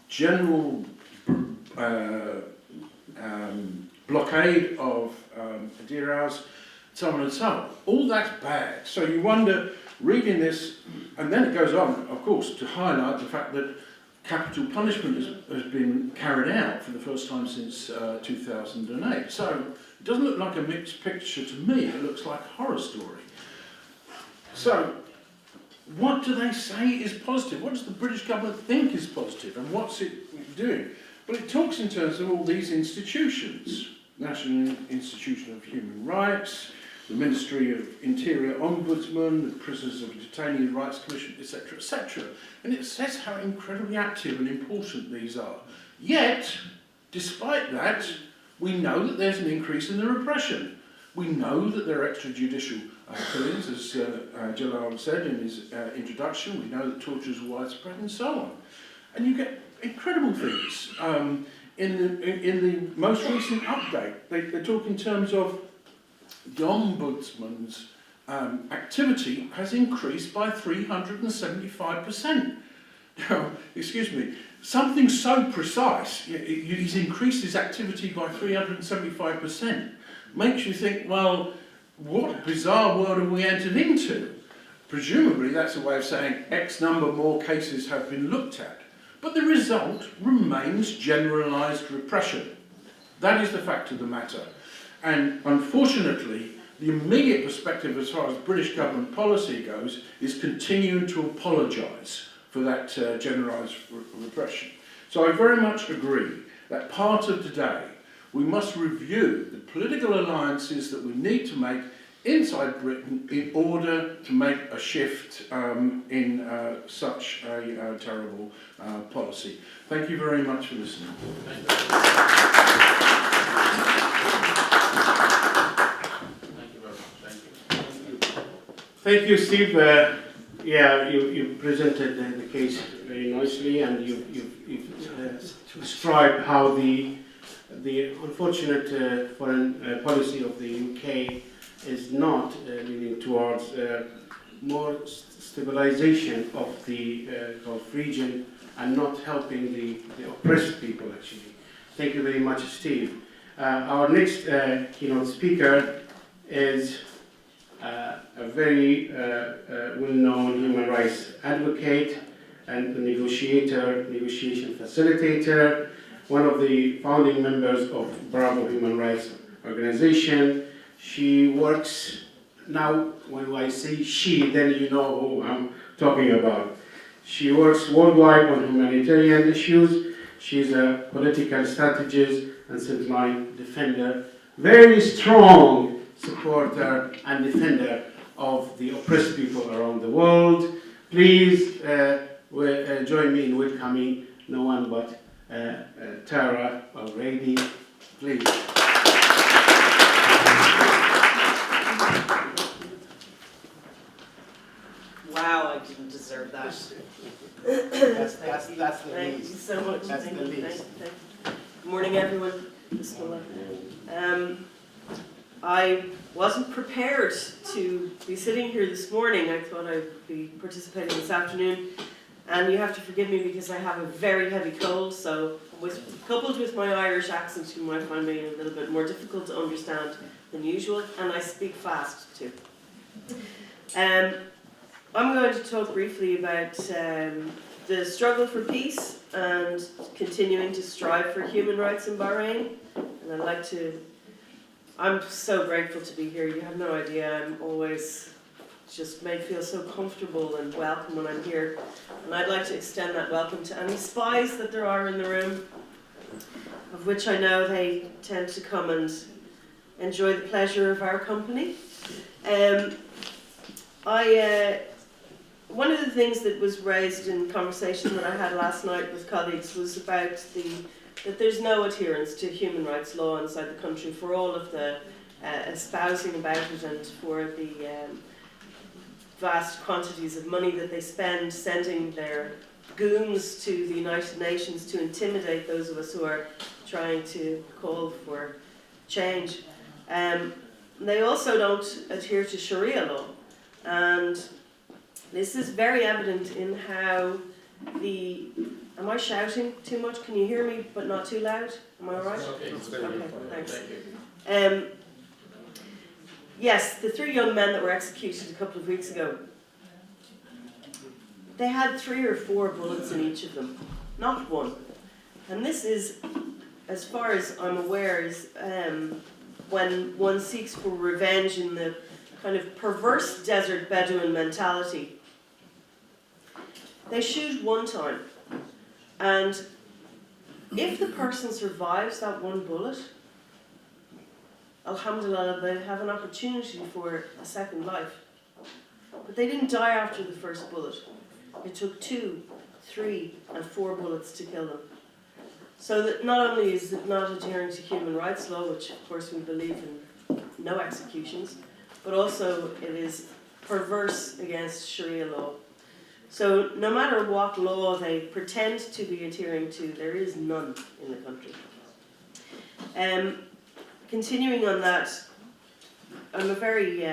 general blockade of Adir House, so on and so on. All that's bad. So you wonder, reading this, and then it goes on, of course, to highlight the fact that capital punishment has been carried out for the first time since 2008. So it doesn't look like a mixed picture to me, it looks like a horror story. So what do they say is positive? What does the British government think is positive, and what's it doing? Well, it talks in terms of all these institutions. National Institution of Human Rights, the Ministry of Interior Ombudsman, the Prisoners of Detainee Rights Commission, etc., etc. And it says how incredibly active and important these are. Yet, despite that, we know that there's an increase in the repression. We know that there are extrajudicial killings, as Jalal said in his introduction. We know that torture is widespread and so on. And you get incredible things. In the most recent update, they talk in terms of the Ombudsman's activity has increased by 375%. Now, excuse me, something so precise, he's increased his activity by 375%, makes you think, well, what bizarre world have we entered into? Presumably that's a way of saying X number more cases have been looked at. But the result remains generalised repression. That is the fact of the matter. And unfortunately, the immediate perspective as far as British government policy goes is continuing to apologise for that generalised repression. So I very much agree that part of today we must review the political alliances that we need to make inside Britain in order to make a shift in such a terrible policy. Thank you very much for listening. Thank you, Steve. You presented the case very nicely, and you've described how the unfortunate foreign policy of the UK is not leading towards more stabilization of the Gulf region and not helping the oppressed people, actually. Thank you very much, Steve. Our next keynote speaker is a very well-known human rights advocate and a negotiation facilitator, one of the founding members of Bravo Human Rights Organization. She works, now when I say she, then you know who I'm talking about. She works worldwide on humanitarian issues. She's a political strategist and civil defender, very strong supporter and defender of the oppressed people around the world. Please join me in welcoming no one but Tara O'Reilly. Please. Wow, I didn't deserve that. That's the Thank least. you so much. That's Thank the you. least. Thank you. Good morning, everyone. I wasn't prepared to be sitting here this morning. I thought I'd be participating this afternoon. And you have to forgive me because I have a very heavy cold, so coupled with my Irish accent, you might find me a little bit more difficult to understand than usual, and I speak fast too. I'm going to talk briefly about the struggle for peace and continuing to strive for human rights in Bahrain. And I'm so grateful to be here. You have no idea. I'm always just made feel so comfortable and welcome when I'm here. And I'd like to extend that welcome to any spies that there are in the room, of which I know they tend to come and enjoy the pleasure of our company. One of the things that was raised in conversation that I had last night with colleagues was about that there's no adherence to human rights law inside the country for all of the espousing about it and for the vast quantities of money that they spend sending their goons to the United Nations to intimidate those of us who are trying to call for change. They also don't adhere to Sharia law, and this is very evident in how Am I shouting too much? Can you hear me but not too loud? Am I alright? Okay, Okay, thanks. thank you. Yes, the 3 young men that were executed a couple of weeks ago, they had 3 or 4 bullets in each of them, not one. And this is, as far as I'm aware, is when one seeks for revenge in the kind of perverse desert Bedouin mentality. They shoot one time, and if the person survives that one bullet, alhamdulillah, they have an opportunity for a second life. But they didn't die after the first bullet. It took 2, 3, and 4 bullets to kill them. So that not only is it not adhering to human rights law, which of course we believe in no executions, but also it is perverse against Sharia law. So no matter what law they pretend to be adhering to, there is none in the country. Continuing on that, I'm a very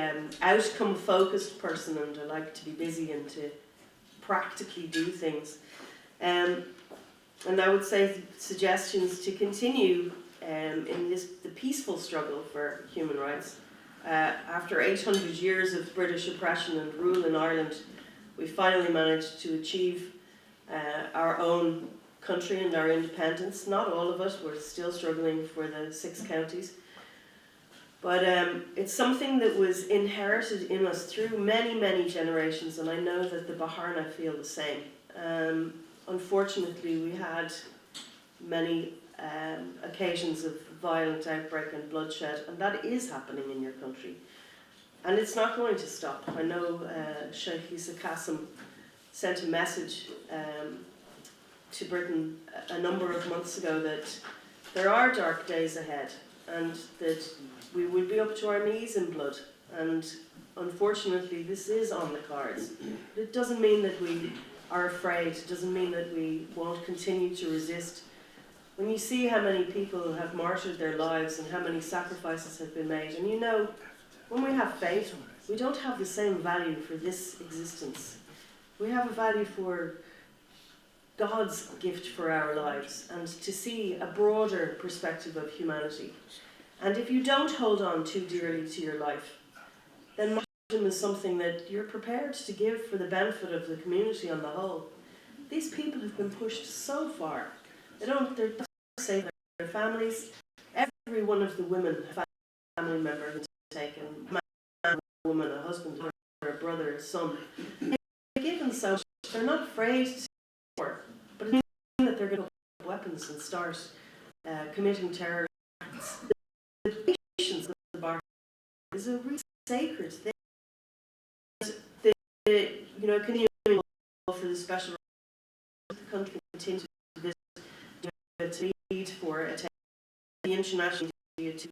outcome-focused person, and I like to be busy and to practically do things. And I would say suggestions to continue in the peaceful struggle for human rights. After 800 years of British oppression and rule in Ireland, we finally managed to achieve our own country and our independence. Not all of us, we're still struggling for the 6 counties. But it's something that was inherited in us through many, many generations, and I know that the Bahrain feel the same. Unfortunately, we had many occasions of violent outbreak and bloodshed, and that is happening in your country. And it's not going to stop. I know Sheikh Issa Qasim sent a message to Britain a number of months ago that there are dark days ahead, and that we would be up to our knees in blood. And unfortunately, this is on the cards. But it doesn't mean that we are afraid. It doesn't mean that we won't continue to resist. When you see how many people have martyred their lives and how many sacrifices have been made, and you know, when we have faith, we don't have the same value for this existence. We have a value for God's gift for our lives, and to see a broader perspective of humanity. And if you don't hold on too dearly to your life, then martyrdom is something that you're prepared to give for the benefit of the community on the whole. These people have been pushed so far. They're not saving their families. Every one of the women, a family member has taken, a man, a woman, a husband, a brother, a son. They've given so much. They're not afraid to war, but it means that they're going to pick up weapons and start committing terror acts. The patience of the bar is a really sacred thing. Continuing for the special the country continue to lead for the international media to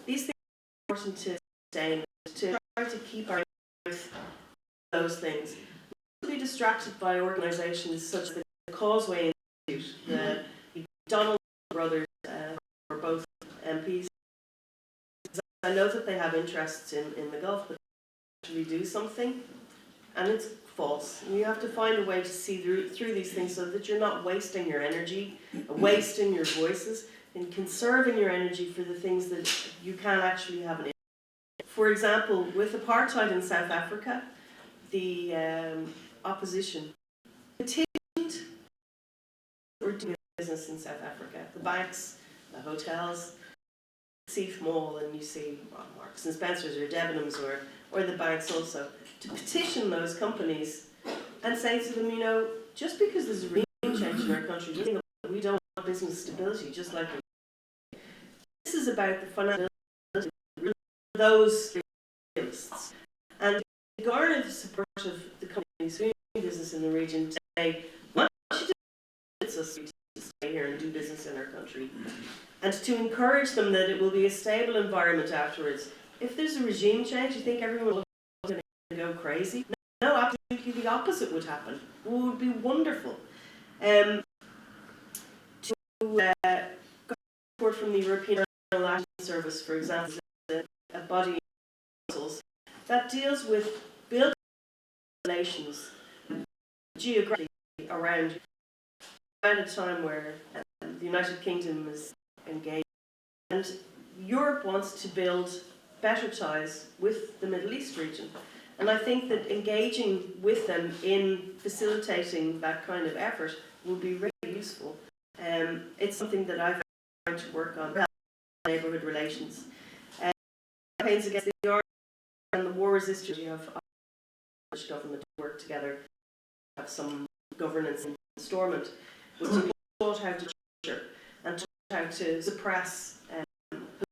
these things are important to sustain, to try to keep our youth those things. Not to be distracted by organisations such as the Causeway Institute, the Donald brothers, who are both MPs. I know that they have interests in the Gulf, but they actually do something, and it's false. You have to find a way to see through these things so that you're not wasting your energy, wasting your voices, and conserving your energy for the things that you can actually have an impact. For example, with apartheid in South Africa, the opposition petitioned or doing business in South Africa. The banks, the hotels, Seaf Mall, and you see Marks and Spencer's or Debenhams or the banks also, to petition those companies and say to them, just because there's a regime change in our country, doesn't mean that we don't want business stability, just like this is about the financial stability of those realists. And to garner the support of the companies doing business in the region today, why don't you just us to stay here and do business in our country? And to encourage them that it will be a stable environment afterwards. If there's a regime change, you think everyone will go crazy? No, absolutely the opposite would happen. It would be wonderful. To support from the European National Service, for example, a body of councils that deals with building relations geographically around at a time where the United Kingdom is engaged, and Europe wants to build better ties with the Middle East region. And I think that engaging with them in facilitating that kind of effort will be really useful. It's something that I've tried to work on, neighbourhood relations. Campaigns against the arms and the war resistance, you have Irish government to work together, have some governance and installment, which you taught how to torture and taught how to suppress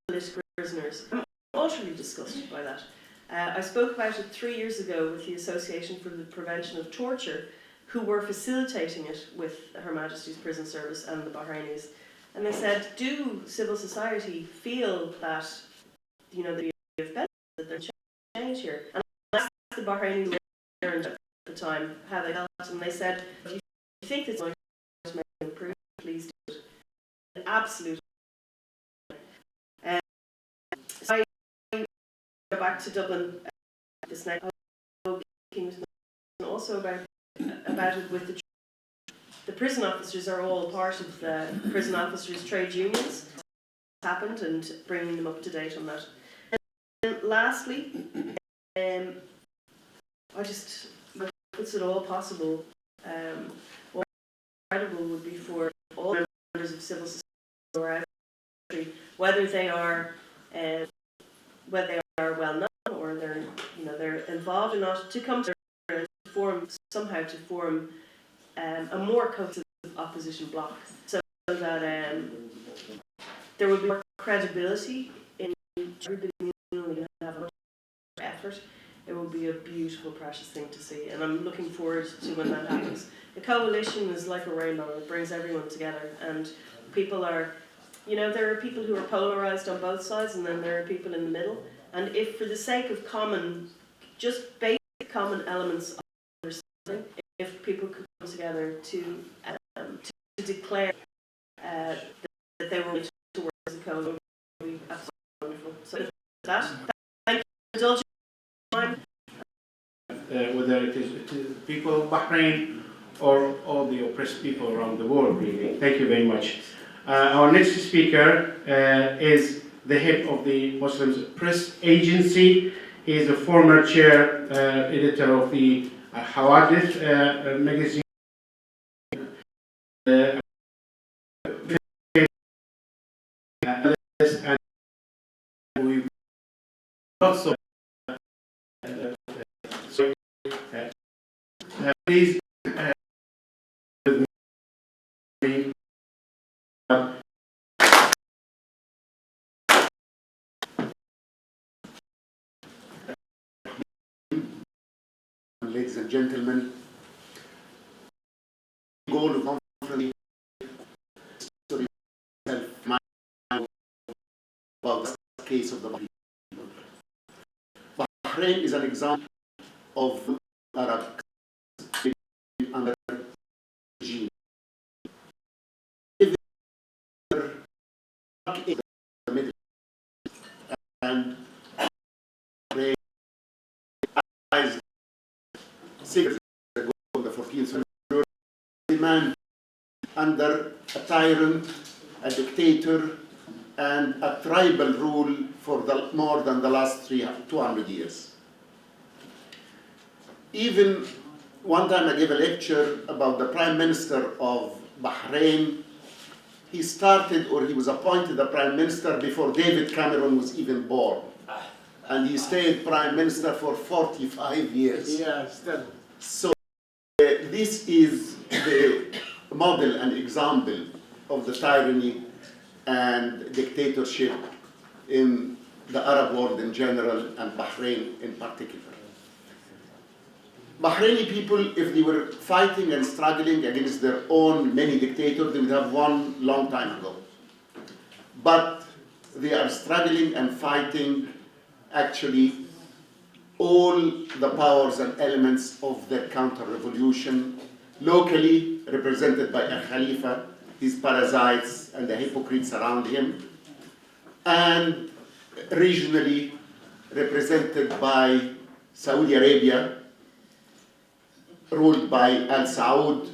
political prisoners. I'm utterly disgusted by that. I spoke about it 3 years ago with the Association for the Prevention of Torture, who were facilitating it with Her Majesty's Prison Service and the Bahrainis. And they said, do civil society feel that, you know, that there's change here? And I asked the Bahraini learned at the time how they felt, and they said, if you think this might improve, please do it. Absolutely. So I go back to Dublin this night, also about it with the prison officers are all part of the prison officers' trade unions. It's happened, and bringing them up to date on that. And lastly, I just, if it's at all possible, what incredible would be for all members of civil society who are out in the country, whether they are well known or they're involved or not, to come together and to form a more cohesive opposition bloc, so that there will be more credibility in everybody have a much effort. It will be a beautiful, precious thing to see, and I'm looking forward to when that happens. The coalition is like a rainbow; it brings everyone together, and people are, there are people who are polarized on both sides, and then there are people in the middle. And if, for the sake of just basic common elements of understanding, if people could come together to declare that they were willing to work as a coalition, it would be absolutely wonderful. So that, thank you for indulging time. Whether it is people of Bahrain or all the oppressed people around the world, really. Thank you very much. Our next speaker is the head of the Muslims Press Agency. He is a former chair editor of the Hawadith magazine. And we lots of please with me. Ladies and gentlemen, the goal of conference story about the case of the Bahrain people. Bahrain is an example of Arab under regime. The Middle East and as 6 years ago, the 14th century, man under a tyrant, a dictator, and a tribal rule for more than the last 200 years. Even one time I gave a lecture about the Prime Minister of Bahrain. He was appointed the Prime Minister before David Cameron was even born. And he stayed Prime Minister for 45 years. Yeah, still. So this is the model and example of the tyranny and dictatorship in the Arab world in general and Bahrain in particular. Bahraini people, if they were fighting and struggling against their own many dictators, they would have won long time ago. But they are struggling and fighting actually all the powers and elements of their counter-revolution, locally represented by a Khalifa, his parasites and the hypocrites around him, and regionally represented by Saudi Arabia, ruled by Al Saud,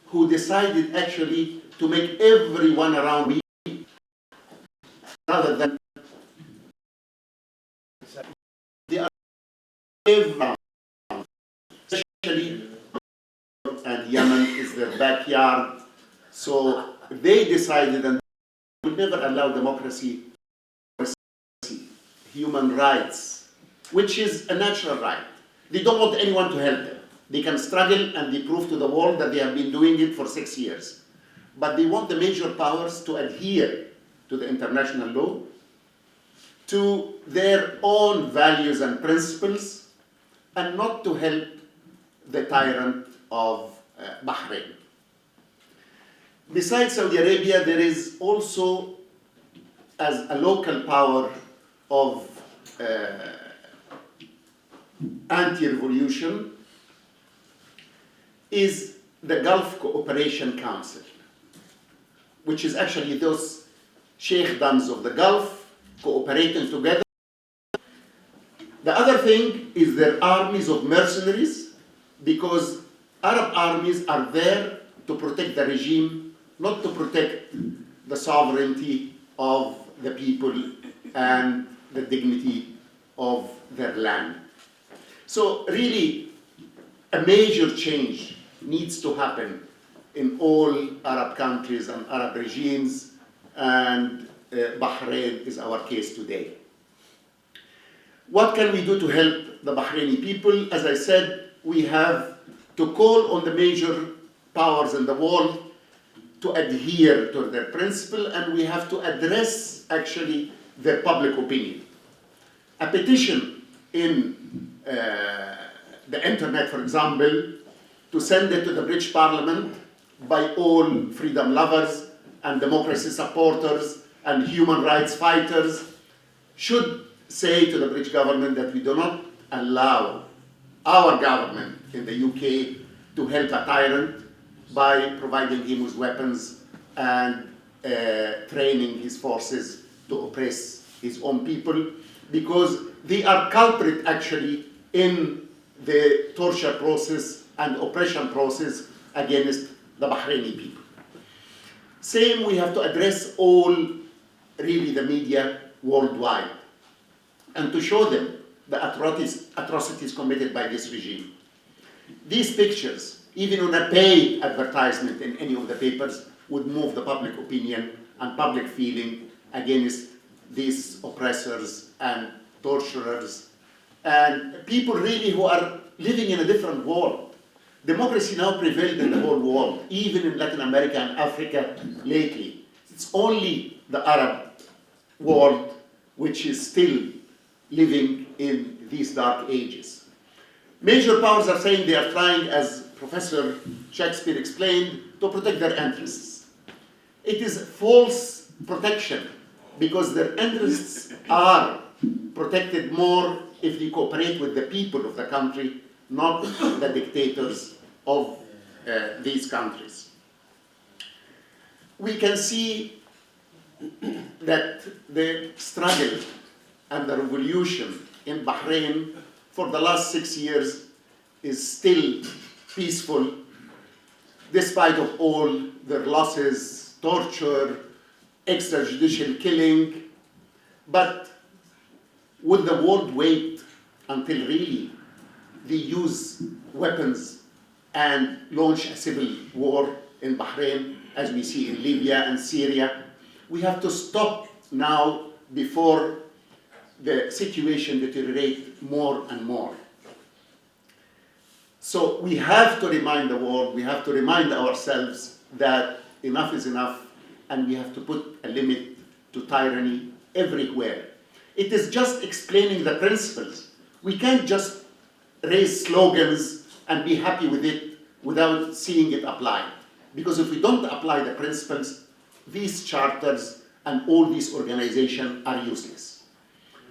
who decided actually to make everyone around me rather than they are everyone, especially and Yemen is their backyard. So they decided and will never allow democracy, human rights, which is a natural right. They don't want anyone to help them. They can struggle and they prove to the world that they have been doing it for 6 years. But they want the major powers to adhere to the international law, to their own values and principles, and not to help the tyrant of Bahrain. Besides Saudi Arabia, there is also, as a local power of anti-revolution, is the Gulf Cooperation Council, which is actually those sheikhdoms of the Gulf cooperating together. The other thing is their armies of mercenaries, because Arab armies are there to protect the regime, not to protect the sovereignty of the people and the dignity of their land. So really, a major change needs to happen in all Arab countries and Arab regimes, and Bahrain is our case today. What can we do to help the Bahraini people? As I said, we have to call on the major powers in the world to adhere to their principle, and we have to address actually their public opinion. A petition in the internet, for example, to send it to the British Parliament by all freedom lovers and democracy supporters and human rights fighters, should say to the British government that we do not allow our government in the UK to help a tyrant by providing him with weapons and training his forces to oppress his own people, because they are culprit actually in the torture process and oppression process against the Bahraini people. Same, we have to address all really the media worldwide and to show them the atrocities committed by this regime. These pictures, even on a paid advertisement in any of the papers, would move the public opinion and public feeling against these oppressors and torturers and people really who are living in a different world. Democracy now prevailed in the whole world, even in Latin America and Africa lately. It's only the Arab world which is still living in these dark ages. Major powers are saying they are trying, as Professor Shakespeare explained, to protect their interests. It is false protection, because their interests are protected more if they cooperate with the people of the country, not the dictators of these countries. We can see that the struggle and the revolution in Bahrain for the last 6 years is still peaceful, despite of all their losses, torture, extrajudicial killing. But would the world wait until really they use weapons and launch a civil war in Bahrain, as we see in Libya and Syria? We have to stop now before the situation deteriorates more and more. So we have to remind the world, we have to remind ourselves that enough is enough, and we have to put a limit to tyranny everywhere. It is just explaining the principles. We can't just raise slogans and be happy with it without seeing it applied. Because if we don't apply the principles, these charters and all these organizations are useless.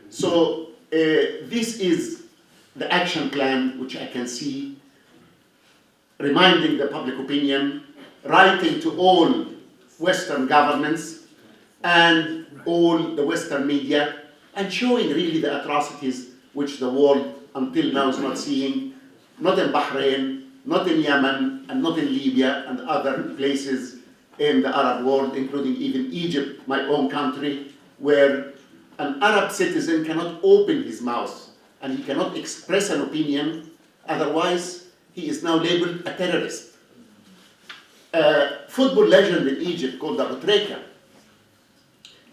So this is the action plan which I can see, reminding the public opinion, writing to all Western governments and all the Western media, and showing really the atrocities which the world until now is not seeing, not in Bahrain, not in Yemen, and not in Libya and other places in the Arab world, including even Egypt, my own country, where an Arab citizen cannot open his mouth and he cannot express an opinion, otherwise he is now labeled a terrorist. A football legend in Egypt called Abu Treka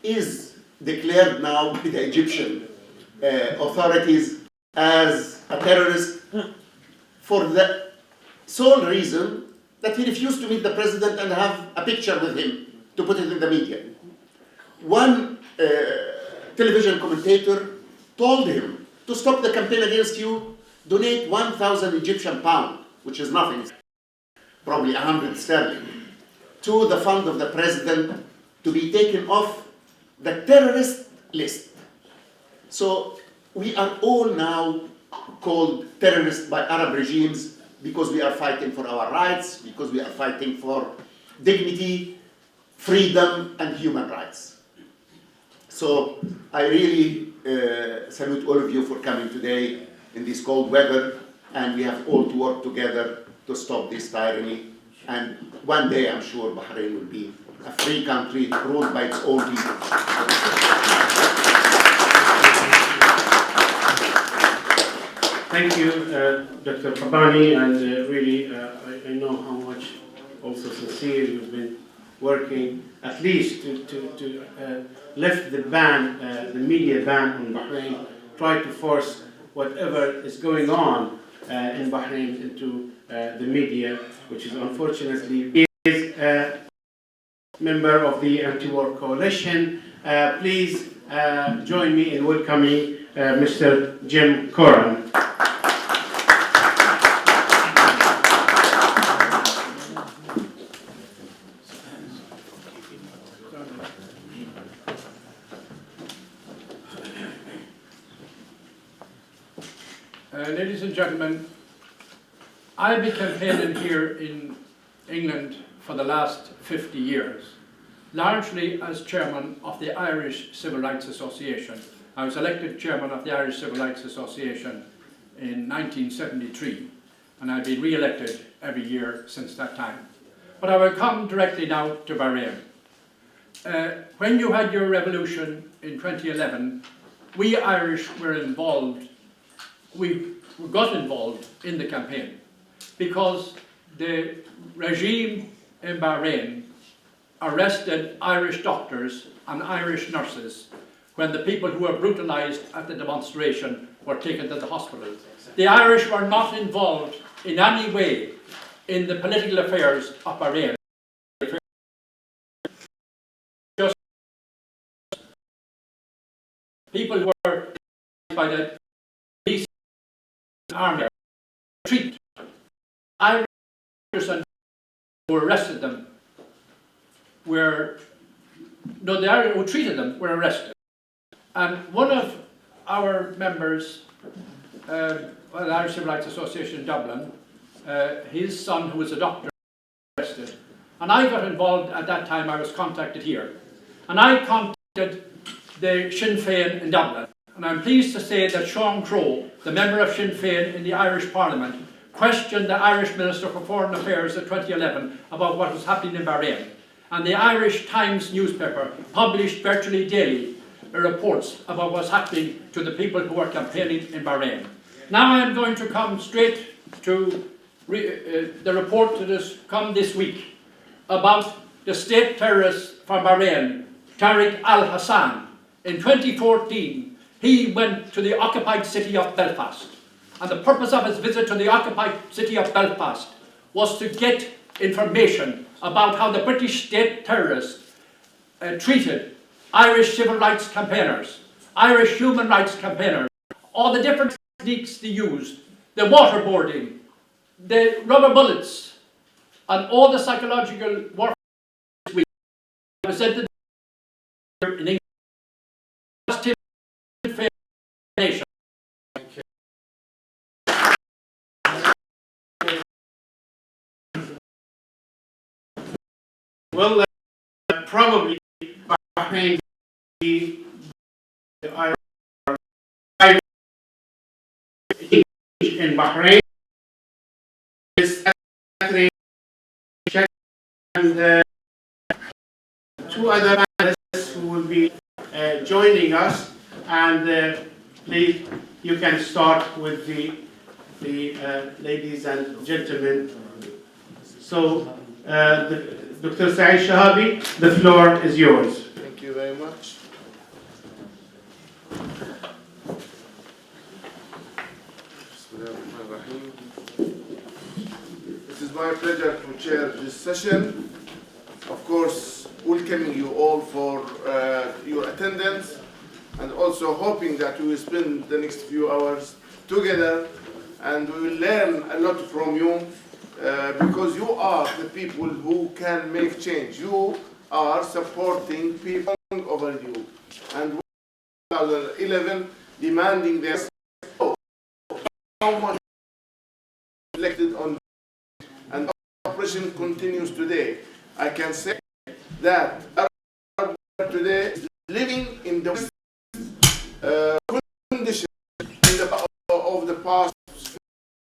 is declared now by the Egyptian authorities as a terrorist for the sole reason that he refused to meet the president and have a picture with him to put it in the media. One television commentator told him, to stop the campaign against you, donate 1,000 Egyptian pound, which is nothing, probably 100 sterling, to the fund of the president to be taken off the terrorist list. So we are all now called terrorists by Arab regimes because we are fighting for our rights, because we are fighting for dignity, freedom, and human rights. So I really salute all of you for coming today in this cold weather, and we have all to work together to stop this tyranny. And one day, I'm sure, Bahrain will be a free country ruled by its own people. Thank you, Dr. Khabani, and really, I know how much also sincere you've been working at least to lift the ban, the media ban on Bahrain, try to force whatever is going on in Bahrain into the media, which is unfortunately is a member of the anti-war coalition. Please join me in welcoming Mr. Jim Coran. Ladies and gentlemen, I've been campaigning here in England for the last 50 years, largely as chairman of the Irish Civil Rights Association. I was elected chairman of the Irish Civil Rights Association in 1973, and I've been re-elected every year since that time. But I will come directly now to Bahrain. When you had your revolution in 2011, we Irish were involved. We got involved in the campaign because the regime in Bahrain arrested Irish doctors and Irish nurses when the people who were brutalized at the demonstration were taken to the hospital. The Irish were not involved in any way in the political affairs of Bahrain. Just people who were by the police and army treat Irish and who arrested them were no, the Irish who treated them were arrested. And one of our members, the Irish Civil Rights Association in Dublin, his son, who was a doctor, was arrested. And I got involved at that time. I was contacted here. And I contacted the Sinn Féin in Dublin. And I'm pleased to say that Sean Crowe, the member of Sinn Féin in the Irish Parliament, questioned the Irish Minister for Foreign Affairs in 2011 about what was happening in Bahrain. And the Irish Times newspaper published virtually daily reports about what's happening to the people who are campaigning in Bahrain. Now I'm going to come straight to the report that has come this week about the state terrorist from Bahrain, Tariq al-Hassan. In 2014, he went to the occupied city of Belfast. And the purpose of his visit to the occupied city of Belfast was to get information about how the British state terrorists treated Irish civil rights campaigners, Irish human rights campaigners, all the different techniques they used, the waterboarding, the rubber bullets, and all the psychological warfare we presented in England. Nation. Well, probably Bahrain the in Bahrain is and two other panelists who will be joining us. And please, you can start with the ladies and gentlemen. So, Dr. Saeed Shahabi, the floor is yours. Thank you very much. It is my pleasure to chair this session. Of course, welcoming you all for your attendance, and also hoping that we will spend the next few hours together and we will learn a lot from you, because you are the people who can make change. You are supporting people overdue, and 2011 demanding their how much elected on, and the operation continues today. I can say that our today is living in the condition of the past 50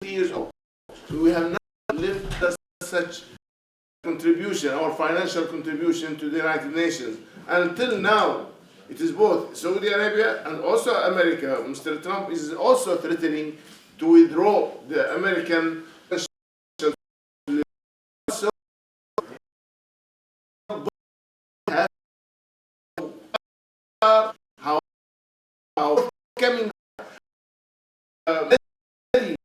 years old. We have not lived such contribution or financial contribution to the United Nations. Until now, it is both Saudi Arabia and also America. Mr. Trump is also threatening to withdraw the American how coming are being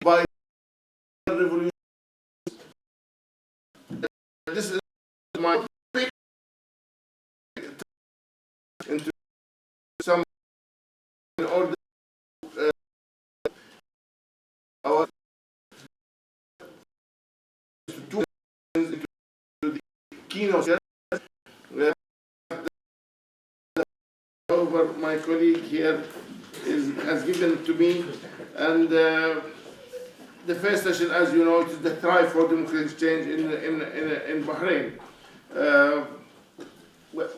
by the revolution. This is my pick into some in order our to the keynote. However, my colleague here has given to me, and the first session, as you know, it is the Thrive for Democratic Change in Bahrain.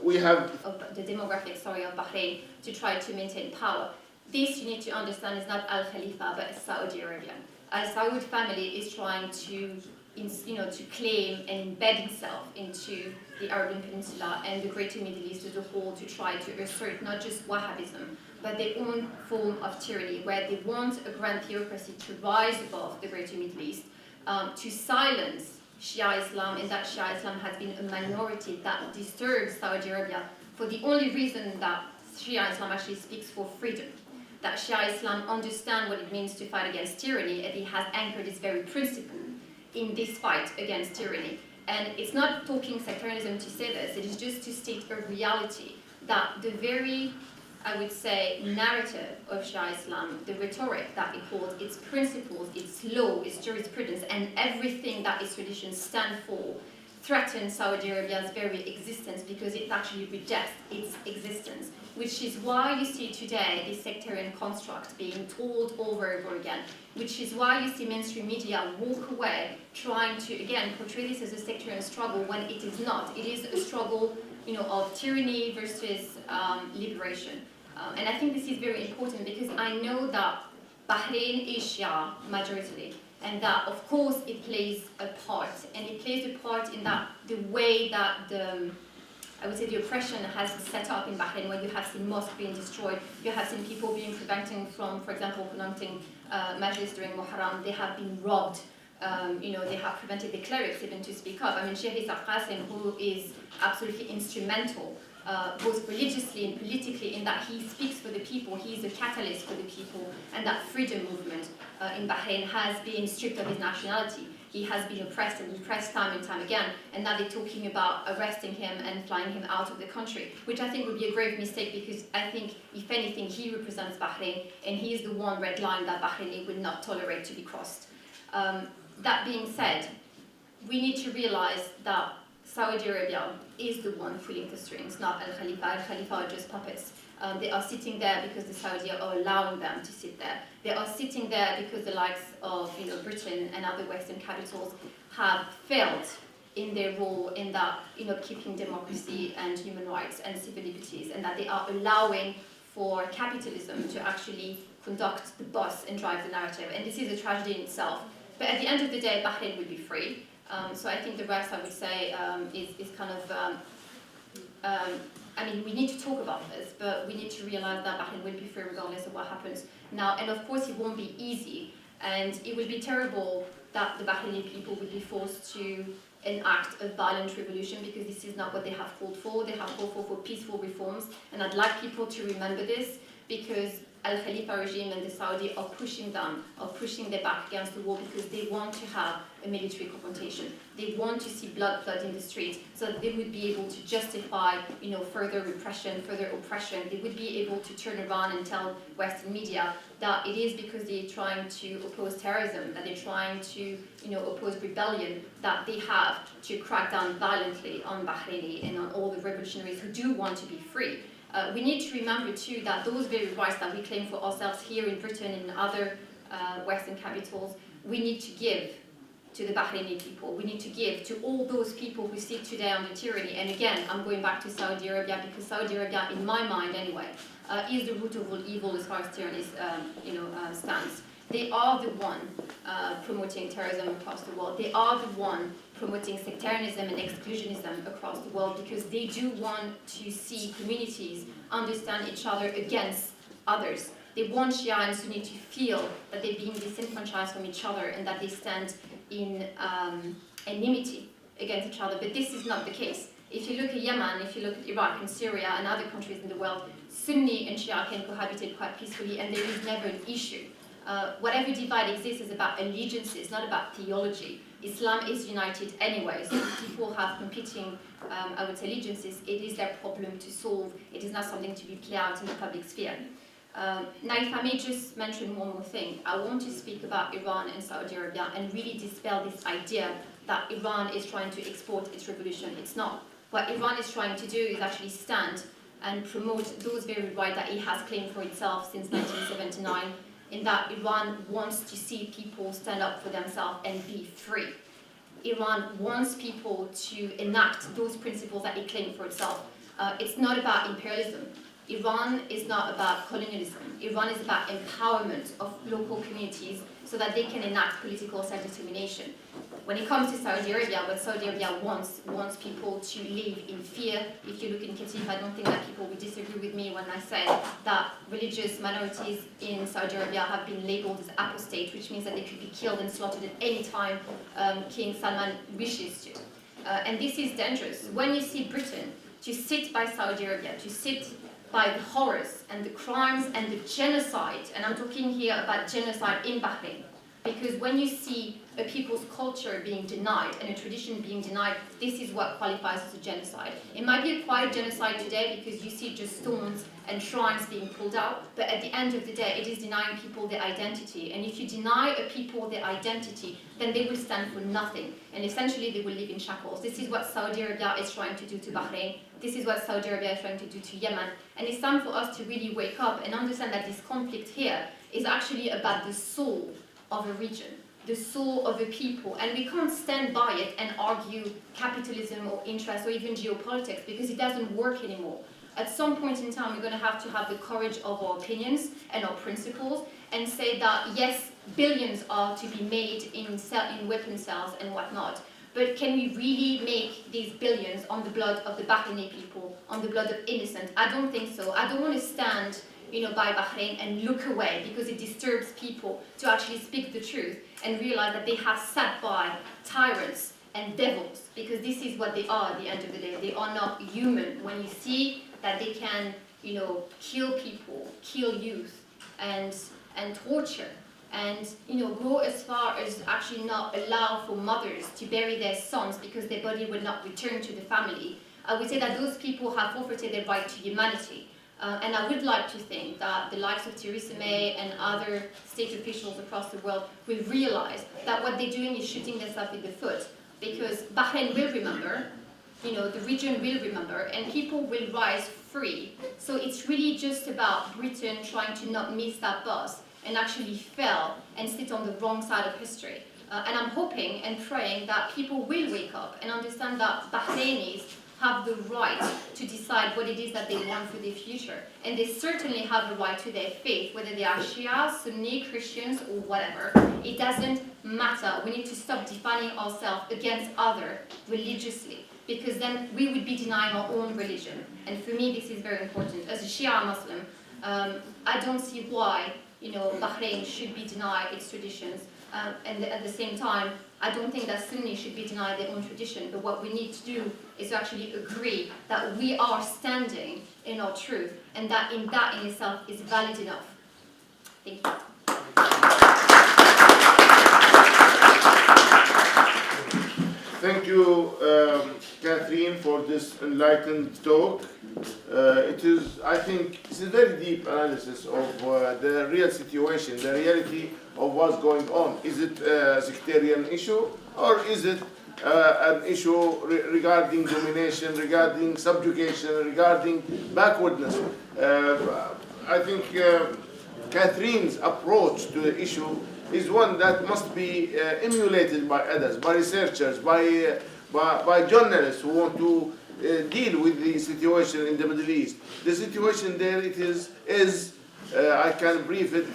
We have of the demographic story of Bahrain to try to maintain power. This, you need to understand, is not Al Khalifa, but Saudi Arabia. Al Saud family is trying to, to claim and embed itself into the Arabian Peninsula and the Greater Middle East as a whole, to try to assert not just Wahhabism, but their own form of tyranny, where they want a grand theocracy to rise above the Greater Middle East, to silence Shia Islam, and that Shia Islam has been a minority that disturbs Saudi Arabia for the only reason that Shia Islam actually speaks for freedom. That Shia Islam understands what it means to fight against tyranny, and it has anchored its very principle in this fight against tyranny. And it's not talking sectarianism to say this, it is just to state a reality that the very, I would say, narrative of Shia Islam, the rhetoric that it holds, its principles, its law, its jurisprudence, and everything that its traditions stand for, threatens Saudi Arabia's very existence, because it actually rejects its existence, which is why you see today this sectarian construct being told over and over again, which is why you see mainstream media walk away trying to, again, portray this as a sectarian struggle when it is not. It is a struggle, of tyranny versus liberation. And I think this is very important, because I know that Bahrain is Shia majority, and that of course it plays a part, and it plays a part in that the way that I would say the oppression has set up in Bahrain, where you have seen mosques being destroyed, you have seen people being prevented from, for example, conducting majlis during Muharram. They have been robbed. They have prevented the clerics even to speak up. I mean, Sheikh Isa Qasim, who is absolutely instrumental, both religiously and politically, in that he speaks for the people, he is a catalyst for the people, and that freedom movement in Bahrain has been stripped of his nationality. He has been oppressed and repressed time and time again, and now they're talking about arresting him and flying him out of the country, which I think would be a grave mistake, because I think, if anything, he represents Bahrain, and he is the one red line that Bahrain will not tolerate to be crossed. That being said, we need to realize that Saudi Arabia is the one pulling the strings, not Al Khalifa. Al Khalifa are just puppets. They are sitting there because the Saudi are allowing them to sit there. They are sitting there because the likes of Britain and other Western capitals have failed in their role in that keeping democracy and human rights and civil liberties, and that they are allowing for capitalism to actually conduct the bus and drive the narrative. And this is a tragedy in itself. But at the end of the day, Bahrain will be free. So I think the rest, I would say, is kind of, I mean, we need to talk about this, but we need to realize that Bahrain will be free regardless of what happens now. And of course, it won't be easy, and it will be terrible that the Bahraini people will be forced to enact a violent revolution, because this is not what they have called for. They have called for peaceful reforms, and I'd like people to remember this, because Al Khalifa regime and the Saudi are pushing them, are pushing their back against the wall, because they want to have a military confrontation. They want to see blood in the streets, so that they would be able to justify, further repression, further oppression. They would be able to turn around and tell Western media that it is because they're trying to oppose terrorism, that they're trying to, oppose rebellion, that they have to crack down violently on Bahraini and on all the revolutionaries who do want to be free. We need to remember too that those very rights that we claim for ourselves here in Britain and in other Western capitals, we need to give to the Bahraini people. We need to give to all those people who sit today under tyranny. And again, I'm going back to Saudi Arabia, because Saudi Arabia, in my mind anyway, is the root of all evil as far as tyranny stands. They are the one promoting terrorism across the world. They are the one promoting sectarianism and exclusionism across the world, because they do want to see communities understand each other against others. They want Shia and Sunni to feel that they're being disenfranchised from each other and that they stand in enmity against each other. But this is not the case. If you look at Yemen, if you look at Iraq and Syria and other countries in the world, Sunni and Shia can cohabitate quite peacefully, and there is never an issue. Whatever divide exists is about allegiances, not about theology. Islam is united anyway, so if people have competing, I would say, allegiances, it is their problem to solve. It is not something to be played out in the public sphere. Now, if I may just mention one more thing, I want to speak about Iran and Saudi Arabia and really dispel this idea that Iran is trying to export its revolution. It's not. What Iran is trying to do is actually stand and promote those very rights that it has claimed for itself since 1979, in that Iran wants to see people stand up for themselves and be free. Iran wants people to enact those principles that it claimed for itself. It's not about imperialism. Iran is not about colonialism. Iran is about empowerment of local communities so that they can enact political self-determination. When it comes to Saudi Arabia, what Saudi Arabia wants people to live in fear. If you look in Qatif, I don't think that people will disagree with me when I say that religious minorities in Saudi Arabia have been labeled as apostate, which means that they could be killed and slaughtered at any time King Salman wishes to. And this is dangerous. When you see Britain to sit by Saudi Arabia, to sit by the horrors and the crimes and the genocide, and I'm talking here about genocide in Bahrain, because when you see a people's culture being denied and a tradition being denied, this is what qualifies as a genocide. It might be a quiet genocide today because you see just stones and shrines being pulled out, but at the end of the day, it is denying people their identity. And if you deny a people their identity, then they will stand for nothing, and essentially they will live in shackles. This is what Saudi Arabia is trying to do to Bahrain. This is what Saudi Arabia is trying to do to Yemen. And it's time for us to really wake up and understand that this conflict here is actually about the soul of a region, the soul of a people, and we can't stand by it and argue capitalism or interest or even geopolitics, because it doesn't work anymore. At some point in time, we're going to have the courage of our opinions and our principles and say that yes, billions are to be made in weapon cells and whatnot, but can we really make these billions on the blood of the Bahraini people, on the blood of innocent? I don't think so. I don't want to stand by Bahrain and look away, because it disturbs people to actually speak the truth and realize that they have sat by tyrants and devils, because this is what they are at the end of the day. They are not human. When you see that they can, kill people, kill youth, and torture, and go as far as actually not allow for mothers to bury their sons because their body will not return to the family, I would say that those people have forfeited their right to humanity. And I would like to think that the likes of Theresa May and other state officials across the world will realize that what they're doing is shooting themselves in the foot, because Bahrain will remember, the region will remember, and people will rise free. So it's really just about Britain trying to not miss that bus and actually fail and sit on the wrong side of history. And I'm hoping and praying that people will wake up and understand that Bahrainis have the right to decide what it is that they want for their future. And they certainly have the right to their faith, whether they are Shia, Sunni, Christians, or whatever. It doesn't matter. We need to stop defining ourselves against other religiously, because then we would be denying our own religion. And for me, this is very important. As a Shia Muslim, I don't see why, Bahrain should be denied its traditions. And at the same time, I don't think that Sunni should be denied their own tradition, but what we need to do is to actually agree that we are standing in our truth, and that in itself is valid enough. Thank you. Thank you, Catherine, for this enlightened talk. I think, it's a very deep analysis of the real situation, the reality of what's going on. Is it a sectarian issue, or is it an issue regarding domination, regarding subjugation, regarding backwardness? I think Catherine's approach to the issue is one that must be emulated by others, by researchers, by journalists who want to deal with the situation in the Middle East. The situation there, I can brief it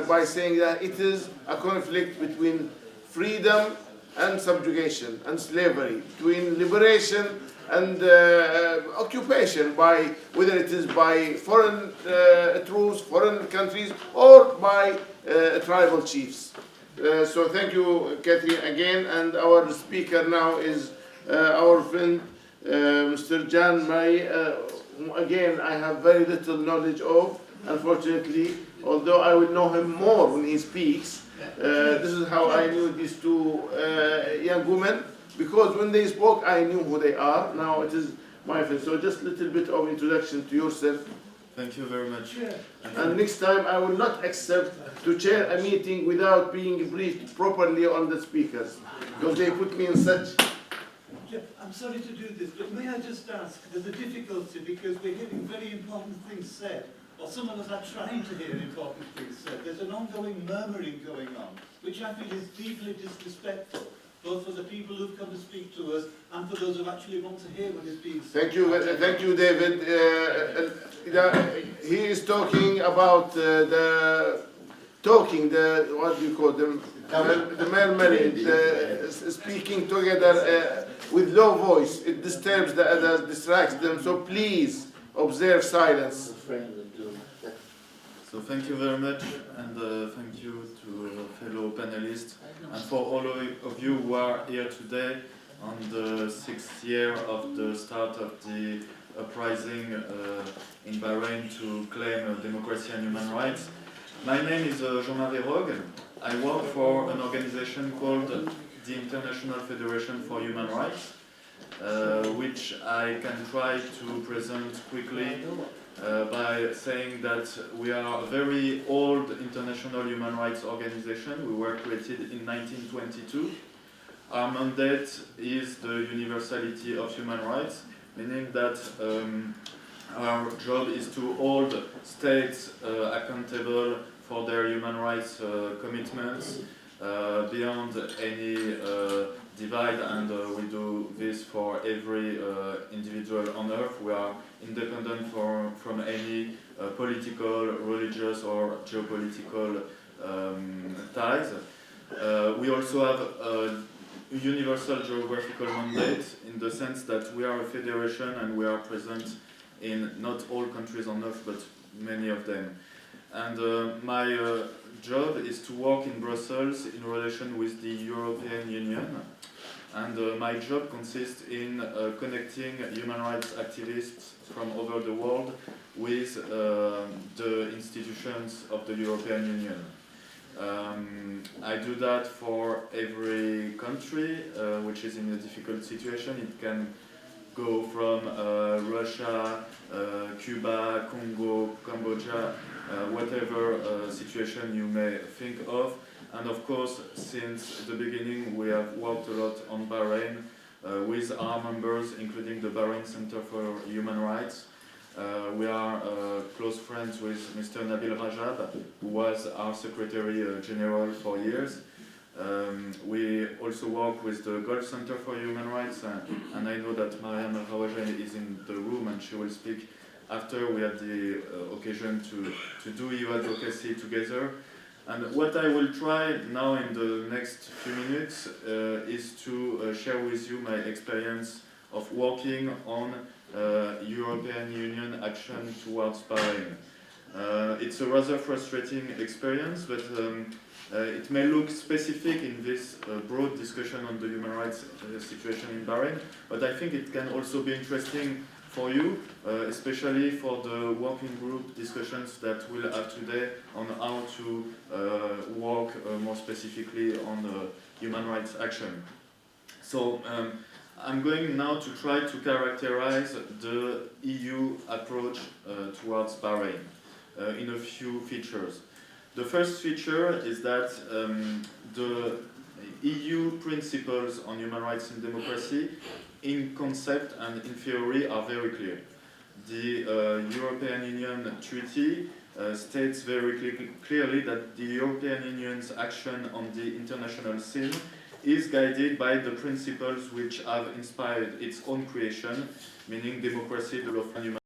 by saying that it is a conflict between freedom and subjugation and slavery, between liberation and occupation, whether it is by foreign troops, foreign countries, or by tribal chiefs. So thank you, Catherine, again. And our speaker now is our friend, Mr. Jan May. Again, I have very little knowledge of, unfortunately, although I will know him more when he speaks. This is how I knew these two young women, because when they spoke, I knew who they are. Now it is my friend. So just a little bit of introduction to yourself. Thank you very much. And next time I will not accept to chair a meeting without being briefed properly on the speakers, because they put me in such... I'm sorry to do this, but may I just ask, there's a difficulty because we're hearing very important things said, or some of us are trying to hear important things said. There's an ongoing murmuring going on, which I feel is deeply disrespectful, both for the people who've come to speak to us and for those who actually want to hear what is being said. Thank you, David. He is talking about what do you call them? The murmuring, speaking together with low voice. It disturbs the others, distracts them. So please observe silence. So thank you very much, and thank you to fellow panelists, and for all of you who are here today on the 6th year of the start of the uprising in Bahrain to claim democracy and human rights. My name is Jean-Marie Rogue. I work for an organization called the International Federation for Human Rights, which I can try to present quickly by saying that we are a very old international human rights organization. We were created in 1922. Our mandate is the universality of human rights, meaning that our job is to hold states accountable for their human rights commitments beyond any divide, and we do this for every individual on earth. We are independent from any political, religious or geopolitical ties. We also have a universal geographical mandate in the sense that we are a federation and we are present in not all countries on earth but many of them. And my job is to work in Brussels in relation with the European Union. And my job consists in connecting human rights activists from over the world with the institutions of the European Union. I do that for every country which is in a difficult situation. It can go from Russia, Cuba, Congo, Cambodia, whatever situation you may think of. And of course, since the beginning, we have worked a lot on Bahrain with our members, including the Bahrain Center for Human Rights. We are close friends with Mr. Nabil Rajab, who was our Secretary General for years. We also work with the Gulf Center for Human Rights, and I know that Mariam El-Hawaja is in the room and she will speak after we had the occasion to do EU advocacy together. And what I will try now in the next few minutes is to share with you my experience of working on European Union action towards Bahrain. It's a rather frustrating experience, but it may look specific in this broad discussion on the human rights situation in Bahrain, but I think it can also be interesting for you, especially for the working group discussions that we'll have today on how to work more specifically on human rights action. So I'm going now to try to characterize the EU approach towards Bahrain in a few features. The first feature is that the EU principles on human rights and democracy in concept and in theory are very clear. The European Union Treaty states very clearly that the European Union's action on the international scene is guided by the principles which have inspired its own creation, meaning democracy, the rule of human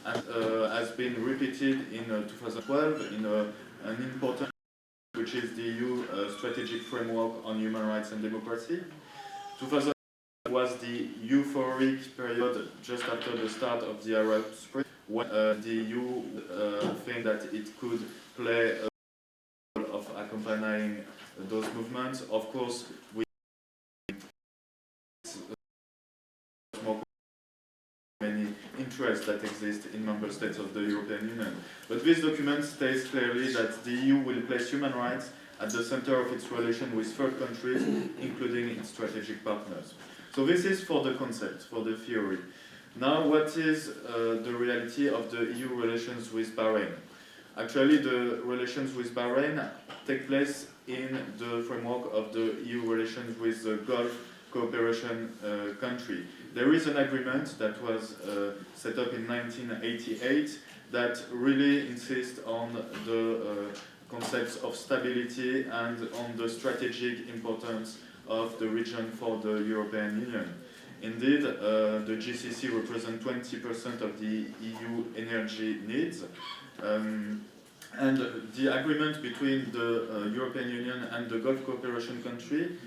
rights, and has been repeated in 2012 in an important, which is the EU strategic framework on human rights and democracy. 2000 was the euphoric period just after the start of the Arab Spring, when the EU think that it could play a role of accompanying those movements. Of course, we more many interests that exist in member states of the European Union. But this document states clearly that the EU will place human rights at the center of its relation with third countries, including its strategic partners. So this is for the concept, for the theory. Now, what is the reality of the EU relations with Bahrain? Actually, the relations with Bahrain take place in the framework of the EU relations with the Gulf cooperation country. There is an agreement that was set up in 1988 that really insists on the concepts of stability and on the strategic importance of the region for the European Union. Indeed, the GCC represents 20% of the EU energy needs. And the agreement between the European Union and the Gulf cooperation country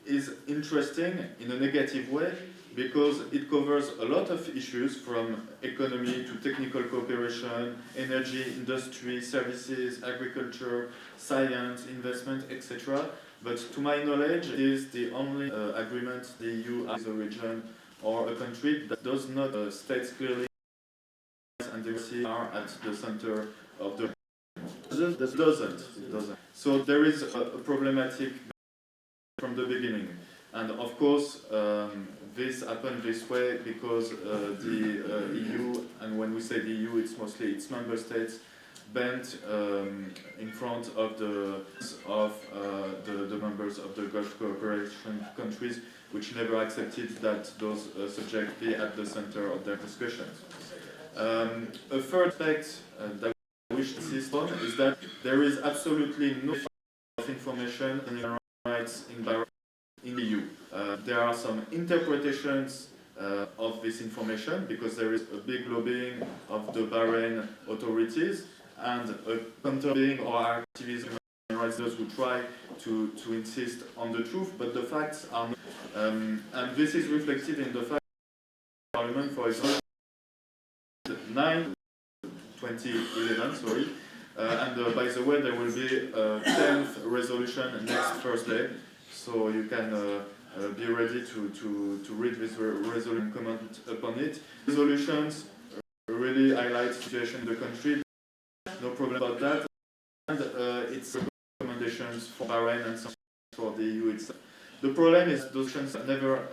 is interesting in a negative way because it covers a lot of issues from economy to technical cooperation, energy, industry, services, agriculture, science, investment, etc. But to my knowledge, it is the only agreement the EU has with a region or a country that does not state clearly and democracy are at the center of the It doesn't. So there is a problematic from the beginning. And of course, this happened this way because the EU, and when we say the EU, it's mostly its member states, bent in front of the members of the Gulf cooperation countries, which never accepted that those subjects be at the center of their discussions. A third aspect that we wish to insist on is that there is absolutely no information on human rights in Bahrain in the EU. There are some interpretations of this information because there is a big lobbying of the Bahrain authorities and a counter-lobbying or activism rights those who try to insist on the truth, but the facts are not. And this is reflected in the fact that Parliament, for example, 2011, sorry. And by the way, there will be a 10th resolution next Thursday, so you can be ready to read this resolution and comment upon it. Resolutions really highlight the situation in the country, no problem about that, and its recommendations for Bahrain and some for the EU itself. The problem is those resolutions never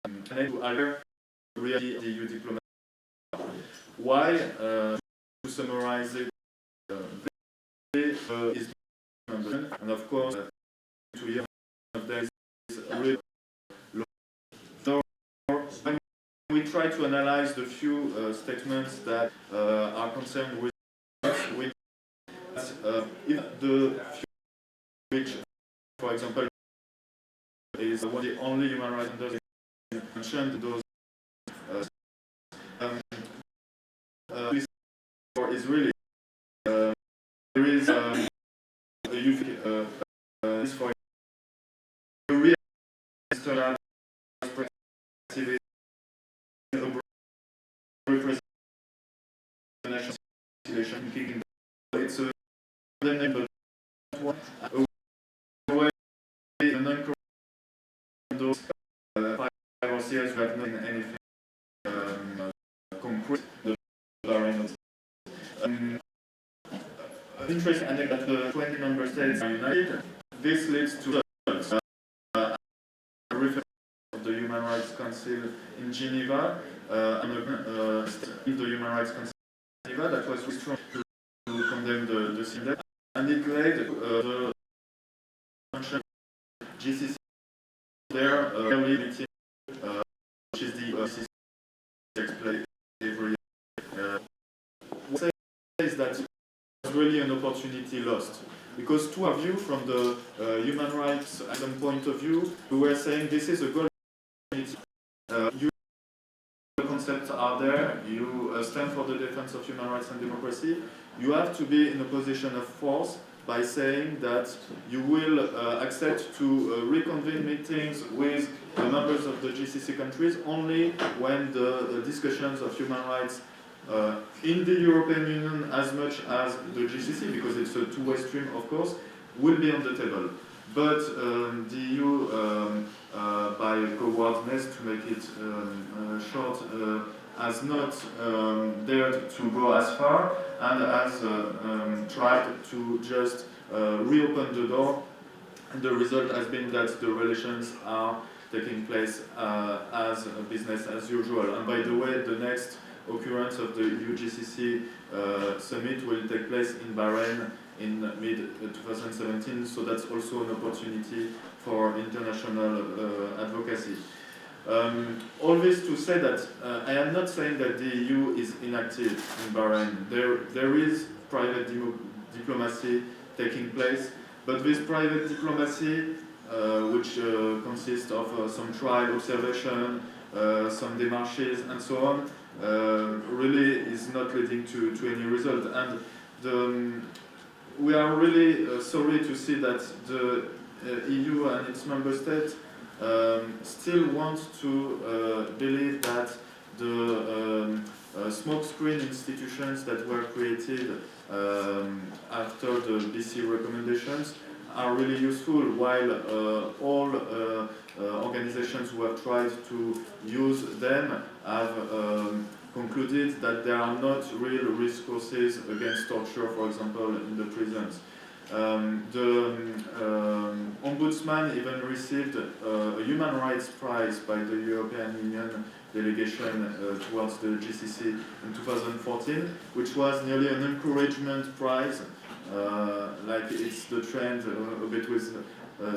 to hire really the EU diplomacy. Why? To summarize it, is and of course 2 years of days is really low. So when we try to analyze the few statements that are concerned with us, if the few which, for for example, is one of the only human rights defenders mentioned those. This is really there is a youth this for a real external perspective represent the national situation kicking. It's a but a way non those 5 or 6 years we have not done anything concrete. The Bahrain. Interesting, I think that the 20 member states are united. This leads to a reference of the Human Rights Council in Geneva, in the Human Rights Council in Geneva that was strong to condemn the incident, and it led the GCC their early meeting, which is the GCC takes place every year. What I say is that really an opportunity lost, because to our view from the human rights point of view, we were saying this is a golden opportunity. The concepts are there, you stand for the defense of human rights and democracy, you have to be in a position of force by saying that you will accept to reconvene meetings with the members of the GCC countries only when the discussions of human rights in the European Union as much as the GCC, because it's a two-way stream, of course, will be on the table. But the EU, by cowardness, to make it short, has not dared to go as far and has tried to just reopen the door. And the result has been that the relations are taking place as business as usual. And by the way, the next occurrence of the EU-GCC summit will take place in Bahrain in mid-2017, so that's also an opportunity for international advocacy. All this to say that I am not saying that the EU is inactive in Bahrain. There is private diplomacy taking place, but this private diplomacy, which consists of some trial observation, some démarches and so on, really is not leading to any result. And we are really sorry to see that the EU and its member states still want to believe that the smokescreen institutions that were created after the BC recommendations are really useful, while all organizations who have tried to use them have concluded that there are not real resources against torture, for example, in the prisons. The Ombudsman even received a human rights prize by the European Union delegation towards the GCC in 2014, which was nearly an encouragement prize, like it's the trend a bit with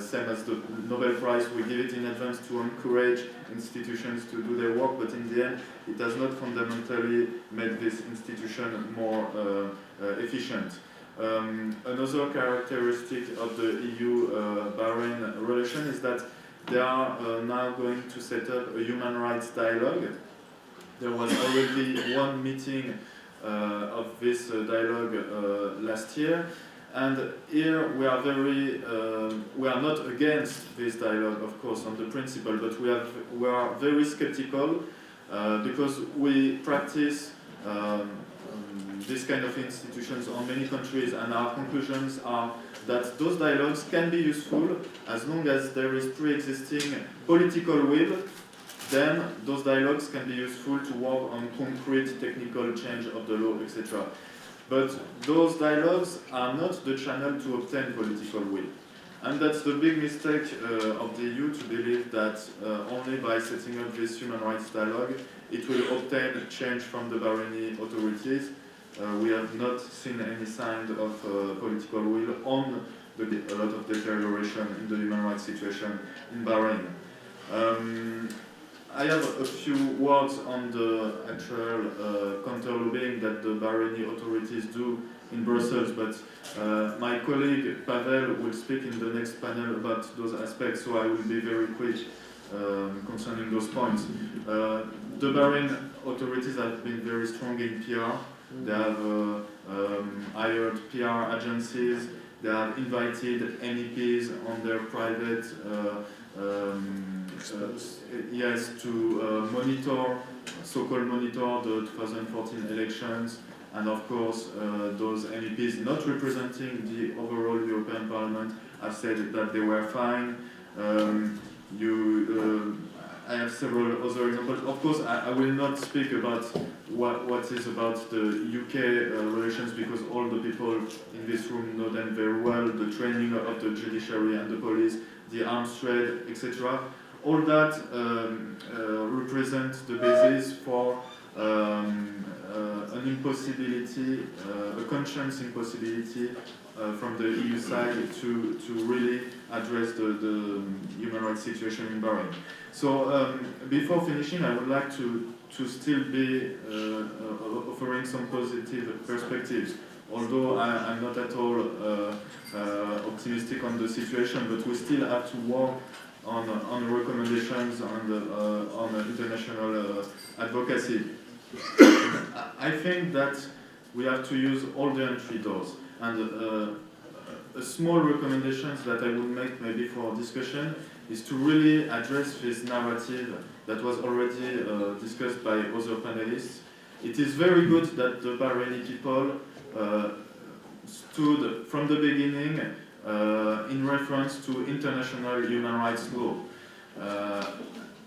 same as the Nobel Prize, we give it in advance to encourage institutions to do their work, but in the end it has not fundamentally made this institution more efficient. Another characteristic of the EU-Bahrain relation is that they are now going to set up a human rights dialogue. There was already one meeting of this dialogue last year, and here we are we are not against this dialogue, of course, on the principle, but we are very skeptical because we practice this kind of institutions on many countries, and our conclusions are that those dialogues can be useful as long as there is pre-existing political will. Then those dialogues can be useful to work on concrete technical change of the law, etc. But those dialogues are not the channel to obtain political will. And that's the big mistake of the EU, to believe that only by setting up this human rights dialogue it will obtain change from the Bahraini authorities. We have not seen any sign of political will on a lot of deterioration in the human rights situation in Bahrain. I have a few words on the actual counter-lobbying that the Bahraini authorities do in Brussels, but my colleague Pavel will speak in the next panel about those aspects, so I will be very quick concerning those points. The Bahrain authorities have been very strong in PR. They have hired PR agencies. They have invited MEPs on their private yes, to monitor, so-called monitor the 2014 elections, and of course those MEPs not representing the overall European Parliament have said that they were fine. I have several other examples. Of course, I will not speak about what is about the UK relations, because all the people in this room know them very well, the training of the judiciary and the police, the arms trade, etc. All that represents the basis for an impossibility, a conscience impossibility from the EU side to really address the human rights situation in Bahrain. So before finishing, I would like to still be offering some positive perspectives. Although I'm not at all optimistic on the situation, but we still have to work on recommendations on international advocacy. I think that we have to use all the entry doors. And a small recommendations that I would make maybe for discussion is to really address this narrative that was already discussed by other panelists. It is very good that the Bahraini people stood from the beginning in reference to international human rights law.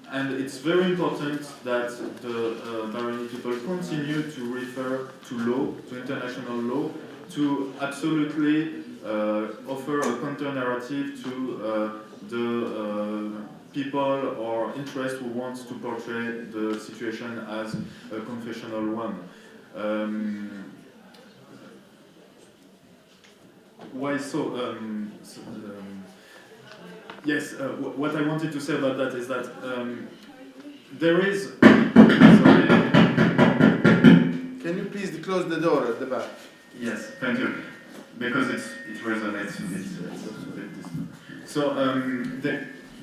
And it's very important that the Bahraini people continue to refer to law, to international law, to absolutely offer a counter-narrative to the people or interests who want to portray the situation as a confessional one. Why so? Yes, what I wanted to say about that is that there is... Sorry. Can you please close the door at the back? Yes, thank you. Because it resonates a bit distant. So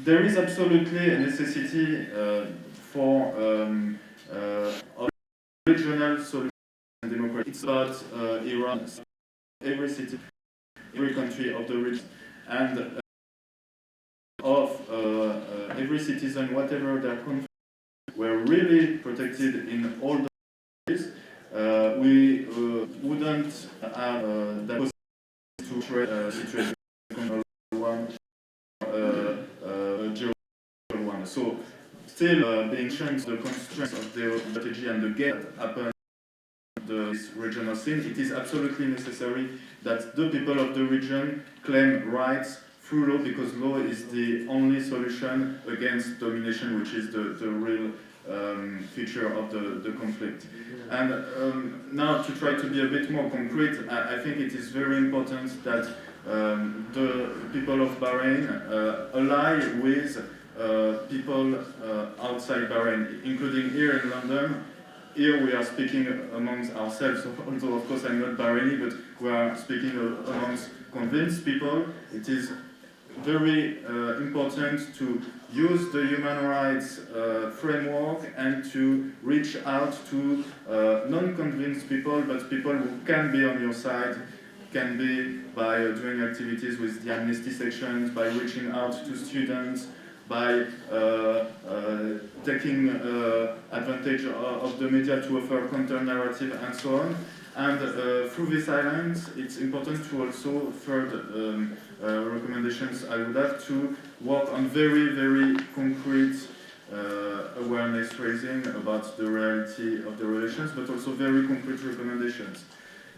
there is absolutely a necessity for regional solution and democracy. It's about Iran, every city, every country of the region, and of every citizen, whatever their country, were really protected in all the countries. We wouldn't have that to trade situation one geographical one. So still being shown the constraints of the strategy and the gap upon this regional scene, it is absolutely necessary that the people of the region claim rights through law, because law is the only solution against domination, which is the real feature of the conflict. And now, to try to be a bit more concrete, I think it is very important that the people of Bahrain ally with people outside Bahrain, including here in London. Here we are speaking amongst ourselves, although of course I'm not Bahraini, but we are speaking amongst convinced people. It is very important to use the human rights framework and to reach out to non-convinced people, but people who can be on your side, can be by doing activities with the amnesty sections, by reaching out to students, by taking advantage of the media to offer counter-narrative and so on. And through this island, it's important to also, third recommendations I would have, to work on very, very concrete awareness raising about the reality of the relations, but also very concrete recommendations.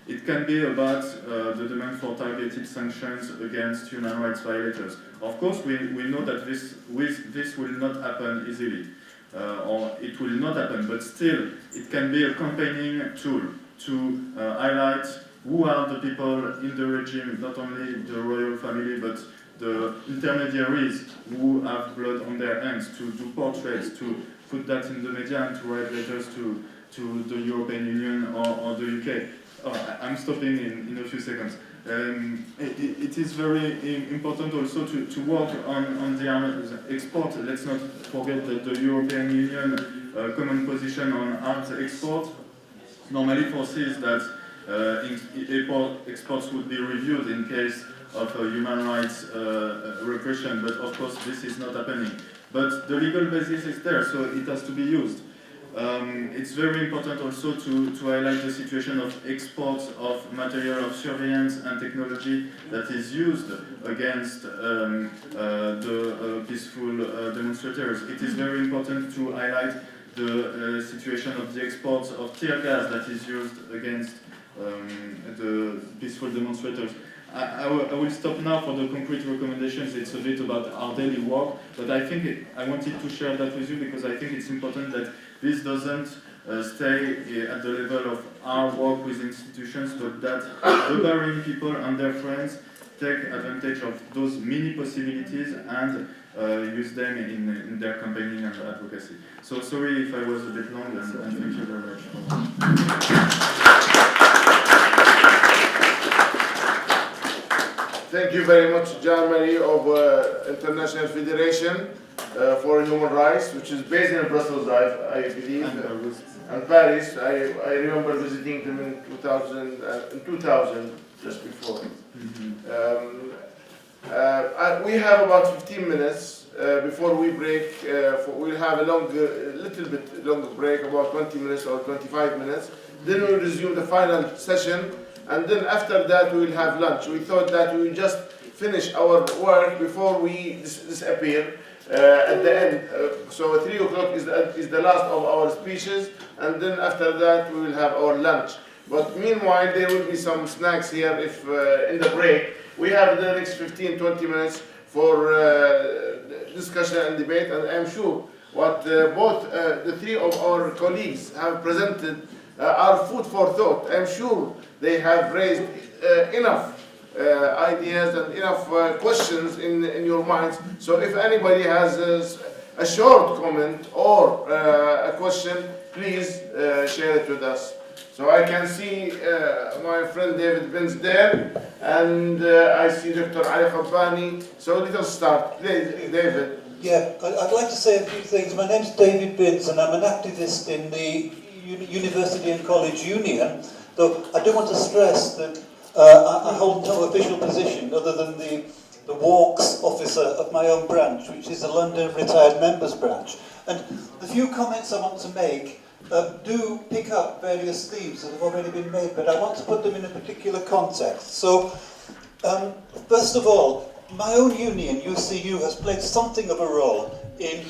It can be about the demand for targeted sanctions against human rights violators. Of course, we know that this will not happen easily, or it will not happen, but still, it can be a campaigning tool to highlight who are the people in the regime, not only the royal family, but the intermediaries who have blood on their hands, to do portraits, to put that in the media and to write letters to the European Union or the UK. I'm stopping in a few seconds. It is very important also to work on the arms export. Let's not forget that the European Union common position on arms export normally foresees that exports would be reviewed in case of human rights repression, but of course this is not happening. But the legal basis is there, so it has to be used. It's very important also to highlight the situation of exports of material of surveillance and technology that is used against the peaceful demonstrators. It is very important to highlight the situation of the exports of tear gas that is used against the peaceful demonstrators. I will stop now for the concrete recommendations. It's a bit about our daily work, but I think I wanted to share that with you because I think it's important that this doesn't stay at the level of our work with institutions, but that the Bahraini people and their friends take advantage of those many possibilities and use them in their campaigning and advocacy. So sorry if I was a bit long, and thank you very much. Thank you very much, Jean-Marie of International Federation for Human Rights, which is based in Brussels, I believe, and Paris. I remember visiting them in 2000, just before. We have about 15 minutes before we break. We'll have a little bit longer break, about 20 minutes or 25 minutes. Then we'll resume the final session. And then after that we will have lunch. We thought that we would just finish our work before we disappear at the end. So 3 o'clock is the last of our speeches, and then after that we will have our lunch. But meanwhile there will be some snacks here if in the break. We have the next 15-20 minutes for discussion and debate, and I'm sure what both the 3 of our colleagues have presented are food for thought. I'm sure they have raised enough ideas and enough questions in your minds. So if anybody has a short comment or a question, please share it with us. So I can see my friend David Benz there, and I see Dr. Ali Khabbani. So let us start. Please, David. Yeah, I'd like to say a few things. My name's David Binns, and I'm an activist in the University and College Union, though I do want to stress that I hold no official position other than the walks officer of my own branch, which is the London Retired Members Branch. And the few comments I want to make do pick up various themes that have already been made, but I want to put them in a particular context. So, first of all, my own union, UCU, has played something of a role in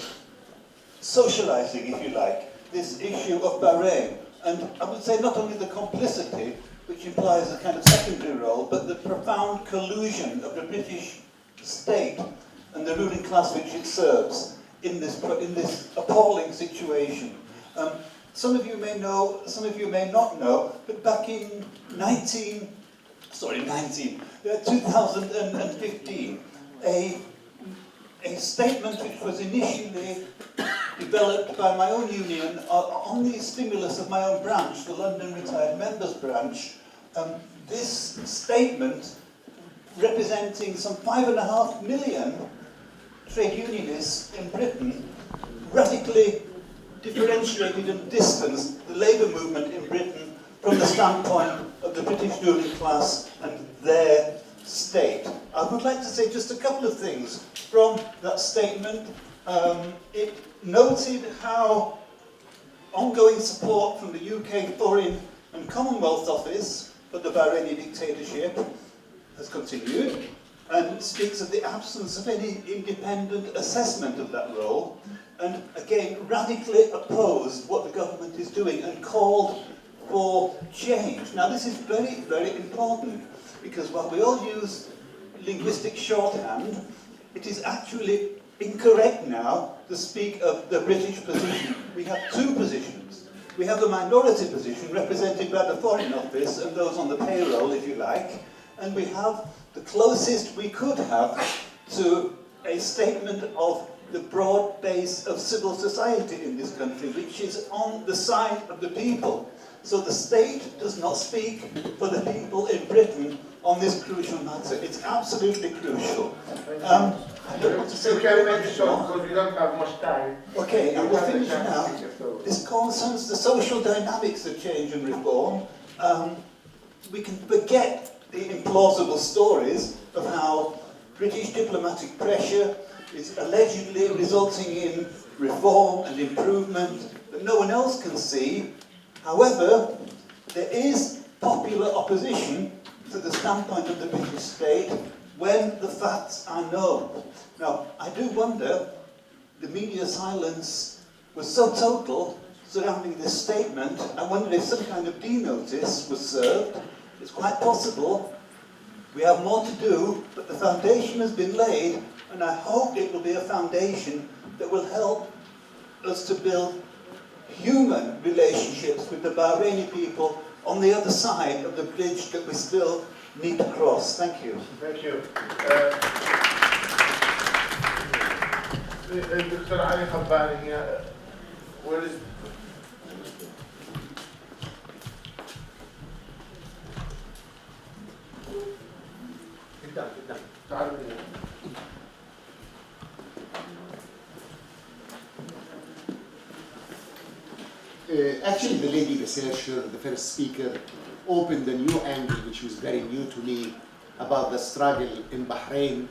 socialising, if you like, this issue of Bahrain. And I would say not only the complicity, which implies a kind of secondary role, but the profound collusion of the British state and the ruling class which it serves in this appalling situation. Some of you may know, some of you may not know, but back in 2015, a statement which was initially developed by my own union on the stimulus of my own branch, the London Retired Members Branch. This statement, representing some 5.5 million trade unionists in Britain, radically differentiated and distanced the labour movement in Britain from the standpoint of the British ruling class and their state. I would like to say just a couple of things from that statement. It noted how ongoing support from the UK Foreign and Commonwealth Office for the Bahraini dictatorship has continued, and speaks of the absence of any independent assessment of that role, and again radically opposed what the government is doing and called for change. Now this is very, very important, because while we all use linguistic shorthand, it is actually incorrect now to speak of the British position. We have two positions. We have the minority position represented by the Foreign Office and those on the payroll, if you like, and we have the closest we could have to a statement of the broad base of civil society in this country, which is on the side of the people. So the state does not speak for the people in Britain on this crucial matter. It's absolutely crucial. I don't want to say you can make it short because we don't have much time. Okay, I will finish now. This concerns the social dynamics of change and reform. We can forget the implausible stories of how British diplomatic pressure is allegedly resulting in reform and improvement that no one else can see. However, there is popular opposition to the standpoint of the British state when the facts are known. Now, I do wonder, the media silence was so total surrounding this statement, I wondered if some kind of denotice was served. It's quite possible. We have more to do, but the foundation has been laid, and I hope it will be a foundation that will help us to build human relationships with the Bahraini people on the other side of the bridge that we still need to cross. Thank you. Thank you. Dr. Ali Khabbani here. Where is Actually, the lady researcher, the first speaker, opened a new angle, which was very new to me, about the struggle in Bahrain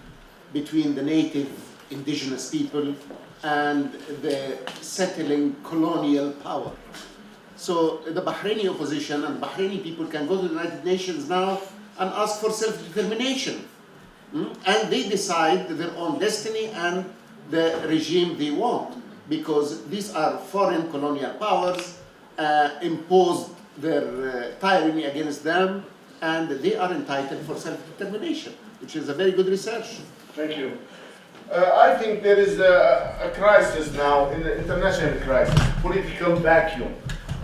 between the native indigenous people and the settling colonial power. So the Bahraini opposition and Bahraini people can go to the United Nations now and ask for self-determination. And they decide their own destiny and the regime they want, because these are foreign colonial powers imposed their tyranny against them, and they are entitled for self-determination, which is a very good research. Thank you. I think there is a crisis now, an international crisis, political vacuum.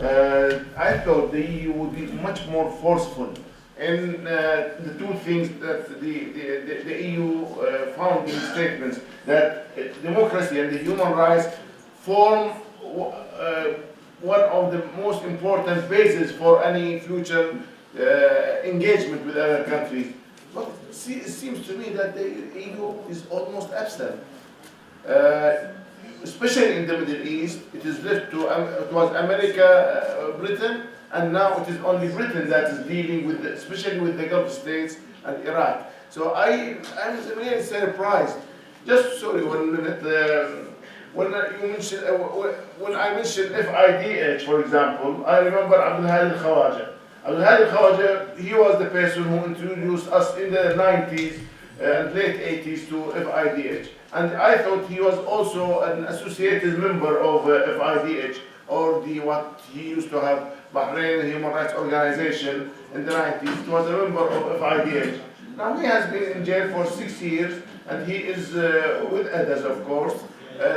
I thought the EU would be much more forceful in the two things that the EU found in statements, that democracy and the human rights form one of the most important bases for any future engagement with other countries. But it seems to me that the EU is almost absent. Especially in the Middle East, it is left to, it was America, Britain, and now it is only Britain that is dealing with, especially with the Gulf states and Iraq. So I'm really surprised. Just sorry, 1 minute. When you mentioned, when I mentioned FIDH, for example, I remember Abdul Hadi al-Khawaja. Abdul Hadi al-Khawaja, he was the person who introduced us in the 90s and late 80s to FIDH. And I thought he was also an associated member of FIDH, or what he used to have, Bahrain Human Rights Organization in the 90s. He was a member of FIDH. Now he has been in jail for 6 years, and he is, with others of course,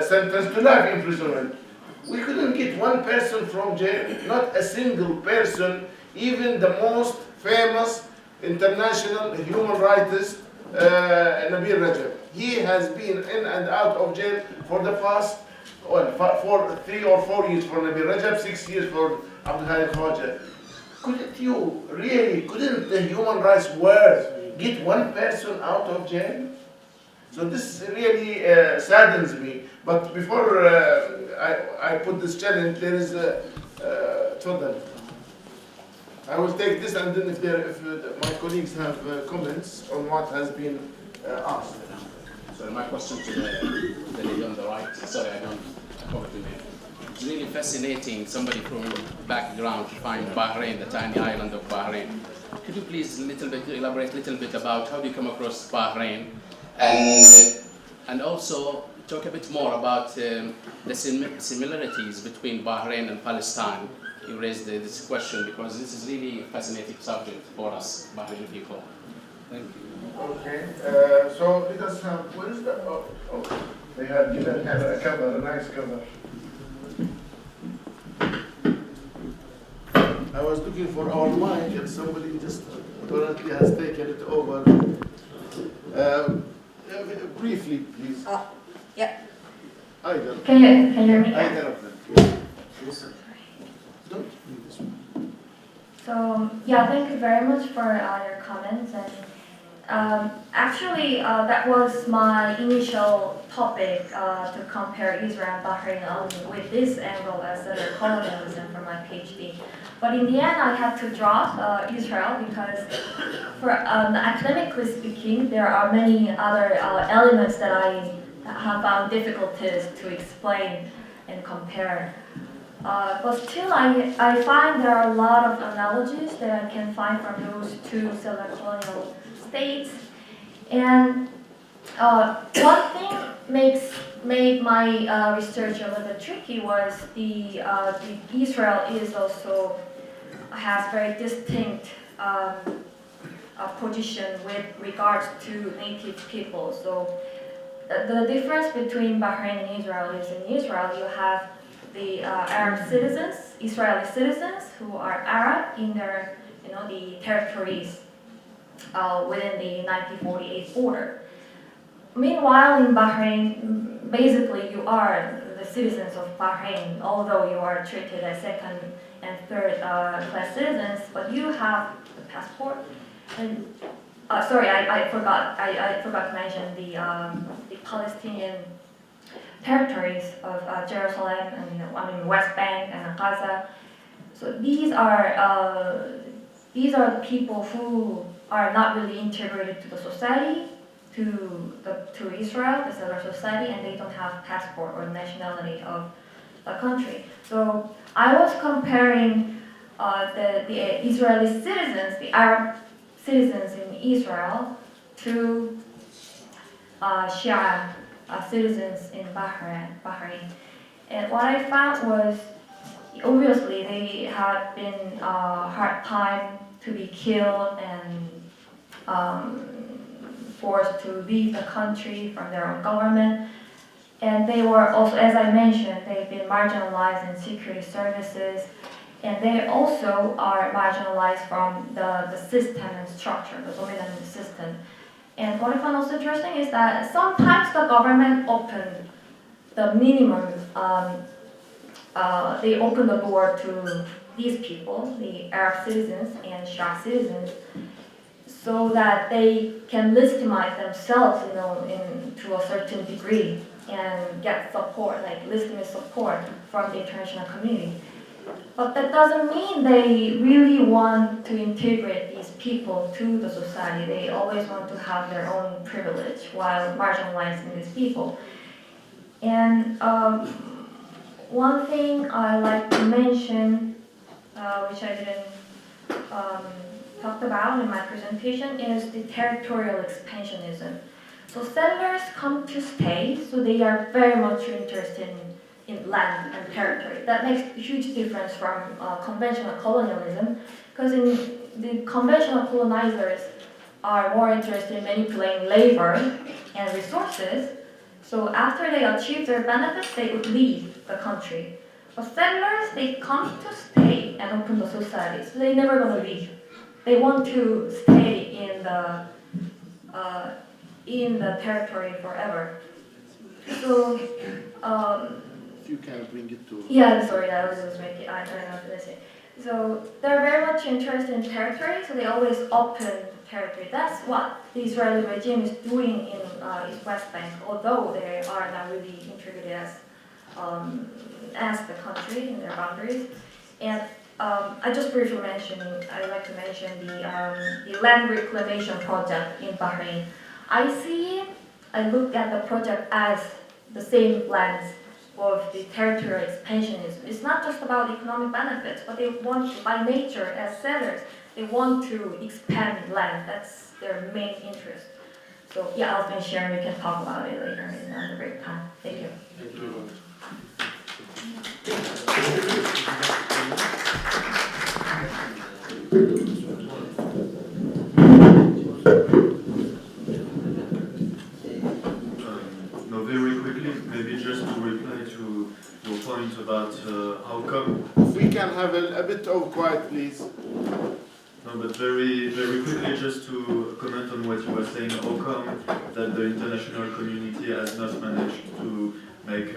sentenced to life imprisonment. We couldn't get one person from jail, not a single person, even the most famous international human rights, Nabil Rajab. He has been in and out of jail for the past, for 3 or 4 years for Nabil Rajab, 6 years for Abdul Hadi Khawaja. Couldn't the human rights world get one person out of jail? So this really saddens me. But before I put this challenge, there is tafadhal. I will take this, and then if my colleagues have comments on what has been asked. So my question to the lady on the right, sorry I forgot the name. It's really fascinating, somebody from background to find Bahrain, the tiny island of Bahrain. Could you please elaborate a little bit about how do you come across Bahrain? And also talk a bit more about the similarities between Bahrain and Palestine. You raised this question because this is really a fascinating subject for us, Bahraini people. Thank you. Okay, so let us have, what is that? Oh, they have given her a cover, a nice cover. I was looking for our mic and somebody just apparently has taken it over. Briefly, please. Yeah. Either. Can you hear me? Either of them. So yeah, thank you very much for your comments. And actually, that was my initial topic to compare Israel and Bahrain with this angle as settler colonialism for my PhD. But in the end, I had to drop Israel because, for academically speaking, there are many other elements that I have found difficulties to explain and compare. But still, I find there are a lot of analogies that I can find from those two settler colonial states. And one thing made my research a little bit tricky was the Israel is also has very distinct position with regards to native people. So the difference between Bahrain and Israel is in Israel you have the Arab citizens, Israeli citizens who are Arab in their, the territories within the 1948 border. Meanwhile, in Bahrain, basically you are the citizens of Bahrain, although you are treated as second and third class citizens, but you have the passport. And sorry, I forgot to mention the Palestinian territories of Jerusalem and West Bank and Gaza. So these are people who are not really integrated to the society, to Israel, the settler society, and they don't have passport or nationality of the country. So I was comparing the Israeli citizens, the Arab citizens in Israel, to Shia citizens in Bahrain. And what I found was, obviously, they had been hard time to be killed and forced to leave the country from their own government. And they were also, as I mentioned, they've been marginalized in security services. And they also are marginalized from the system and structure, the dominant system. And what I found also interesting is that sometimes the government opened the minimum, they opened the door to these people, the Arab citizens and Shia citizens, so that they can legitimize themselves, to a certain degree and get support, like legitimate support from the international community. But that doesn't mean they really want to integrate these people to the society. They always want to have their own privilege while marginalizing these people. And one thing I like to mention, which I didn't talk about in my presentation, is the territorial expansionism. So settlers come to stay, so they are very much interested in land and territory. That makes a huge difference from conventional colonialism, because in the conventional colonizers are more interested in manipulating labor and resources. So after they achieve their benefits, they would leave the country. But settlers, they come to stay and open the society, so they're never going to leave. They want to stay in the territory forever. So. You can bring it to. Yeah, sorry, I was just making. I don't know what to say. So they're very much interested in territory, so they always open territory. That's what the Israeli regime is doing in West Bank, although they are not really integrated as the country in their boundaries. And I just briefly mentioned, I'd like to mention the land reclamation project in Bahrain. I look at the project as the same lens of the territorial expansionism. It's not just about economic benefits, but they want to, by nature, as settlers, they want to expand land. That's their main interest. So yeah, I'll finish sharing. We can talk about it later in the break time. Thank you. Thank you very much. No, very quickly, maybe just to reply to your point about how come. If we can have a bit of quiet, please. No, but very, very quickly, just to comment on what you were saying, how come that the international community has not managed to make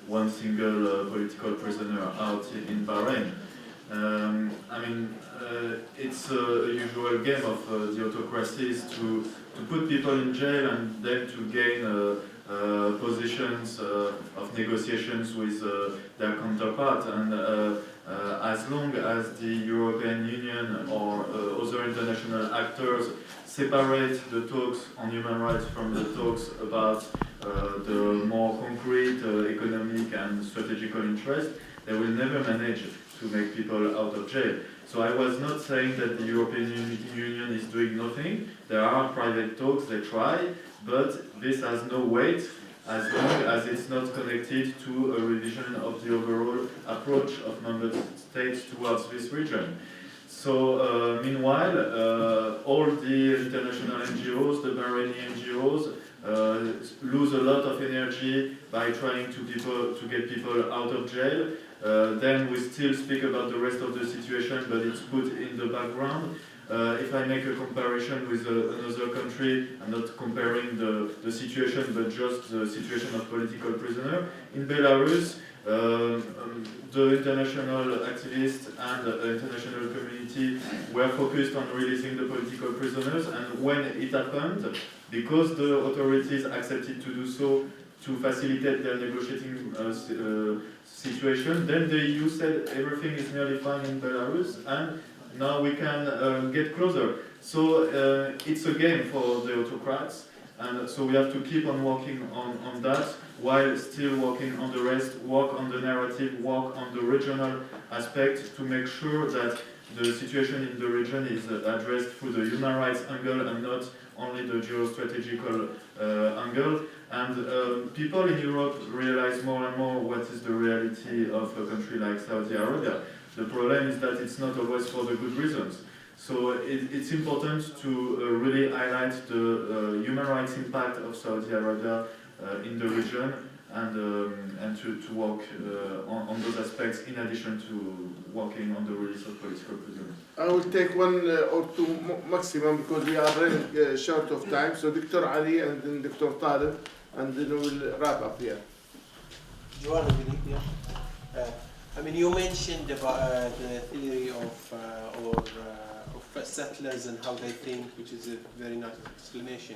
one single political prisoner out in Bahrain. I mean, it's a usual game of the autocracies to put people in jail and then to gain positions of negotiations with their counterpart. And as long as the European Union or other international actors separate the talks on human rights from the talks about the more concrete economic and strategical interests, they will never manage to make people out of jail. So I was not saying that the European Union is doing nothing. There are private talks, they try, but this has no weight as long as it's not connected to a revision of the overall approach of member states towards this region. So meanwhile, all the international NGOs, the Bahraini NGOs, lose a lot of energy by trying to get people out of jail. Then we still speak about the rest of the situation, but it's put in the background. If I make a comparison with another country, I'm not comparing the situation, but just the situation of political prisoner. In Belarus, the international activists and the international community were focused on releasing the political prisoners, and when it happened, because the authorities accepted to do so to facilitate their negotiating situation, then the EU said everything is nearly fine in Belarus, and now we can get closer. So it's a game for the autocrats, and so we have to keep on working on that, while still working on the rest, work on the narrative, work on the regional aspect to make sure that the situation in the region is addressed through the human rights angle and not only the geostrategical angle. And people in Europe realize more and more what is the reality of a country like Saudi Arabia. The problem is that it's not always for the good reasons. So it's important to really highlight the human rights impact of Saudi Arabia in the region, and to work on those aspects in addition to working on the release of political prisoners. I will take one or two maximum because we are running short of time. So Dr. Ali and then Dr. Talib, and then we'll wrap up here. Joanna, I mean, you mentioned about the theory of settlers and how they think, which is a very nice explanation.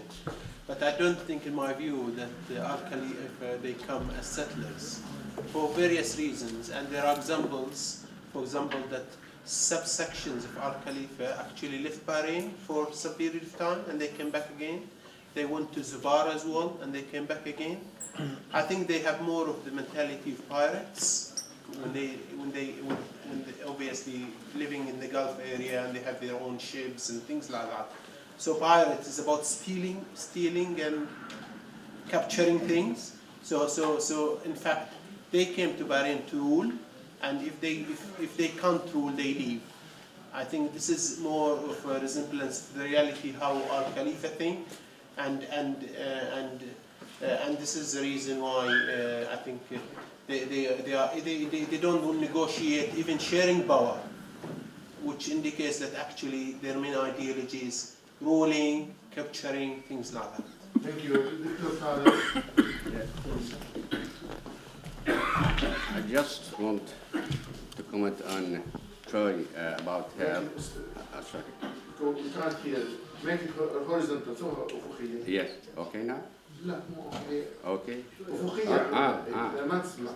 But I don't think, in my view, that the Al Khalifa they come as settlers for various reasons. And there are examples, for example, that subsections of Al Khalifa actually left Bahrain for some period of time and they came back again. They went to Zubar as well and they came back again. I think they have more of the mentality of pirates when they obviously living in the Gulf area and they have their own ships and things like that. So pirates is about stealing and capturing things. So in fact they came to Bahrain to rule, and if they can't rule, they leave. I think this is more of a resemblance to the reality how Al Khalifa think, and this is the reason why I think they don't negotiate even sharing power, which indicates that actually their main ideology is ruling, capturing, things like that. Thank you. Dr. Talib. I just want to comment on Troy about her. Sorry. Go can't hear. Make it horizontal. So أفقية. Yes. Okay now. لا مو أفقية. Okay. أفقية. ما تسمع.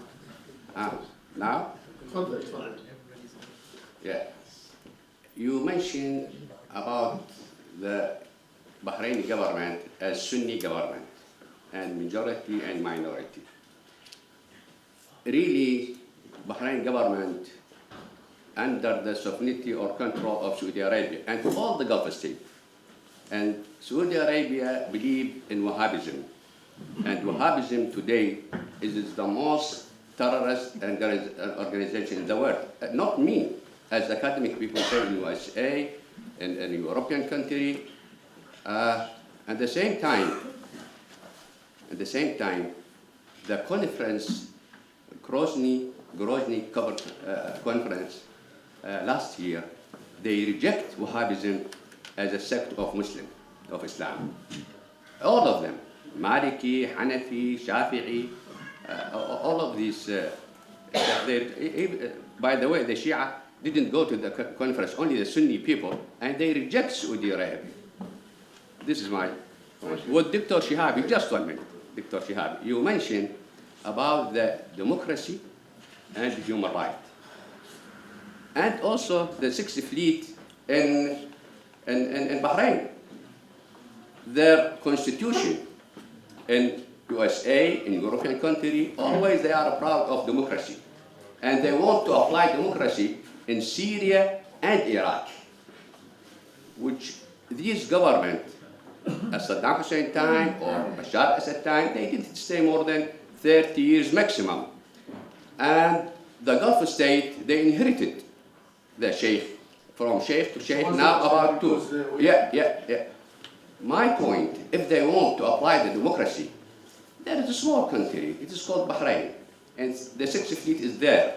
Now. تفضل. Yeah. You mentioned about the Bahraini government as Sunni government, and majority and minority. Really, Bahrain government under the sovereignty or control of Saudi Arabia and all the Gulf states. And Saudi Arabia believe in Wahhabism. And Wahhabism today is the most terrorist organization in the world. Not me, as academic people say in USA, in European country. At the same time, the conference, Grozny conference last year, they reject Wahhabism as a sect of Islam. All of them, Maliki, Hanafi, Shafi'i, all of these, by the way, the Shia didn't go to the conference, only the Sunni people, and they reject Saudi Arabia. This is my point. What Dr. Shihabi, just 1 minute, Dr. Shihabi, you mentioned about the democracy and human rights. And also the Sixth Fleet in Bahrain. Their constitution in USA, in European country, always they are proud of democracy. And they want to apply democracy in Syria and Iraq, which these government, at Saddam Hussein time or Bashar Assad time, they didn't stay more than 30 years maximum. And the Gulf state, they inherited the sheikh, from sheikh to sheikh, now about two. Yeah. My point, if they want to apply the democracy, there is a small country, it is called Bahrain, and the Sixth Fleet is there.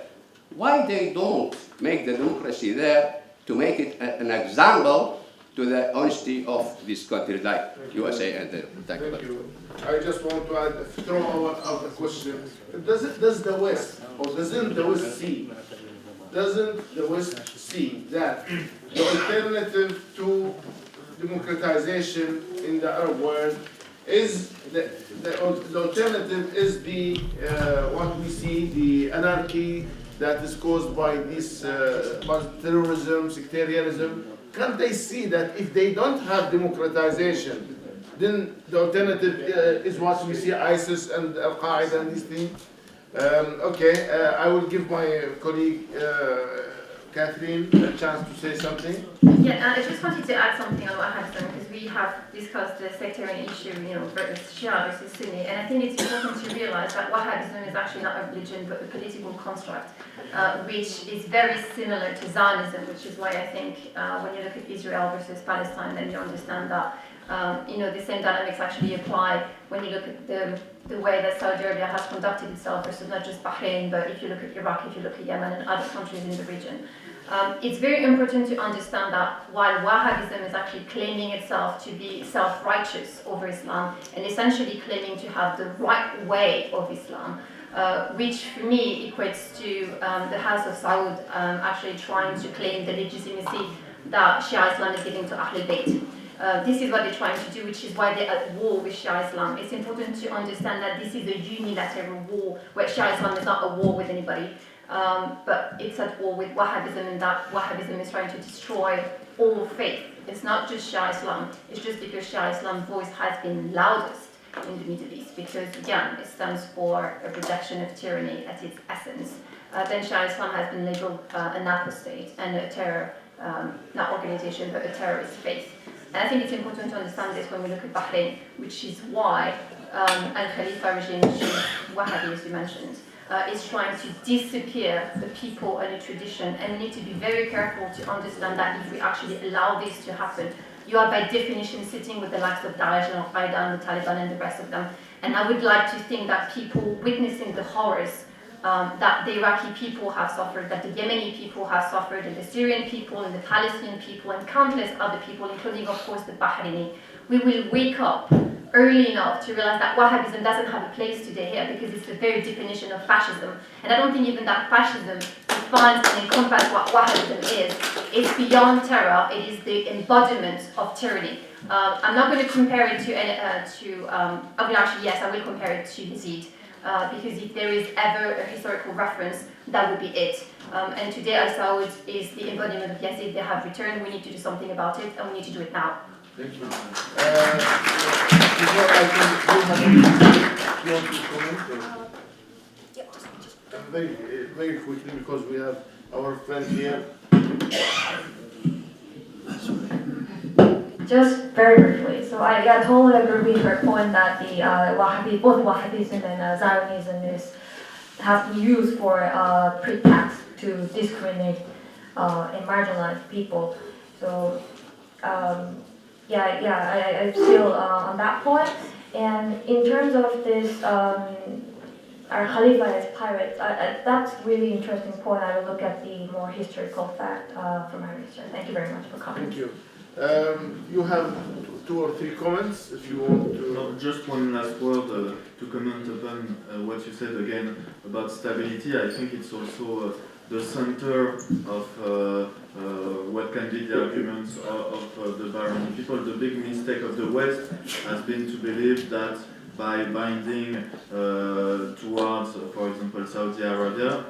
Why they don't make the democracy there to make it an example to the honesty of this country like USA and the Thank you. I just want to add, throw out a question. Does the West, or doesn't the West see that the alternative to democratization in the Arab world is the alternative is the what we see, the anarchy that is caused by this by terrorism, sectarianism? Can't they see that if they don't have democratization, then the alternative is what we see, ISIS and Al-Qaeda and these things? I will give my colleague Catherine a chance to say something. Yeah, I just wanted to add something on what happened, because we have discussed the sectarian issue, versus Shia versus Sunni, and I think it's important to realize that Wahhabism is actually not a religion but a political construct, which is very similar to Zionism, which is why I think when you look at Israel versus Palestine, then you understand that the same dynamics actually apply when you look at the way that Saudi Arabia has conducted itself versus not just Bahrain, but if you look at Iraq, if you look at Yemen and other countries in the region. It's very important to understand that while Wahhabism is actually claiming itself to be self-righteous over Islam and essentially claiming to have the right way of Islam, which for me equates to the House of Saud actually trying to claim the legitimacy that Shia Islam is giving to Ahlul Bayt. This is what they're trying to do, which is why they're at war with Shia Islam. It's important to understand that this is a unilateral war, where Shia Islam is not at war with anybody, but it's at war with Wahhabism, and that Wahhabism is trying to destroy all faith. It's not just Shia Islam, it's just because Shia Islam's voice has been loudest in the Middle East, because again, it stands for a rejection of tyranny at its essence. Then Shia Islam has been labeled an apostate and a terror, not organization, but a terrorist faith. And I think it's important to understand this when we look at Bahrain, which is why Al-Khalifa regime, which is Wahhabi, as you mentioned, is trying to disappear the people and the tradition. And we need to be very careful to understand that if we actually allow this to happen, you are by definition sitting with the likes of Daesh and Al-Qaeda and the Taliban and the rest of them. And I would like to think that people witnessing the horrors that the Iraqi people have suffered, that the Yemeni people have suffered, and the Syrian people, and the Palestinian people, and countless other people, including, of course, the Bahraini, we will wake up early enough to realize that Wahhabism doesn't have a place today here, because it's the very definition of fascism. And I don't think even that fascism defines and encompasses what Wahhabism is. It's beyond terror, it is the embodiment of tyranny. I'm not going to compare it I will compare it to Yazid. Because if there is ever a historical reference, that would be it. And today Al-Saud is the embodiment of Yazid. They have returned, we need to do something about it, and we need to do it now. Thank you. Before I can, you want to comment? Very quickly, because we have our friend here. Just very briefly, so I totally agree with her point that the both Wahhabism and Zionism has been used for pretext to discriminate and marginalize people. So I feel on that point. And in terms of this, our Khalifa as pirates, that's really interesting point. I will look at the more historical fact from our research. Thank you very much for coming. Thank you. You have 2 or 3 comments if you want to. No, just one last word to comment upon what you said again about stability. I think it's also the center of what can be the arguments of the Bahraini people. The big mistake of the West has been to believe that by binding towards, for example, Saudi Arabia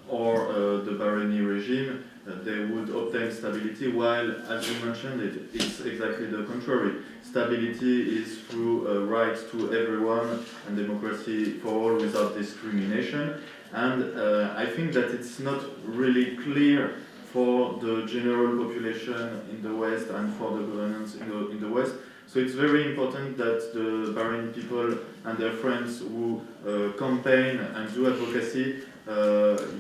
or the Bahraini regime, they would obtain stability, while, as you mentioned, it's exactly the contrary. Stability is through rights to everyone and democracy for all without discrimination. And I think that it's not really clear for the general population in the West and for the governance in the West. So it's very important that the Bahraini people and their friends who campaign and do advocacy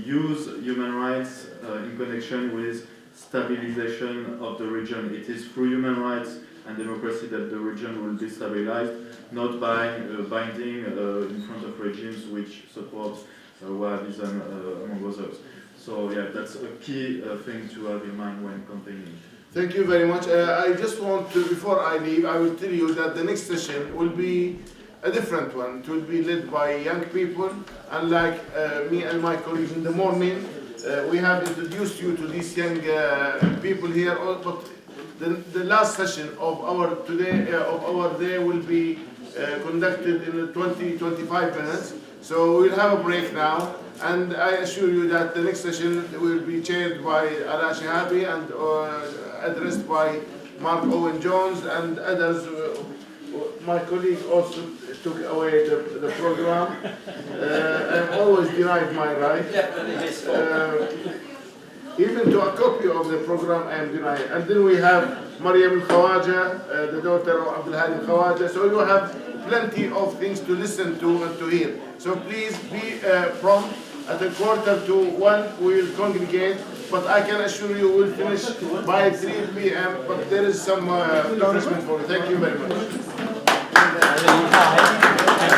use human rights in connection with stabilization of the region. It is through human rights and democracy that the region will be stabilized, not by binding in front of regimes which support Wahhabism, among others. So yeah, that's a key thing to have in mind when campaigning. Thank you very much. I just want to, before I leave, I will tell you that the next session will be a different one. It will be led by young people, unlike me and my colleagues in the morning. We have introduced you to these young people here, but the last session of our day will be conducted in 20-25 minutes. So we'll have a break now, and I assure you that the next session will be chaired by Ala Shihabi and addressed by Mark Owen Jones and others. My colleague also took away the program. I'm always denied my right. Even to a copy of the program I am denied. And then we have Mariam Al-Khawaja, the daughter of Abdul Hadi Al-Khawaja. So you have plenty of things to listen to and to hear. So please be prompt. At 1:45 we will congregate, but I can assure you we'll finish by 3 p.m. But there is some refreshment for you. Thank you very much.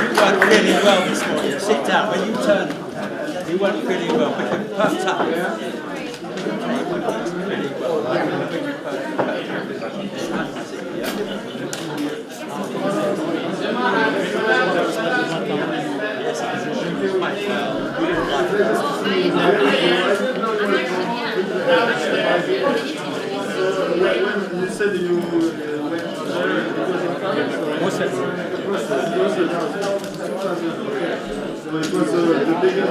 You worked really well this morning. Sit down. When you turn, you worked really well. Puffed up. Really When you said you went What's that? it was the beginning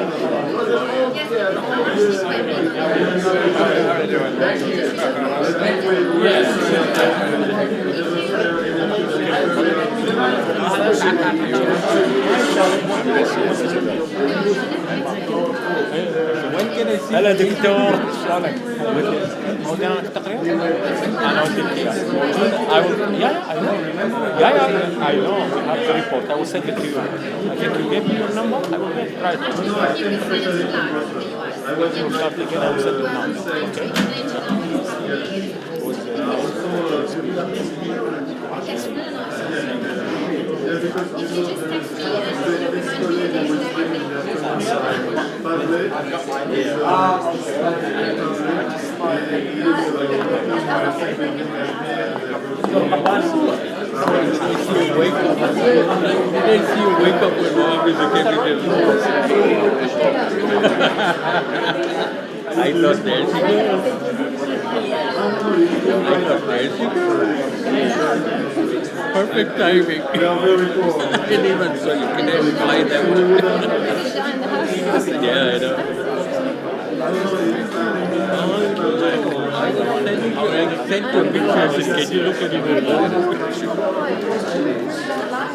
هلا دكتور شلونك؟ موجود التقرير؟ أنا قلت لك I will, I know, we have the report, I will send it to you. I think you gave me your number, I will try it. I will start again, I will send it now. Wake up with mom is a chemical. I thought there she goes. Perfect timing. I didn't even so you can even fly that one. Yeah, I know.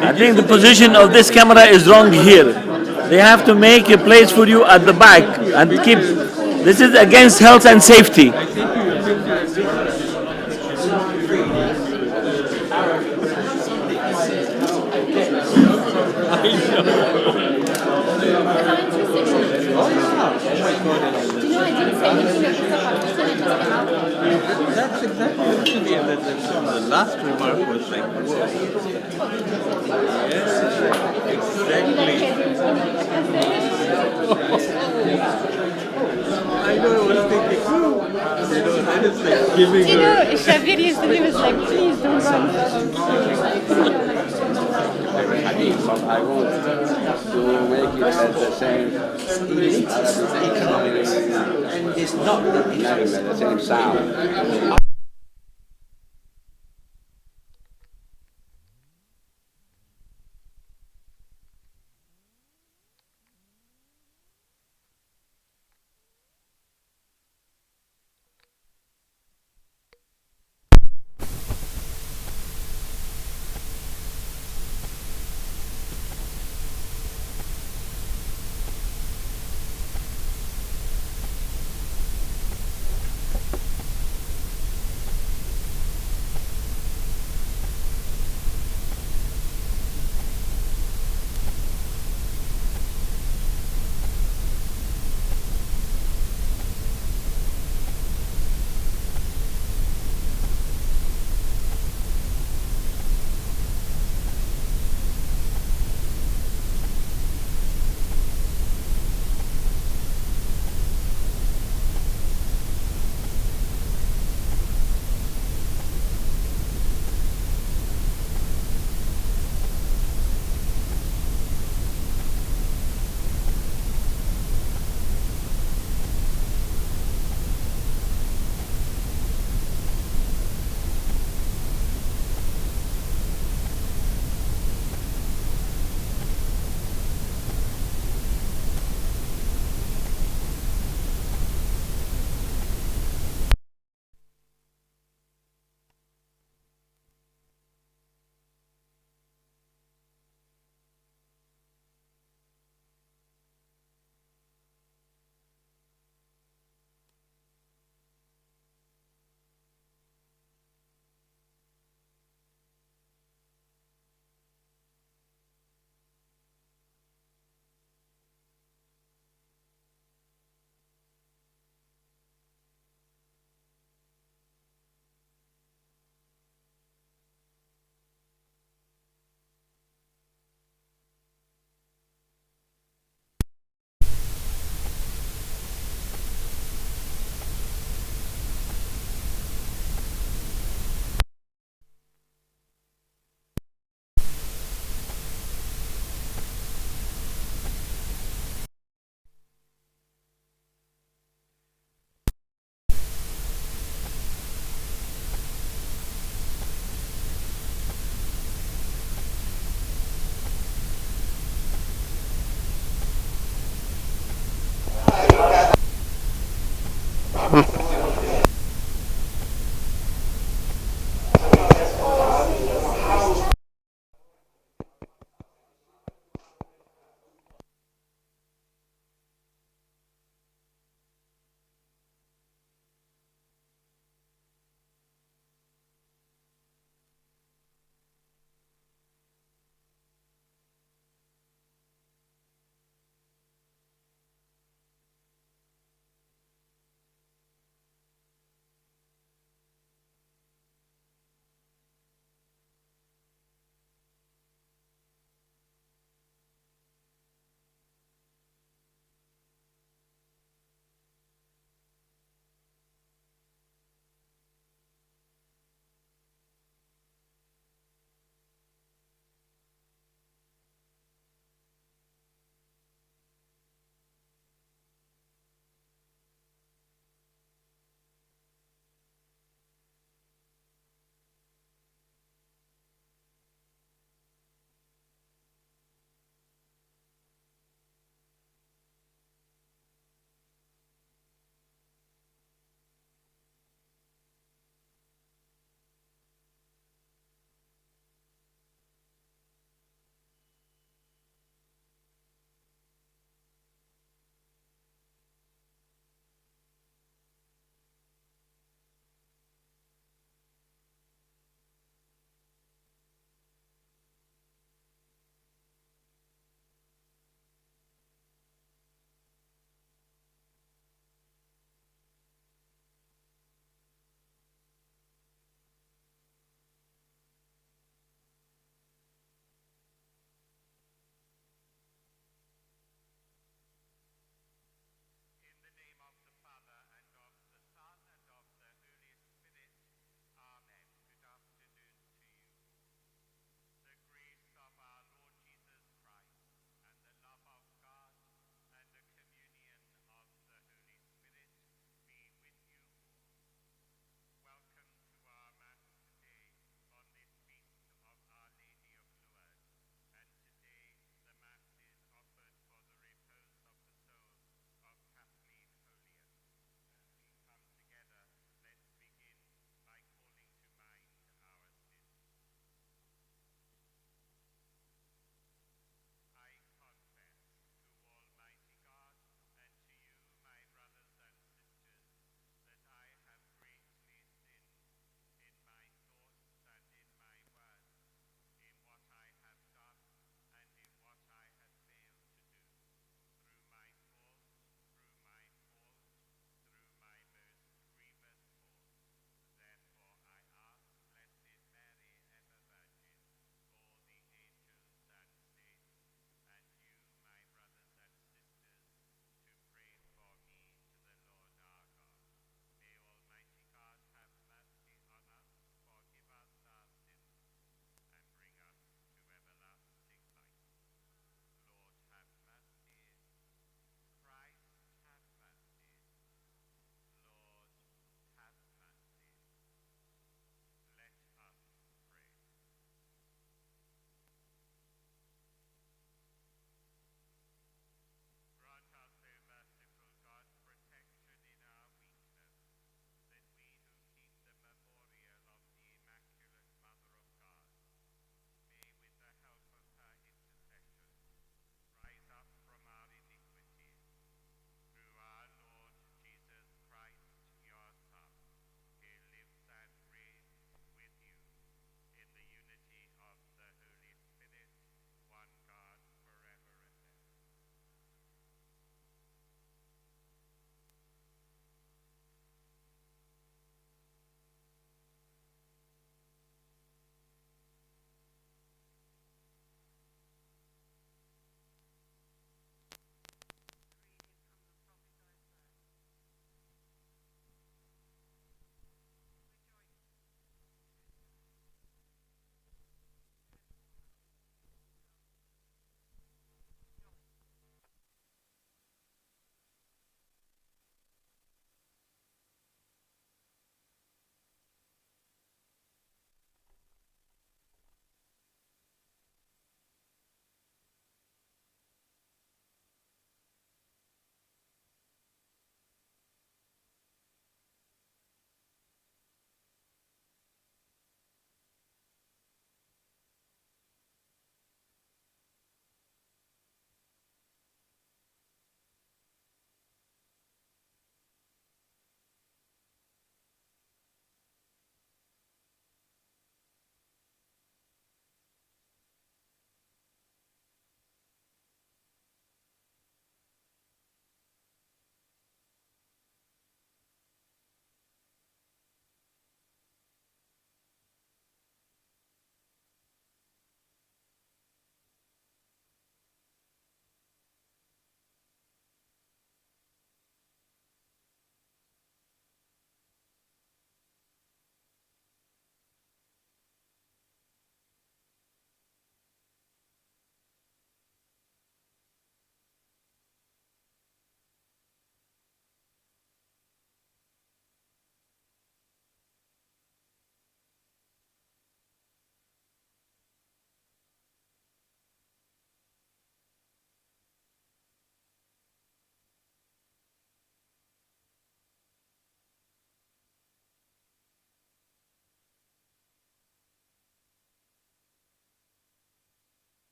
I think the position of this camera is wrong here. They have to make a place for you at the back and keep. This is against health and safety. That's exactly what you mean. The last remark was like, whoa. Yes, exactly. I know, I was thinking, that is like, giving You know, Shabir yesterday was like, please don't run. I want to make it as the same And it's not the same sound.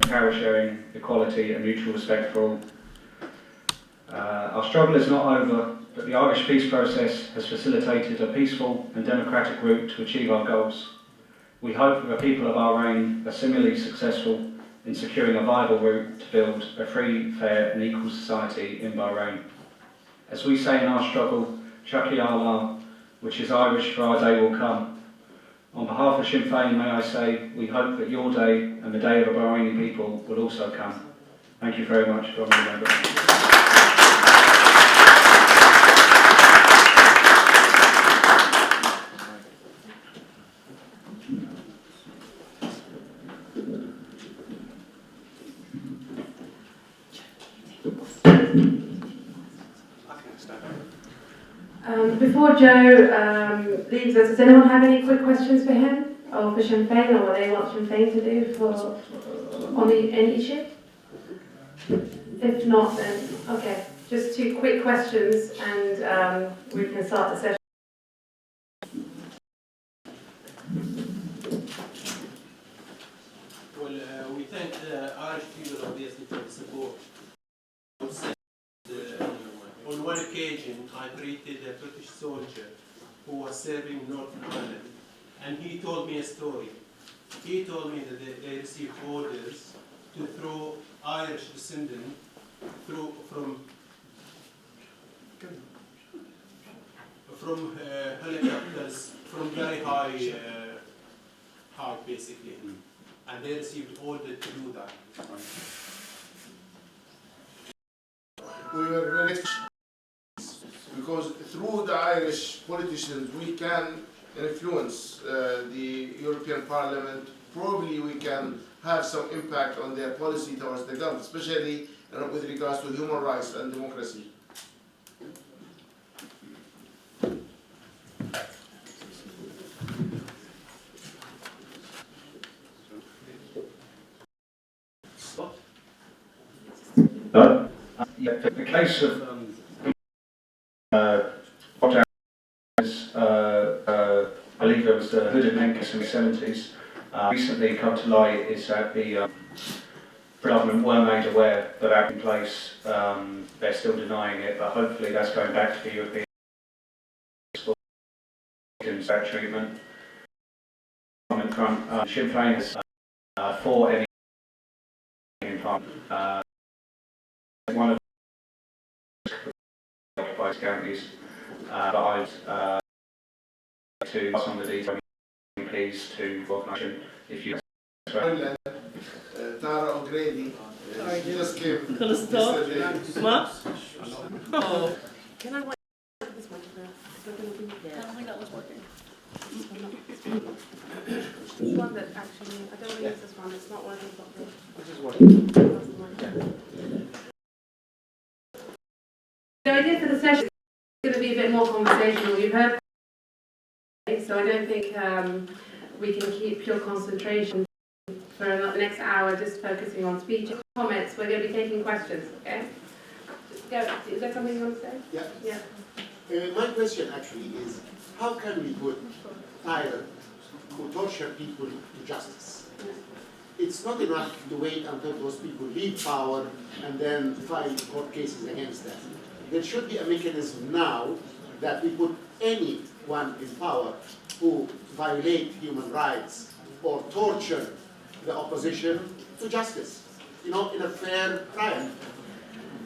power sharing, equality and mutual respect for all. Our struggle is not over, but the Irish peace process has facilitated a peaceful and democratic route to achieve our goals. We hope that the people of Bahrain are similarly successful in securing a viable route to build a free, fair and equal society in Bahrain. As we say in our struggle, Shaki Allah, which is Irish for our day will come. On behalf of Sinn Féin, may I say, we hope that your day and the day of the Bahraini people will also come. Thank you very much, Honourable Member. Before Joe leaves us, does anyone have any quick questions for him or for Sinn Féin, or what they want Sinn Féin to do on any issue? If not, then okay, just 2 quick questions and we can start the session. Well, we thank the Irish people obviously for the support. On one occasion, I greeted a British soldier who was serving Northern Ireland, and he told me a story. He told me that they received orders to throw Irish descendants from helicopters from very high height, basically, and they received order to do that. We were very, because through the Irish politicians we can influence the European Parliament. Probably we can have some impact on their policy towards the Gulf, especially with regards to human rights and democracy. The case of I believe there was the hooded Menkes in the 70s. Recently come to light is that the government were made aware that that in place. They're still denying it, but hopefully that's going back to the European that treatment. Sinn Féin is for any one of the occupied counties, but I'd to pass on the detail, please, to organisation if you. Tara O'Grady, she just came. Can I stop? What? Oh. Can I wait this one? I don't think that was working. This one that actually, I don't want to use this one, it's not working properly. This is working. The idea for the session is going to be a bit more conversational. You've heard, so I don't think we can keep your concentration for the next hour just focusing on speech and comments. We're going to be taking questions, okay? Just go. Is there something you want to say? Yeah. My question actually is, how can we put tyrants who torture people to justice? It's not enough to wait until those people leave power and then file court cases against them. There should be a mechanism now that we put anyone in power who violate human rights or torture the opposition to justice, in a fair trial.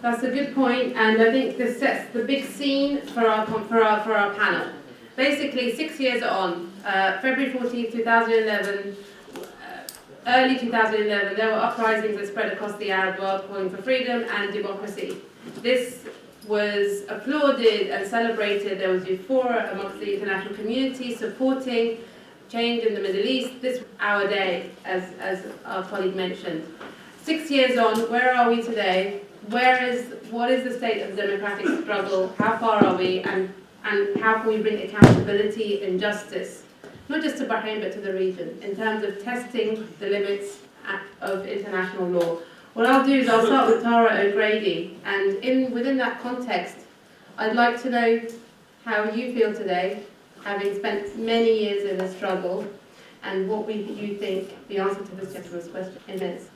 That's a good point, and I think this sets the big scene for our panel. Basically, 6 years on, February 14th, 2011, early 2011, there were uprisings that spread across the Arab world calling for freedom and democracy. This was applauded and celebrated. There was euphoria amongst the international community supporting change in the Middle East. This was our day, as our colleague mentioned. 6 years on, where are we today? What is the state of the democratic struggle? How far are we? And how can we bring accountability and justice, not just to Bahrain but to the region, in terms of testing the limits of international law? What I'll do is I'll start with Tara O'Grady, and within that context, I'd like to know how you feel today, having spent many years in the struggle, and what you think the answer to this gentleman's question is.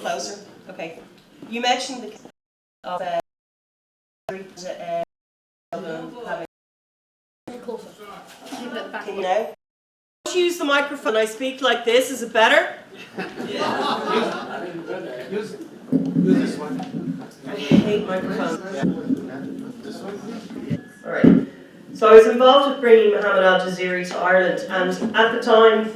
Closer. Okay. You mentioned the of having can you now? Use the microphone. I speak like this. Is it better? Use this one. I hate microphones. All right. So I was involved with bringing Mohammed Al Jazeera to Ireland, and at the time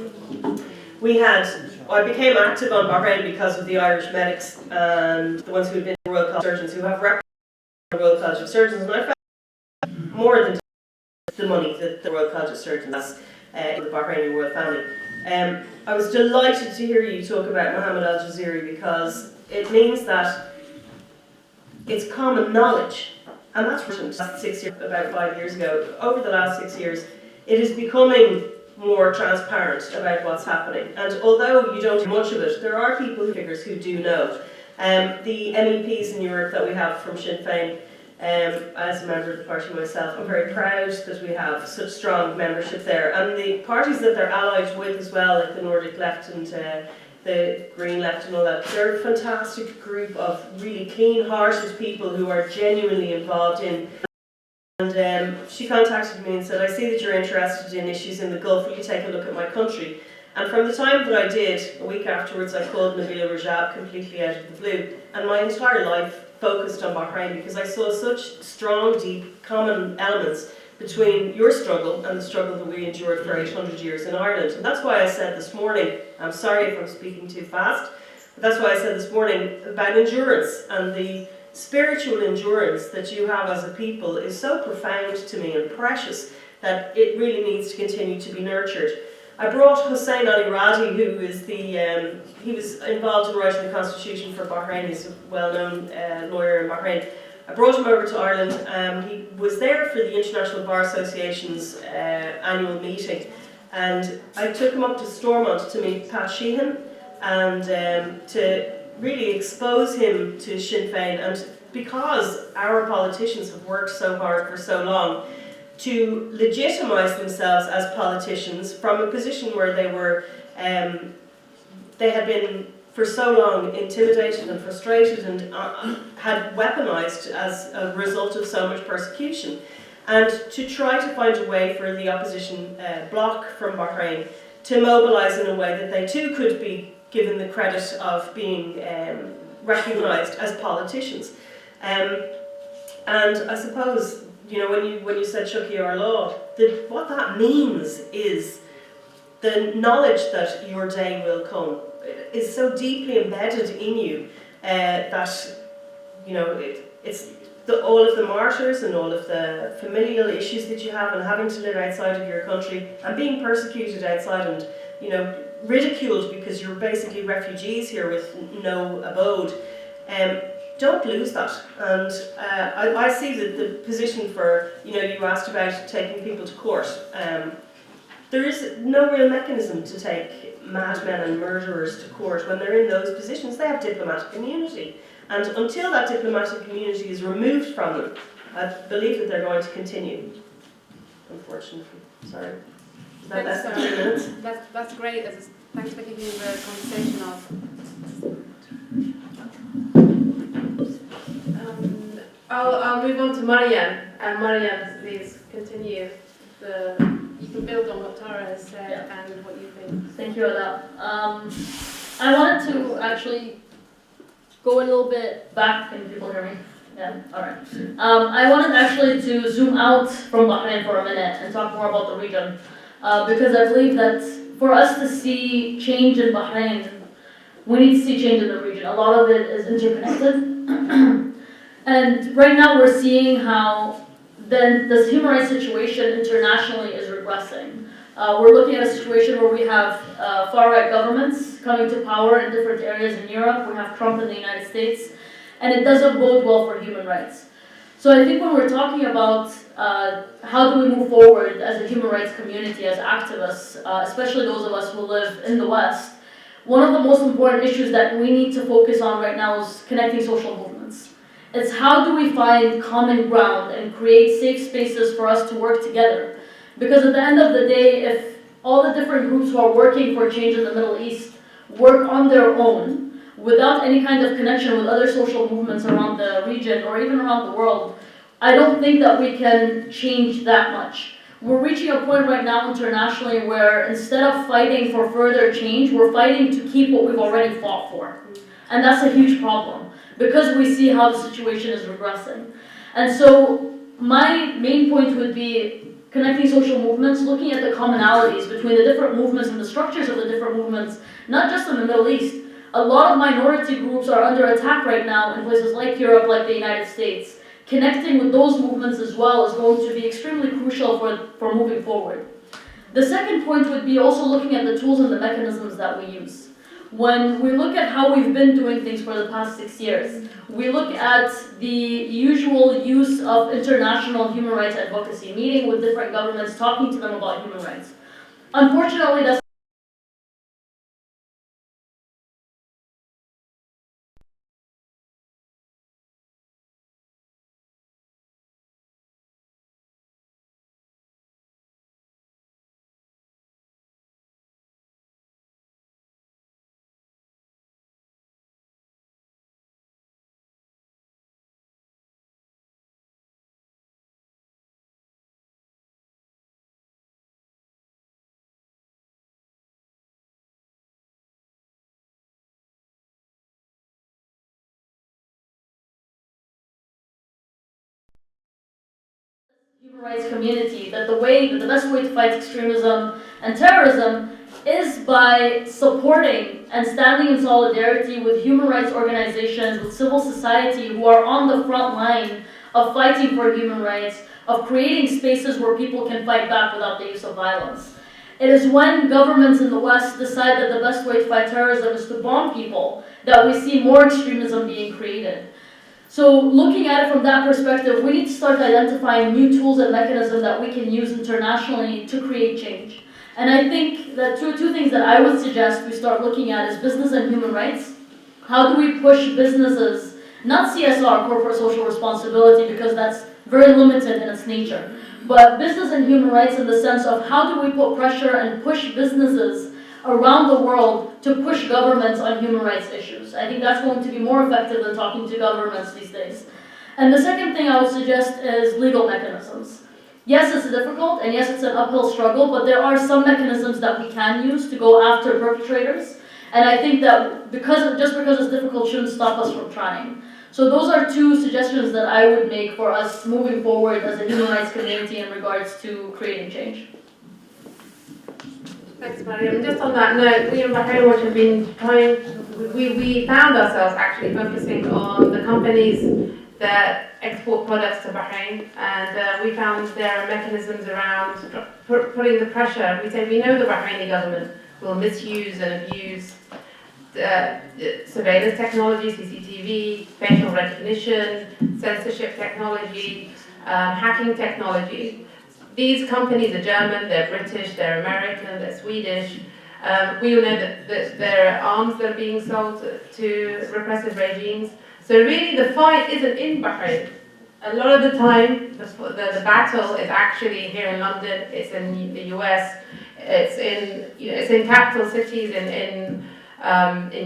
I became active on Bahrain because of the Irish medics and the ones who had been Royal College of Surgeons who have represented the Royal College of Surgeons, and I found more than the money that the Royal College of Surgeons has in the Bahraini royal family. I was delighted to hear you talk about Mohammed Al Jazeera because it means that it's common knowledge, and that's about 5 years ago. Over the last 6 years, it is becoming more transparent about what's happening. And although you don't hear much of it, there are figures who do know. The MEPs in Europe that we have from Sinn Féin, as a member of the party myself, I'm very proud that we have such strong membership there. And the parties that they're allied with as well, like the Nordic Left and the Green Left and all that, they're a fantastic group of really clean-hearted people who are genuinely involved in. And she contacted me and said, I see that you're interested in issues in the Gulf, will you take a look at my country? And from the time that I did, a week afterwards, I called Nabila Rajab completely out of the blue, and my entire life focused on Bahrain because I saw such strong, deep, common elements between your struggle and the struggle that we endured for 800 years in Ireland. And that's why I said this morning, I'm sorry if I'm speaking too fast, but that's why I said this morning about endurance, and the spiritual endurance that you have as a people is so profound to me and precious that it really needs to continue to be nurtured. I brought Hussein Ali Radi, who is he was involved in writing the constitution for Bahrain. He's a well-known lawyer in Bahrain. I brought him over to Ireland. He was there for the International Bar Association's annual meeting, and I took him up to Stormont to meet Pat Sheehan and to really expose him to Sinn Féin, and because our politicians have worked so hard for so long to legitimise themselves as politicians from a position where they were, they had been for so long intimidated and frustrated and had weaponised as a result of so much persecution, and to try to find a way for the opposition bloc from Bahrain to mobilise in a way that they too could be given the credit of being recognised as politicians. And I suppose, you know, when you said Shuki our law, what that means is the knowledge that your day will come is so deeply embedded in you that, you know, it's all of the martyrs and all of the familial issues that you have, and having to live outside of your country and being persecuted outside and, you know, ridiculed because you're basically refugees here with no abode. Don't lose that. And I see that the position for, you know, you asked about taking people to court. There is no real mechanism to take madmen and murderers to court. When they're in those positions, they have diplomatic immunity. And until that diplomatic immunity is removed from them, I believe that they're going to continue. Unfortunately. Sorry. Is that less than 2 minutes? That's great. Thanks for kicking the conversation off. I'll move on to Marianne. And Marianne, please continue. You can build on what Tara has said and what you think. Thank you, Ada. I wanted to actually go a little bit back. Can people hear me? Yeah, all right. I wanted actually to zoom out from Bahrain for a minute and talk more about the region, because I believe that for us to see change in Bahrain, we need to see change in the region. A lot of it is interconnected. And right now we're seeing how this human rights situation internationally is regressing. We're looking at a situation where we have far-right governments coming to power in different areas in Europe. We have Trump in the United States, and it doesn't bode well for human rights. So I think when we're talking about how do we move forward as a human rights community, as activists, especially those of us who live in the West, one of the most important issues that we need to focus on right now is connecting social movements. It's how do we find common ground and create safe spaces for us to work together. Because at the end of the day, if all the different groups who are working for change in the Middle East work on their own without any kind of connection with other social movements around the region or even around the world, I don't think that we can change that much. We're reaching a point right now internationally where instead of fighting for further change, we're fighting to keep what we've already fought for. And that's a huge problem because we see how the situation is regressing. And so my main point would be connecting social movements, looking at the commonalities between the different movements and the structures of the different movements, not just in the Middle East. A lot of minority groups are under attack right now in places like Europe, like the United States. Connecting with those movements as well is going to be extremely crucial for moving forward. The second point would be also looking at the tools and the mechanisms that we use. When we look at how we've been doing things for the past 6 years, we look at the usual use of international human rights advocacy, meeting with different governments, talking to them about human rights. Unfortunately, that's human rights community, that the best way to fight extremism and terrorism is by supporting and standing in solidarity with human rights organizations, with civil society who are on the front line of fighting for human rights, of creating spaces where people can fight back without the use of violence. It is when governments in the West decide that the best way to fight terrorism is to bomb people that we see more extremism being created. So looking at it from that perspective, we need to start identifying new tools and mechanisms that we can use internationally to create change. And I think that two things that I would suggest we start looking at is business and human rights. How do we push businesses, not CSR, corporate social responsibility, because that's very limited in its nature, but business and human rights in the sense of how do we put pressure and push businesses around the world to push governments on human rights issues. I think that's going to be more effective than talking to governments these days. And the second thing I would suggest is legal mechanisms. Yes, it's difficult, and yes, it's an uphill struggle, but there are some mechanisms that we can use to go after perpetrators. And I think that just because it's difficult shouldn't stop us from trying. So those are two suggestions that I would make for us moving forward as a human rights community in regards to creating change. Thanks, Mariam. Just on that note, we in Bahrain Watch have been we found ourselves actually focusing on the companies that export products to Bahrain, and we found there are mechanisms around putting the pressure. We say we know the Bahraini government will misuse and abuse surveillance technology, CCTV, facial recognition, censorship technology, hacking technology. These companies are German, they're British, they're American, they're Swedish. We all know that there are arms that are being sold to repressive regimes. So really the fight isn't in Bahrain. A lot of the time, the battle is actually here in London, it's in the US, it's in capital cities in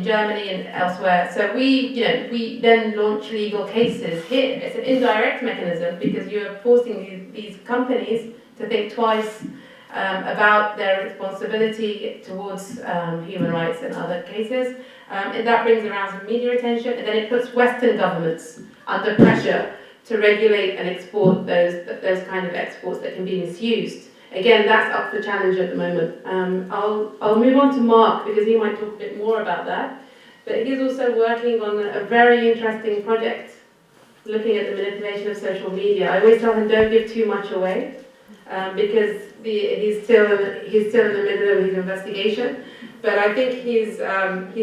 Germany and elsewhere. So we then launch legal cases here. It's an indirect mechanism because you're forcing these companies to think twice about their responsibility towards human rights in other cases. And that brings around some media attention, and then it puts Western governments under pressure to regulate and export those kind of exports that can be misused. Again, that's up for challenge at the moment. I'll move on to Mark because he might talk a bit more about that. But he's also working on a very interesting project looking at the manipulation of social media. I always tell him don't give too much away because he's still in the middle of his investigation. But I think he's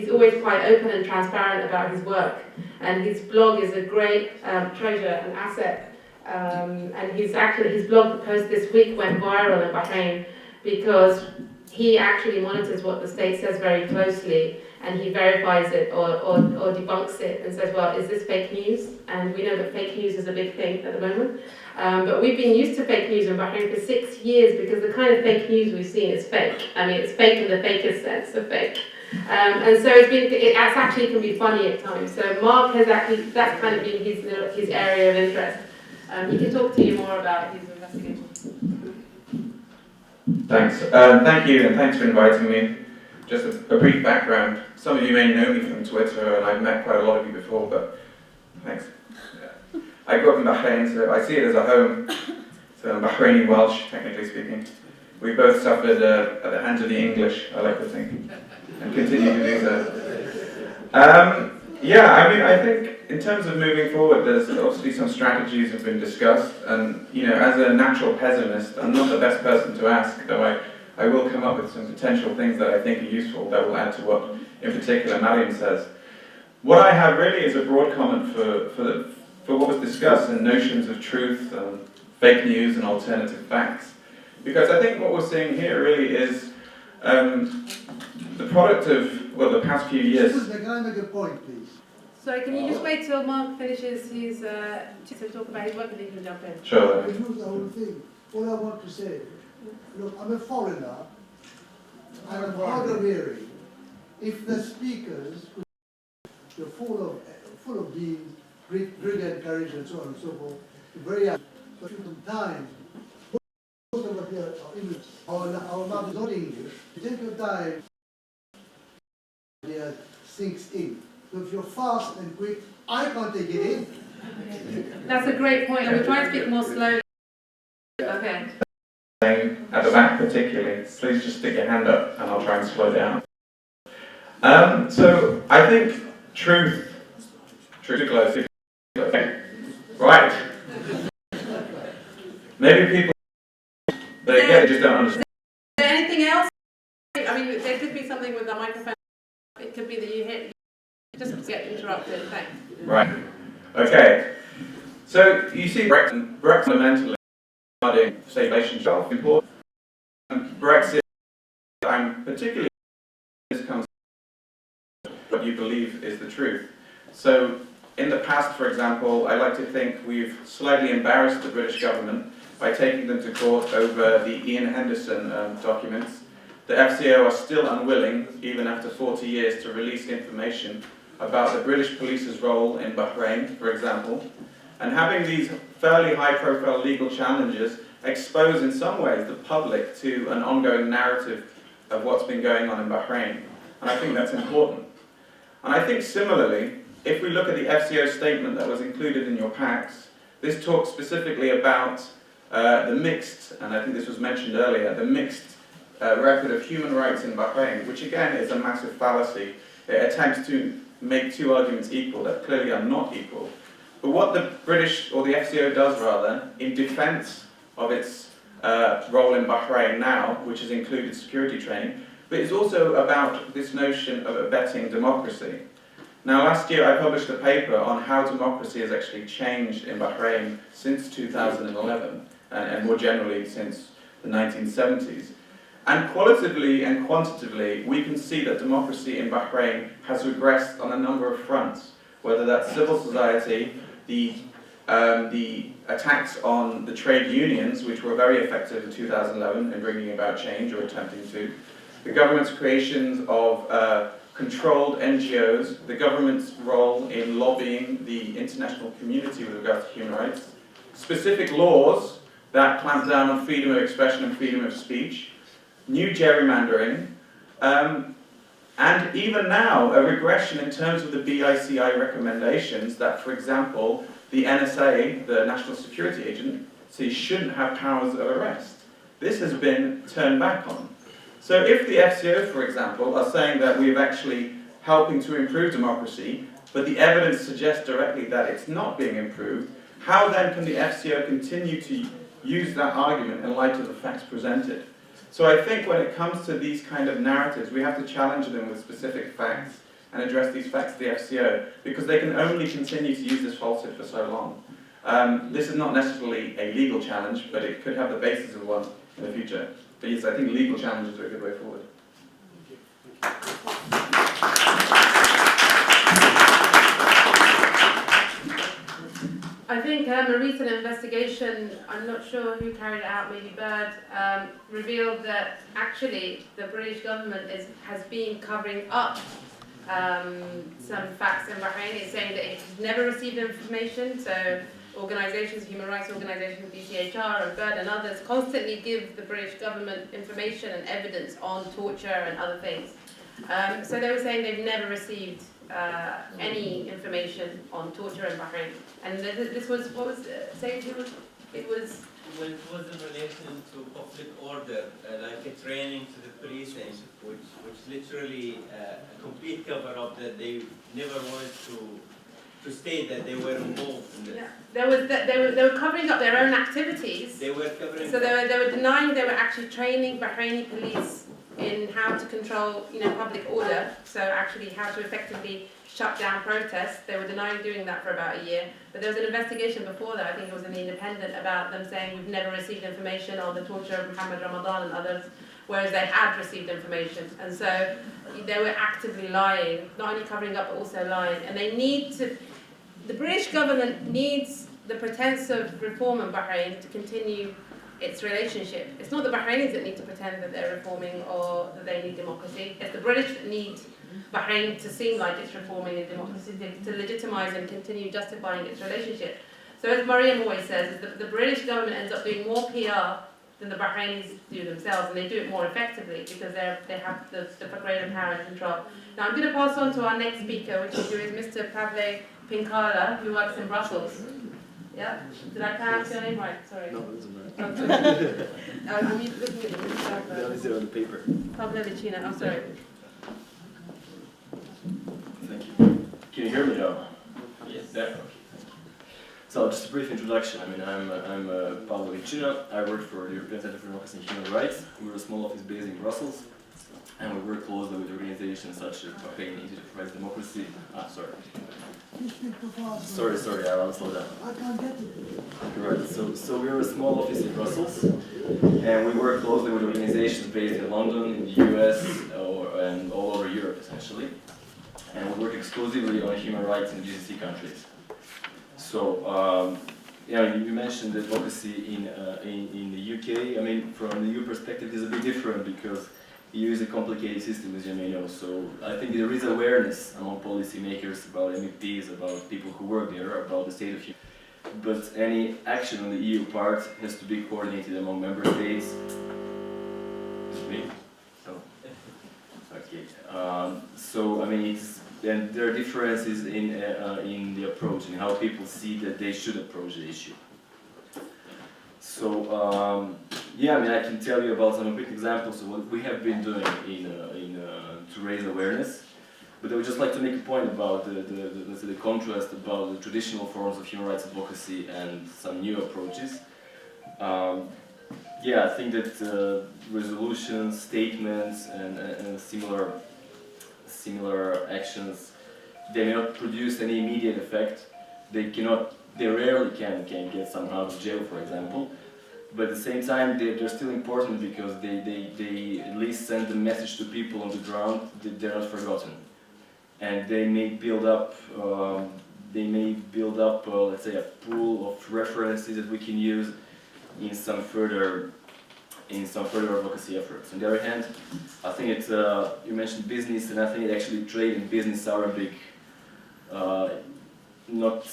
always quite open and transparent about his work, and his blog is a great treasure and asset. And his blog post this week went viral in Bahrain because he actually monitors what the state says very closely, and he verifies it or debunks it and says, well, is this fake news? And we know that fake news is a big thing at the moment. But we've been used to fake news in Bahrain for 6 years because the kind of fake news we've seen is fake. I mean, it's fake in the fakest sense of fake. And so it's actually can be funny at times. So Mark has actually, that's kind of been his area of interest. He can talk to you more about his investigation. Thanks. Thank you, and thanks for inviting me. Just a brief background. Some of you may know me from Twitter, and I've met quite a lot of you before, but thanks. Yeah. I grew up in Bahrain, so I see it as a home. So I'm Bahraini Welsh, technically speaking. We both suffered at the hands of the English, I like to think, and continue to do so. Yeah, I mean, I think in terms of moving forward, there's obviously some strategies have been discussed, and as a natural pessimist, I'm not the best person to ask, though I will come up with some potential things that I think are useful that will add to what, in particular, Mariam says. What I have really is a broad comment for what was discussed in notions of truth, fake news, and alternative facts, because I think what we're seeing here really is the product of the past few years. Excuse me, can I make a point, please? Sorry, can you just wait till Mark finishes his to talk about his work, and then you can jump in. Sure. I lose the whole thing. All I want to say, look, I'm a foreigner, and I'm hard of hearing. If the speakers, they're full of being brilliant, courage, and so on and so forth, very young, but from time, most of what they are English, our mouth is not English. You take your time, it sinks in. So if you're fast and quick, I can't take it in. That's a great point, and we're trying to speak more slowly. Okay. At the back particularly, please just stick your hand up and I'll try and slow down. So I think truth to close. Okay. Right. Maybe people they just don't understand. Is there anything else? I mean, there could be something with the microphone. It could be that you hit, just get interrupted. Thanks. Right. Okay. So you see, Brexit fundamentally regarding say relationship important. Brexit, I'm particularly this comes what you believe is the truth. So in the past, for example, I like to think we've slightly embarrassed the British government by taking them to court over the Ian Henderson documents. The FCO are still unwilling, even after 40 years, to release information about the British police's role in Bahrain, for example. And having these fairly high-profile legal challenges expose in some ways the public to an ongoing narrative of what's been going on in Bahrain. And I think that's important. And I think similarly, if we look at the FCO statement that was included in your packs, this talks specifically about the mixed, and I think this was mentioned earlier, the mixed record of human rights in Bahrain, which again is a massive fallacy. It attempts to make two arguments equal that clearly are not equal. But what the British, or the FCO does rather, in defense of its role in Bahrain now, which has included security training, but it's also about this notion of abetting democracy. Now last year I published a paper on how democracy has actually changed in Bahrain since 2011, and more generally since the 1970s. And qualitatively and quantitatively, we can see that democracy in Bahrain has regressed on a number of fronts, whether that's civil society, the attacks on the trade unions, which were very effective in 2011 in bringing about change or attempting to, the government's creations of controlled NGOs, the government's role in lobbying the international community with regards to human rights, specific laws that clamp down on freedom of expression and freedom of speech, new gerrymandering, and even now a regression in terms of the BICI recommendations that, for example, the NSA, the National Security Agency, shouldn't have powers of arrest. This has been turned back on. So if the FCO, for example, are saying that we're actually helping to improve democracy, but the evidence suggests directly that it's not being improved, how then can the FCO continue to use that argument in light of the facts presented? So I think when it comes to these kind of narratives, we have to challenge them with specific facts and address these facts to the FCO, because they can only continue to use this falsehood for so long. This is not necessarily a legal challenge, but it could have the basis of one in the future. But yes, I think legal challenges are a good way forward. I think a recent investigation, I'm not sure who carried it out, maybe Bird, revealed that actually the British government has been covering up some facts in Bahrain. It's saying that it's never received information, so organisations, human rights organisations, BCHR and Bird and others constantly give the British government information and evidence on torture and other things. So they were saying they've never received any information on torture in Bahrain. And this was, what was it? It was... Well, it was in relation to public order, like a training to the policing, which literally a complete cover-up that they never wanted to state that they were involved in this. Yeah. They were covering up their own activities. They were covering. So they were denying they were actually training Bahraini police in how to control, public order. So actually how to effectively shut down protests. They were denying doing that for about a year. But there was an investigation before that, I think it was in the Independent, about them saying we've never received information on the torture of Muhammad Ramadan and others, whereas they had received information. And so they were actively lying, not only covering up but also lying. And they need to, the British government needs the pretense of reform in Bahrain to continue its relationship. It's not the Bahrainis that need to pretend that they're reforming or that they need democracy. It's the British that need Bahrain to seem like it's reforming in democracy, to legitimise and continue justifying its relationship. So as Mariam always says, is that the British government ends up doing more PR than the Bahrainis do themselves, and they do it more effectively because they have the greater power and control. Now I'm going to pass on to our next speaker, which is Mr. Pavle Pinkala, who works in Brussels. Yeah? Did I pronounce your name right? Sorry. No, it doesn't matter. I'm looking at the They only say it on the paper. Pavle Licina, I'm sorry. Thank you. Can you hear me now? Yes. Yeah. So just a brief introduction. I'm Pablo Vicina. I work for the European Center for Democracy and Human Rights. We're a small office based in Brussels, and we work closely with organizations such as Bahrain Institute for Rights and Democracy. Sorry, I want to slow down. I can't get it. Right, so we're a small office in Brussels, and we work closely with organizations based in London, in the US, and all over Europe essentially. And we work exclusively on human rights in GCC countries. So, you mentioned advocacy in the UK. I mean, from the EU perspective, it's a bit different because EU is a complicated system, as you may know. So I think there is awareness among policymakers, about MEPs, about people who work there, about the state of human rights. But any action on the EU part has to be coordinated among member states. Is it me? Oh. Okay. So I mean, then there are differences in the approach and how people see that they should approach the issue. So I can tell you about some quick examples of what we have been doing to raise awareness. But I would just like to make a point about the contrast about the traditional forms of human rights advocacy and some new approaches. I think that resolutions, statements, and similar actions, they may not produce any immediate effect. They rarely can get somehow out of jail, for example. But at the same time, they're still important because they at least send a message to people on the ground that they're not forgotten. And they may build up, let's say, a pool of references that we can use in some further advocacy efforts. On the other hand, I think it's, you mentioned business, and I think actually trade and business are a big, not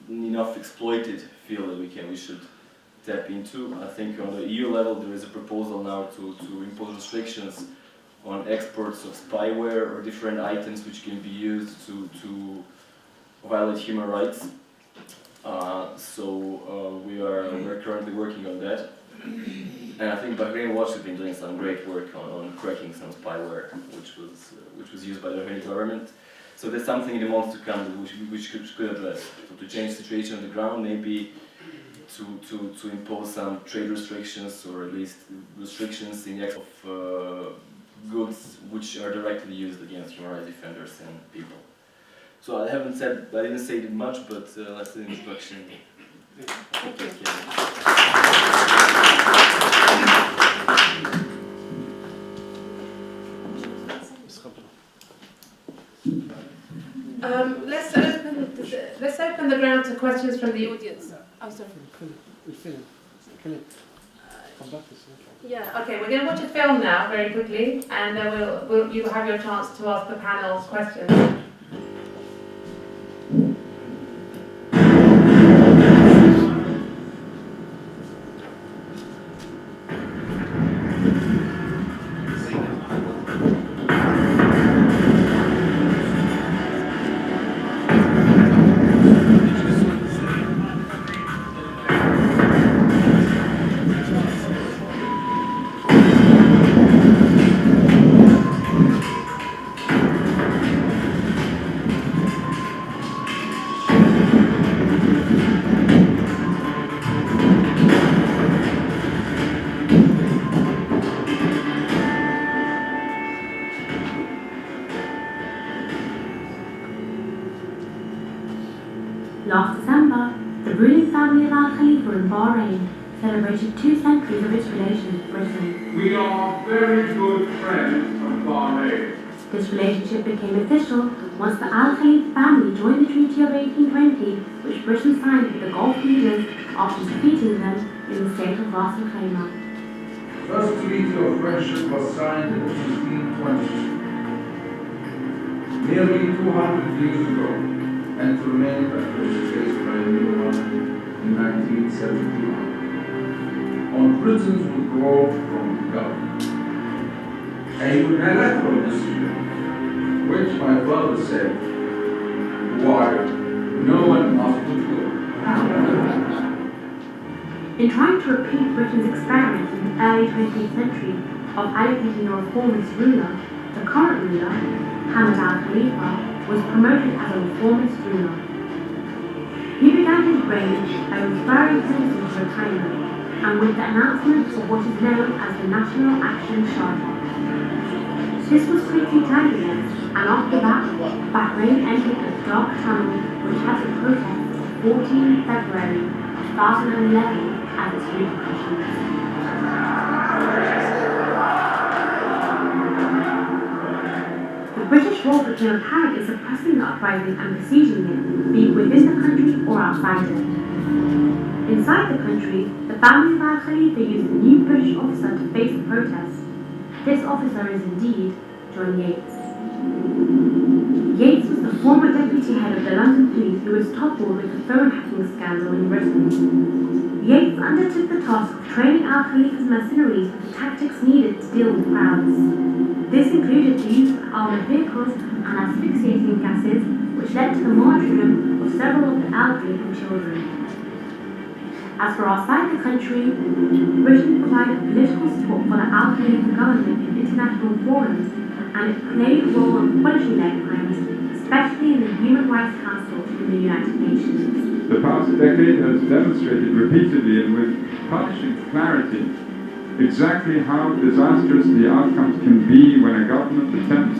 enough exploited field that we should tap into. I think on the EU level there is a proposal now to impose restrictions on exports of spyware or different items which can be used to violate human rights. We're currently working on that. And I think Bahrain Watch has been doing some great work on cracking some spyware which was used by the Bahraini government. So that's something in the months to come which could address. So to change the situation on the ground, maybe to impose some trade restrictions or at least restrictions in the export of goods which are directly used against human rights defenders and people. So I didn't say it much, but that's the introduction. Thank you. Let's open the ground to questions from the audience. Oh, sorry. Yeah. Okay, we're going to watch a film now very quickly, and then you will have your chance to ask the panel questions. Last December, the ruling family of Al Khalifa in Bahrain celebrated 2 centuries of its relation with Britain. We are very good friends of Bahrain. This relationship became official once the Al Khalifa family joined the Treaty of 1820, which Britain signed with the Gulf leaders after defeating them in the state of Ras Al Khaimah. The first treaty of friendship was signed in 1620, nearly 200 years ago, and remained a British base by a new one in 1971. On Britain's withdrawal from government, a unilateral decision, which my father said, why, no one must withdraw. In trying to repeat Britain's experiment in the early 20th century of allocating a reformist ruler, the current ruler, Hamad Al Khalifa, was promoted as a reformist ruler. He began his reign by referring citizens to retirement and with the announcement of what is known as the National Action Charter. This was quickly turned against, and after that, Bahrain entered the dark tunnel which has the protests of 14 February 2011 as its repercussions. The British role became apparent in suppressing the uprising and besieging it, be it within the country or outside it. Inside the country, the family of Al Khalifa used a new British officer to face the protests. This officer is indeed John Yates. Yates was the former deputy head of the London police who was toppled with the phone hacking scandal in Britain. Yates undertook the task of training Al Khalifa's mercenaries with the tactics needed to deal with crowds. This included the use of armoured vehicles and asphyxiating gases, which led to the martyrdom of several of the elderly and children. As for outside the country, Britain provided political support for the Al Khalifa government in international forums, and it played a role in punishing their crimes, especially in the Human Rights Council in the United Nations. The past decade has demonstrated repeatedly and with punishing clarity exactly how disastrous the outcomes can be when a government attempts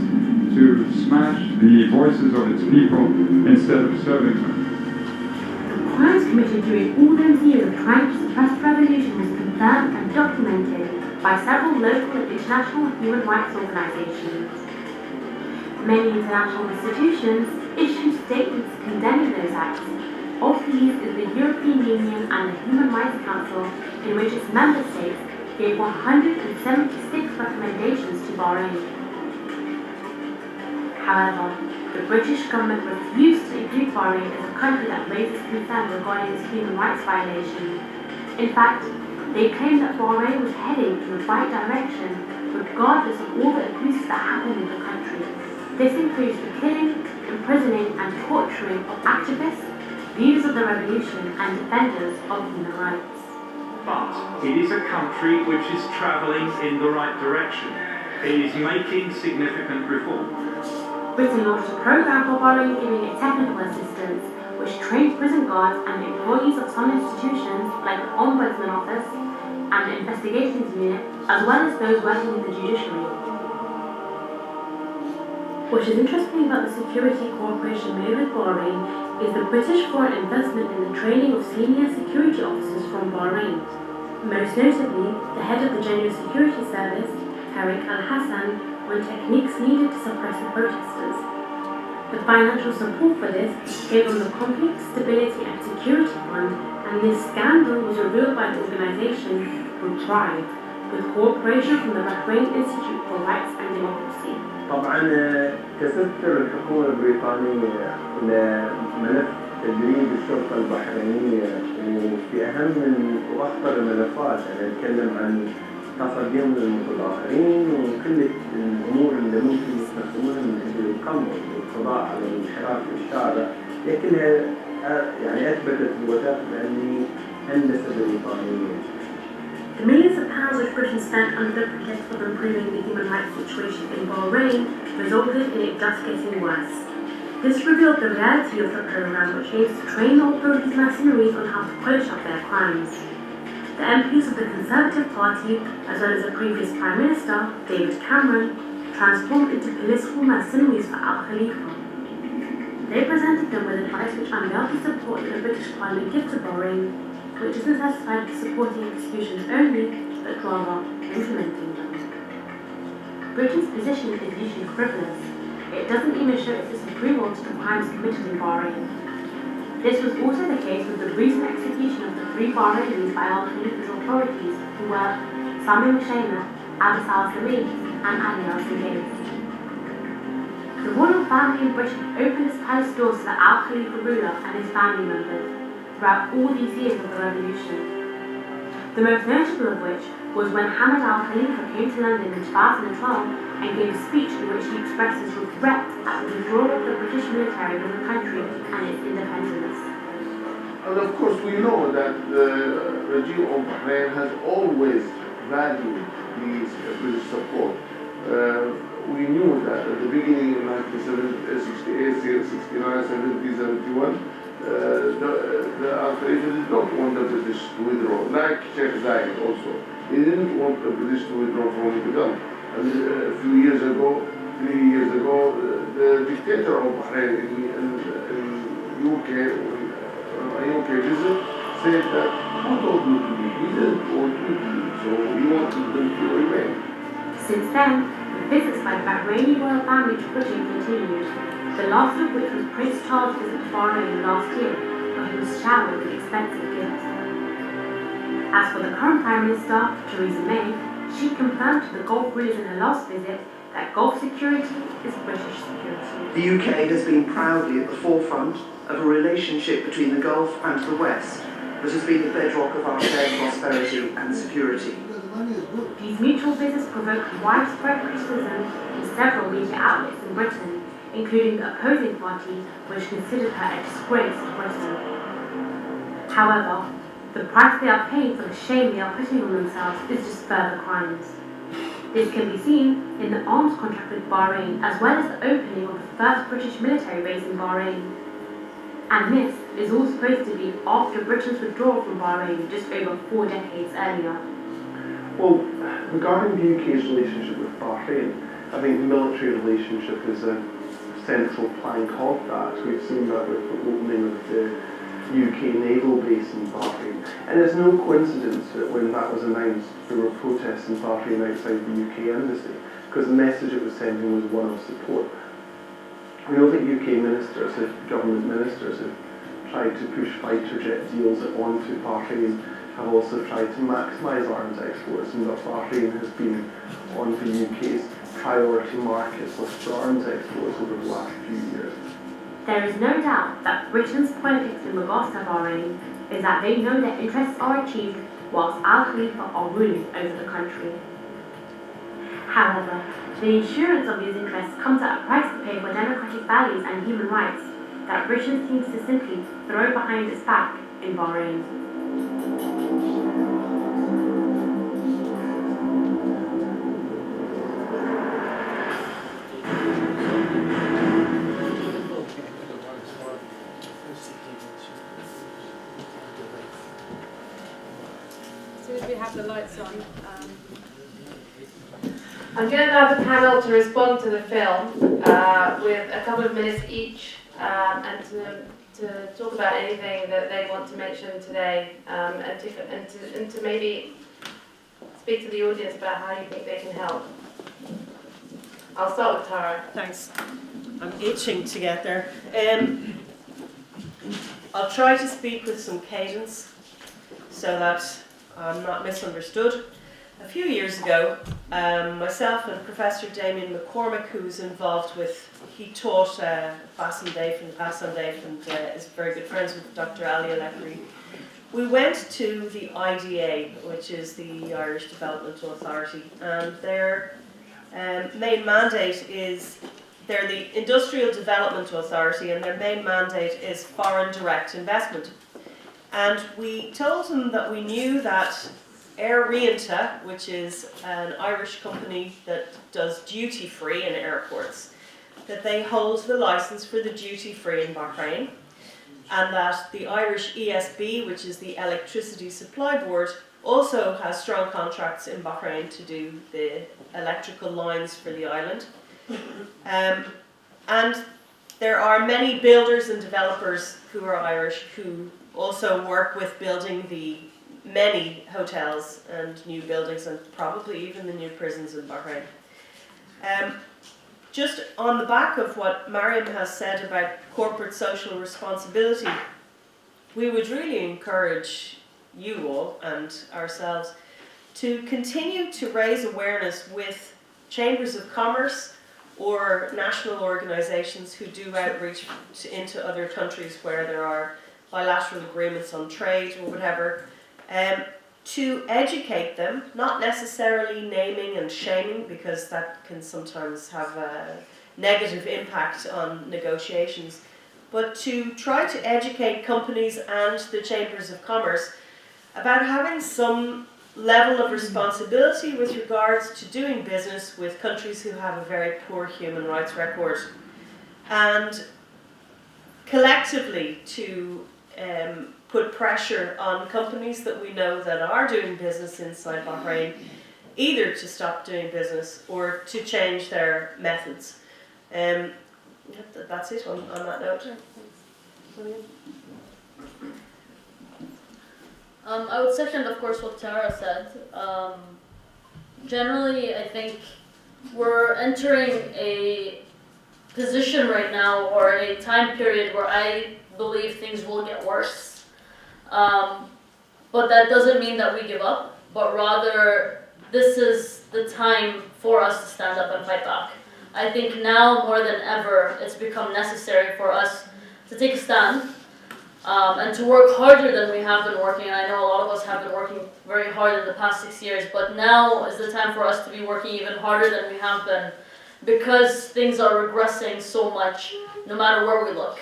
to smash the voices of its people instead of serving them. The crimes committed during all those years of trying to suppress the revolution was confirmed and documented by several local and international human rights organizations. Many international institutions issued statements condemning those acts. Of these is the European Union and the Human Rights Council, in which its member states gave 176 recommendations to Bahrain. However, the British government refused to include Bahrain as a country that raises concern regarding its human rights violations. In fact, they claimed that Bahrain was heading in the right direction, regardless of all the abuses that happened in the country. This includes the killing, imprisoning, and torturing of activists, leaders of the revolution, and defenders of human rights. But it is a country which is travelling in the right direction. It is making significant reforms. Britain launched a program for Bahrain giving it technical assistance, which trained prison guards and employees of some institutions like the Ombudsman Office and the Investigations Unit, as well as those working in the judiciary. What is interesting about the security cooperation made with Bahrain is the British foreign investment in the training of senior security officers from Bahrain. Most notably, the head of the General Security Service, Tariq Al-Hassan, on techniques needed to suppress the protesters. The financial support for this came from the Conflict, Stability and Security Fund, and this scandal was revealed by the organisation who thrived, with cooperation from the Bahrain Institute for Rights and Democracy. طبعا تستر الحكومة البريطانية لملف تدريب الشرطة البحرينية وفي أهم وأخطر الملفات. أنا أتكلم عن تصديهم للمتظاهرين وكل الأمور اللي ممكن يستخدمونها من أجل القمع والقضاء على الانحراف في الشارع. هي كلها يعني أثبتت الوثائق بأني هندسة بريطانية. The millions of pounds which Britain spent under the pretext of improving the human rights situation in Bahrain resulted in it just getting worse. This revealed the reality of the programme, which aims to train the authorities' mercenaries on how to polish up their crimes. The MPs of the Conservative Party, as well as the previous Prime Minister, David Cameron, transformed into political mercenaries for Al Khalifa. They presented them with advice which unveiled the support that the British Parliament gives to Bahrain, which isn't satisfied with supporting executions only, but rather implementing them. Britain's position is usually frivolous. It doesn't even show its disapproval to the crimes committed in Bahrain. This was also the case with the recent execution of the 3 Bahrainis by Al Khalifa's authorities, who were Sami Moushayna, Abbas al-Salih, and Ali al-Sugais. The royal family in Britain opened its palace doors to the Al Khalifa ruler and his family members throughout all these years of the revolution. The most notable of which was when Hamad Al Khalifa came to London in 2012 and gave a speech in which he expressed his regret at the withdrawal of the British military from the country and its independence. And of course we know that the regime of Bahrain has always valued these British support. We knew that at the beginning in 1968, 69, 70, 71, the Al Khalifa did not want the British to withdraw, like Sheikh Zayed also. He didn't want the British to withdraw from the Gulf. And a few years ago, 3 years ago, the dictator of Bahrain in UK, a UK visit, said that who told you to leave? We didn't want you to leave, so we wanted them to remain. Since then, the visits by the Bahraini royal family to Britain continued, the last of which was Prince Charles' visit to Bahrain last year, where he was showered with expensive gifts. As for the current Prime Minister, Theresa May, she confirmed to the Gulf rulers in her last visit that Gulf security is British security. The UK has been proudly at the forefront of a relationship between the Gulf and the West that has been the bedrock of our shared prosperity and security. These mutual visits provoked widespread criticism in several media outlets in Britain, including the opposing party, which considered her a disgrace to Britain. However, the price they are paying for the shame they are putting on themselves is just further crimes. This can be seen in the arms contract with Bahrain, as well as the opening of the first British military base in Bahrain. And this is all supposed to be after Britain's withdrawal from Bahrain just over 4 decades earlier. Well, regarding the UK's relationship with Bahrain, I think the military relationship is a central plank of that. We've seen that with the opening of the UK naval base in Bahrain. And it's no coincidence that when that was announced, there were protests in Bahrain outside the UK embassy, because the message it was sending was one of support. We know that UK ministers, government ministers, have tried to push fighter jet deals onto Bahrain, have also tried to maximise arms exports, and that Bahrain has been one of the UK's priority markets for arms exports over the last few years. There is no doubt that Britain's politics in regards to Bahrain is that they know their interests are achieved whilst Al Khalifa are ruling over the country. However, the insurance of these interests comes at a price to pay for democratic values and human rights that Britain seems to simply throw behind its back in Bahrain. As soon as we have the lights on, I'm going to allow the panel to respond to the film with a couple of minutes each, and to talk about anything that they want to mention today, and to maybe speak to the audience about how you think they can help. I'll start with Tara. Thanks. I'm itching to get there. I'll try to speak with some cadence so that I'm not misunderstood. A few years ago, myself and Professor Damien McCormick, who's involved with, he taught Bassandeif and is very good friends with Dr. Ali Alekri. We went to the IDA, which is the Irish Development Authority, and their main mandate is, they're the Industrial Development Authority, and their main mandate is foreign direct investment. And we told them that we knew that Air Rienta, which is an Irish company that does duty-free in airports, that they hold the license for the duty-free in Bahrain, and that the Irish ESB, which is the Electricity Supply Board, also has strong contracts in Bahrain to do the electrical lines for the island. And there are many builders and developers who are Irish who also work with building the many hotels and new buildings and probably even the new prisons in Bahrain. Just on the back of what Mariam has said about corporate social responsibility, we would really encourage you all and ourselves to continue to raise awareness with chambers of commerce or national organisations who do outreach into other countries where there are bilateral agreements on trade or whatever, to educate them, not necessarily naming and shaming, because that can sometimes have a negative impact on negotiations, but to try to educate companies and the chambers of commerce about having some level of responsibility with regards to doing business with countries who have a very poor human rights record, and collectively to put pressure on companies that we know that are doing business inside Bahrain, either to stop doing business or to change their methods. That's it on that note. I would second, of course, what Tara said. Generally, I think we're entering a position right now, or a time period, where I believe things will get worse. But that doesn't mean that we give up, but rather this is the time for us to stand up and fight back. I think now more than ever it's become necessary for us to take a stand and to work harder than we have been working. And I know a lot of us have been working very hard in the past 6 years, but now is the time for us to be working even harder than we have been, because things are regressing so much no matter where we look.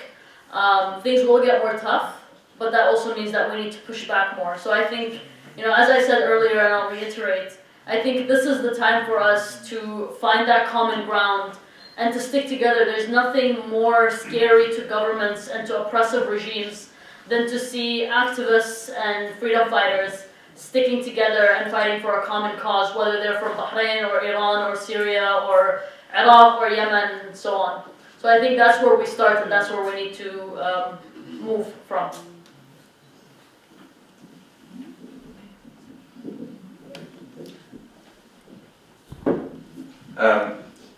Things will get more tough, but that also means that we need to push back more. So I think, as I said earlier, and I'll reiterate, I think this is the time for us to find that common ground and to stick together. There's nothing more scary to governments and to oppressive regimes than to see activists and freedom fighters sticking together and fighting for a common cause, whether they're from Bahrain or Iran or Syria or Iraq or Yemen and so on. So I think that's where we start, and that's where we need to move from.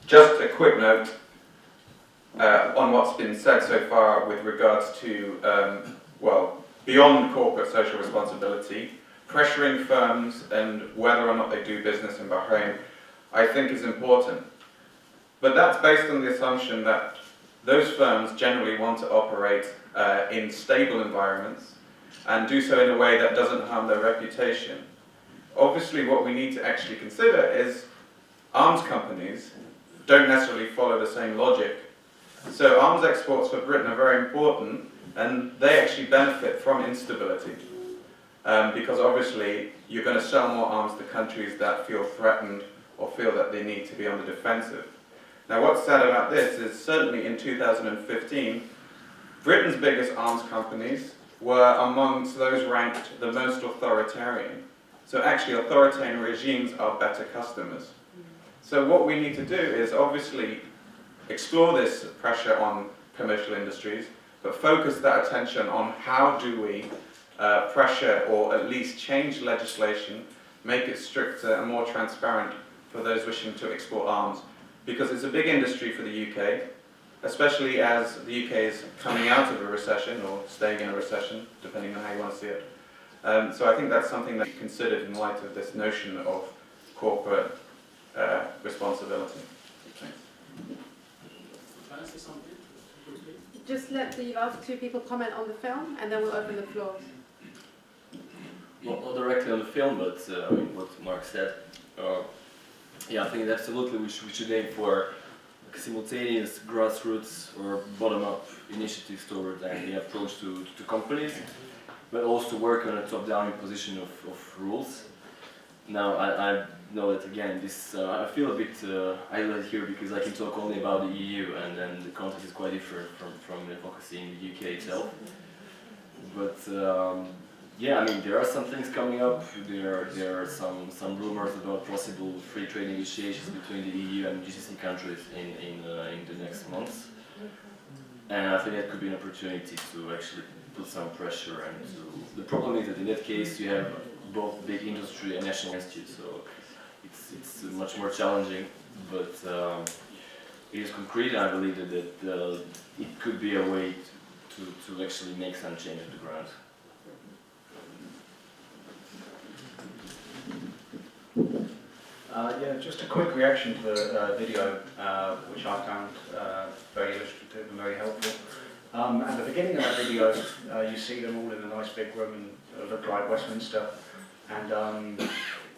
Just a quick note on what's been said so far with regards to, beyond corporate social responsibility, pressuring firms and whether or not they do business in Bahrain, I think is important. But that's based on the assumption that those firms generally want to operate in stable environments and do so in a way that doesn't harm their reputation. Obviously, what we need to actually consider is arms companies don't necessarily follow the same logic. So arms exports for Britain are very important, and they actually benefit from instability. Because obviously you're going to sell more arms to countries that feel threatened or feel that they need to be on the defensive. Now what's sad about this is certainly in 2015, Britain's biggest arms companies were amongst those ranked the most authoritarian. So actually authoritarian regimes are better customers. So what we need to do is obviously explore this pressure on commercial industries, but focus that attention on how do we pressure or at least change legislation, make it stricter and more transparent for those wishing to export arms, because it's a big industry for the UK, especially as the UK is coming out of a recession or staying in a recession, depending on how you want to see it. So I think that's something that you considered in light of this notion of corporate responsibility. Thanks. Can I say something? Just let the last two people comment on the film, and then we'll open the floor. Well, not directly on the film, but I mean, what Mark said. Yeah, I think absolutely we should aim for simultaneous grassroots or bottom-up initiatives toward the approach to companies, but also work on a top-down imposition of rules. Now, I know that again, this I feel a bit isolated here because I can talk only about the EU, and then the context is quite different from focusing the UK itself. But yeah, I mean, there are some things coming up. There are some rumors about possible free trade negotiations between the EU and GCC countries in the next months, and I think that could be an opportunity to actually put some pressure. And the problem is that in that case you have both big industry and national institutes, so it's much more challenging. But it is concrete, and I believe that it could be a way to actually make some change on the ground. Yeah, just a quick reaction to the video, which I found very illustrative and very helpful. At the beginning of that video, you see them all in a nice big room, and it looked like Westminster. And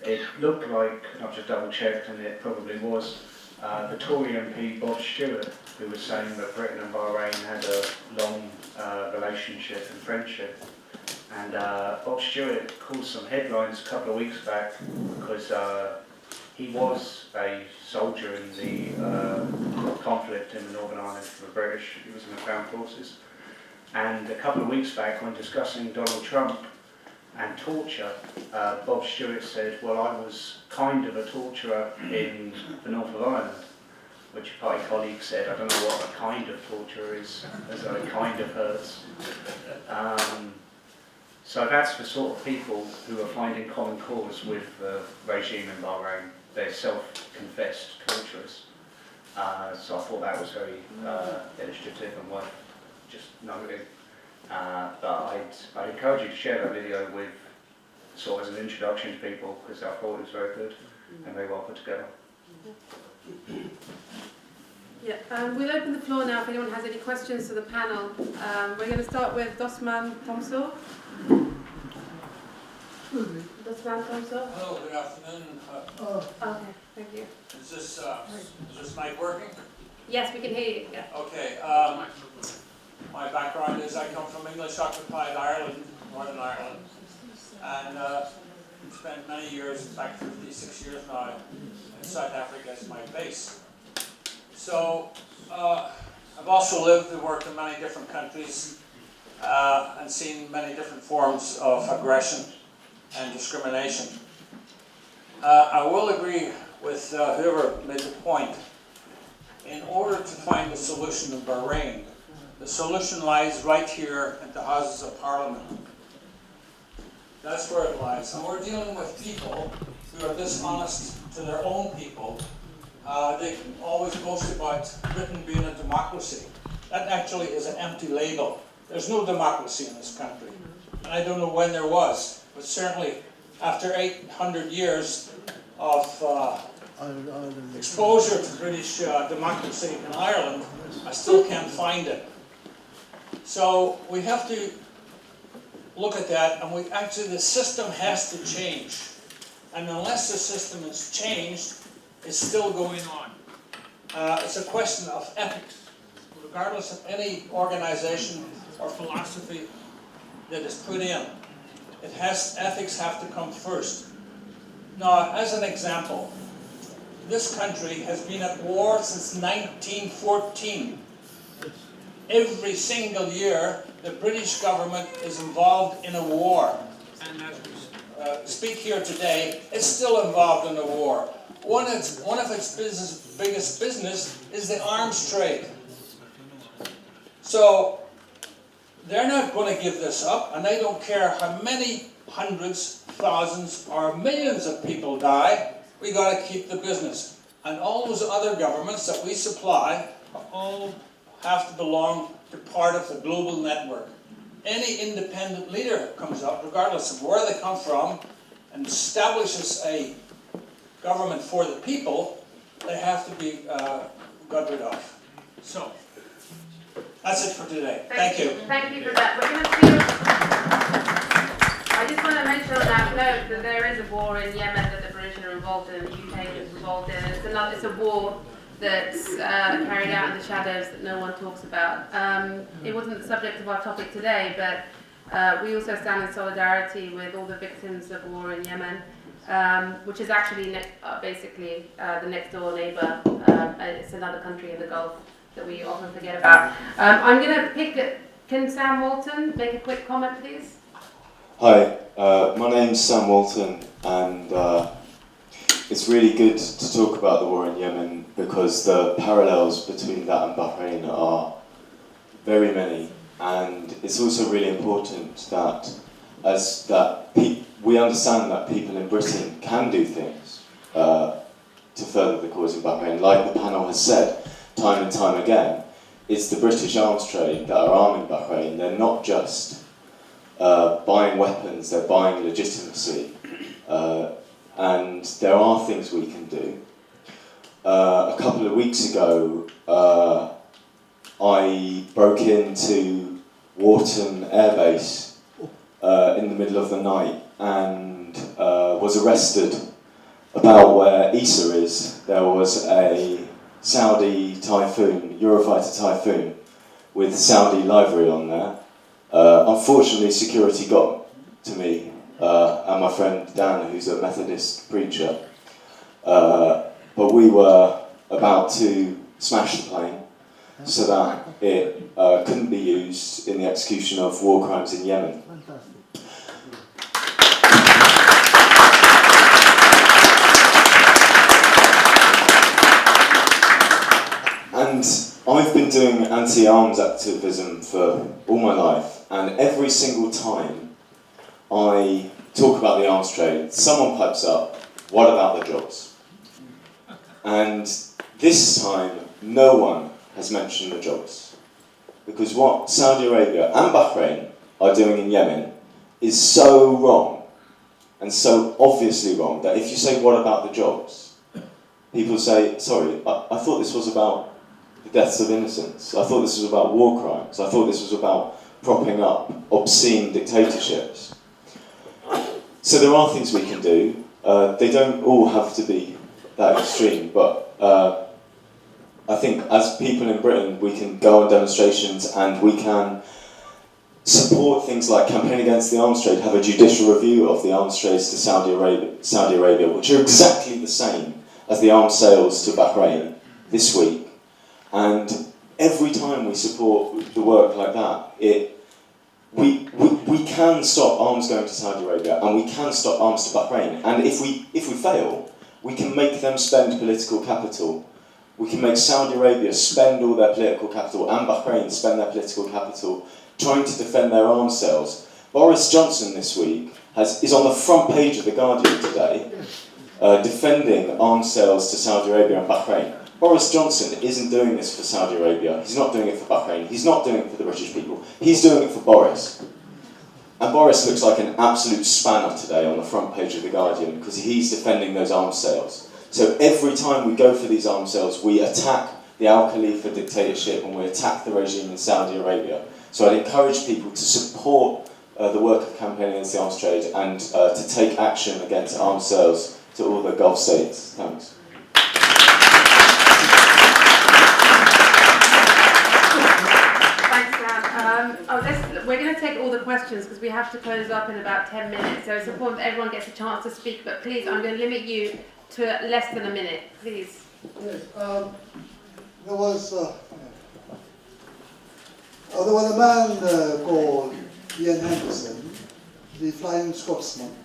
it looked like, and I've just double checked, and it probably was, the Tory MP Bob Stewart, who was saying that Britain and Bahrain had a long relationship and friendship. And Bob Stewart caused some headlines a couple of weeks back because he was a soldier in the conflict in the Northern Ireland for the British. He was in the Crown Forces. And a couple of weeks back, when discussing Donald Trump and torture, Bob Stewart said, well, I was kind of a torturer in the north of Ireland, which a party colleague said, I don't know what a kind of torture is, as though it kind of hurts. So that's the sort of people who are finding common cause with the regime in Bahrain. They're self-confessed torturers. So I thought that was very illustrative and worth just noting. But I'd encourage you to share that video with, sort of as an introduction to people, because I thought it was very good and very well put together. Yeah, we'll open the floor now if anyone has any questions to the panel. We're going to start with Dosman Tomso. Dosman Tomso. Hello, good afternoon. Okay, thank you. Is this mic working? Yes, we can hear you. Yeah. Okay. My background is I come from English-occupied Ireland, Northern Ireland, and spent many years, in fact 56 years now, in South Africa as my base. So I've also lived and worked in many different countries and seen many different forms of aggression and discrimination. I will agree with whoever made the point. In order to find a solution in Bahrain, the solution lies right here in the Houses of Parliament. That's where it lies. And we're dealing with people who are dishonest to their own people. They always boast about Britain being a democracy. That actually is an empty label. There's no democracy in this country. And I don't know when there was, but certainly after 800 years of exposure to British democracy in Ireland, I still can't find it. So we have to look at that, and the system has to change. And unless the system is changed, it's still going on. It's a question of ethics, regardless of any organization or philosophy that is put in. Ethics have to come first. Now, as an example, this country has been at war since 1914. Every single year, the British government is involved in a war. And as we speak here today, it's still involved in a war. One of its biggest business is the arms trade. So they're not going to give this up, and they don't care how many hundreds, thousands, or millions of people die. We got to keep the business. And all those other governments that we supply all have to belong to part of the global network. Any independent leader who comes up, regardless of where they come from, and establishes a government for the people, they have to be got rid of. So, that's it for today. Thank you. Thank you for that. We're going to see. I just want to mention on that note that there is a war in Yemen that the British are involved in, the UK is involved in. It's a war that's carried out in the shadows that no one talks about. It wasn't the subject of our topic today, but we also stand in solidarity with all the victims of war in Yemen, which is actually basically the next door neighbour. It's another country in the Gulf that we often forget about. I'm going to pick it. Can Sam Walton make a quick comment, please? Hi, my name's Sam Walton, and it's really good to talk about the war in Yemen because the parallels between that and Bahrain are very many, and it's also really important that we understand that people in Britain can do things to further the cause in Bahrain. Like the panel has said time and time again, it's the British arms trade that are arming Bahrain. They're not just buying weapons, they're buying legitimacy. And there are things we can do. A couple of weeks ago, I broke into Wharton Air Base in the middle of the night and was arrested about where Isa is. There was a Saudi Typhoon, Eurofighter Typhoon, with Saudi livery on there. Unfortunately, security got to me and my friend Dan, who's a Methodist preacher. But we were about to smash the plane so that it couldn't be used in the execution of war crimes in Yemen. And I've been doing anti-arms activism for all my life, and every single time I talk about the arms trade, someone pipes up, what about the jobs? And this time, no one has mentioned the jobs. Because what Saudi Arabia and Bahrain are doing in Yemen is so wrong, and so obviously wrong, that if you say, what about the jobs? People say, sorry, I thought this was about the deaths of innocents. I thought this was about war crimes. I thought this was about propping up obscene dictatorships. So there are things we can do. They don't all have to be that extreme, but I think as people in Britain, we can go on demonstrations and we can support things like Campaign Against the Arms Trade, have a judicial review of the arms trades to Saudi Arabia, which are exactly the same as the arms sales to Bahrain this week. And every time we support the work like that, we can stop arms going to Saudi Arabia, and we can stop arms to Bahrain. And if we fail, we can make them spend political capital. We can make Saudi Arabia spend all their political capital, and Bahrain spend their political capital trying to defend their arms sales. Boris Johnson this week is on the front page of The Guardian today, defending arms sales to Saudi Arabia and Bahrain. Boris Johnson isn't doing this for Saudi Arabia, he's not doing it for Bahrain, he's not doing it for the British people, he's doing it for Boris. And Boris looks like an absolute spanner today on the front page of The Guardian because he's defending those arms sales. So every time we go for these arms sales, we attack the Al Khalifa dictatorship and we attack the regime in Saudi Arabia. So I'd encourage people to support the work of Campaign Against the Arms Trade and to take action against arms sales to all the Gulf states. Thanks. We're going to take all the questions because we have to close up in about 10 minutes. So it's important that everyone gets a chance to speak. But please, I'm going to limit you to less than a minute, please. Yes, there was a man called Ian Henderson, the Flying Scotsman,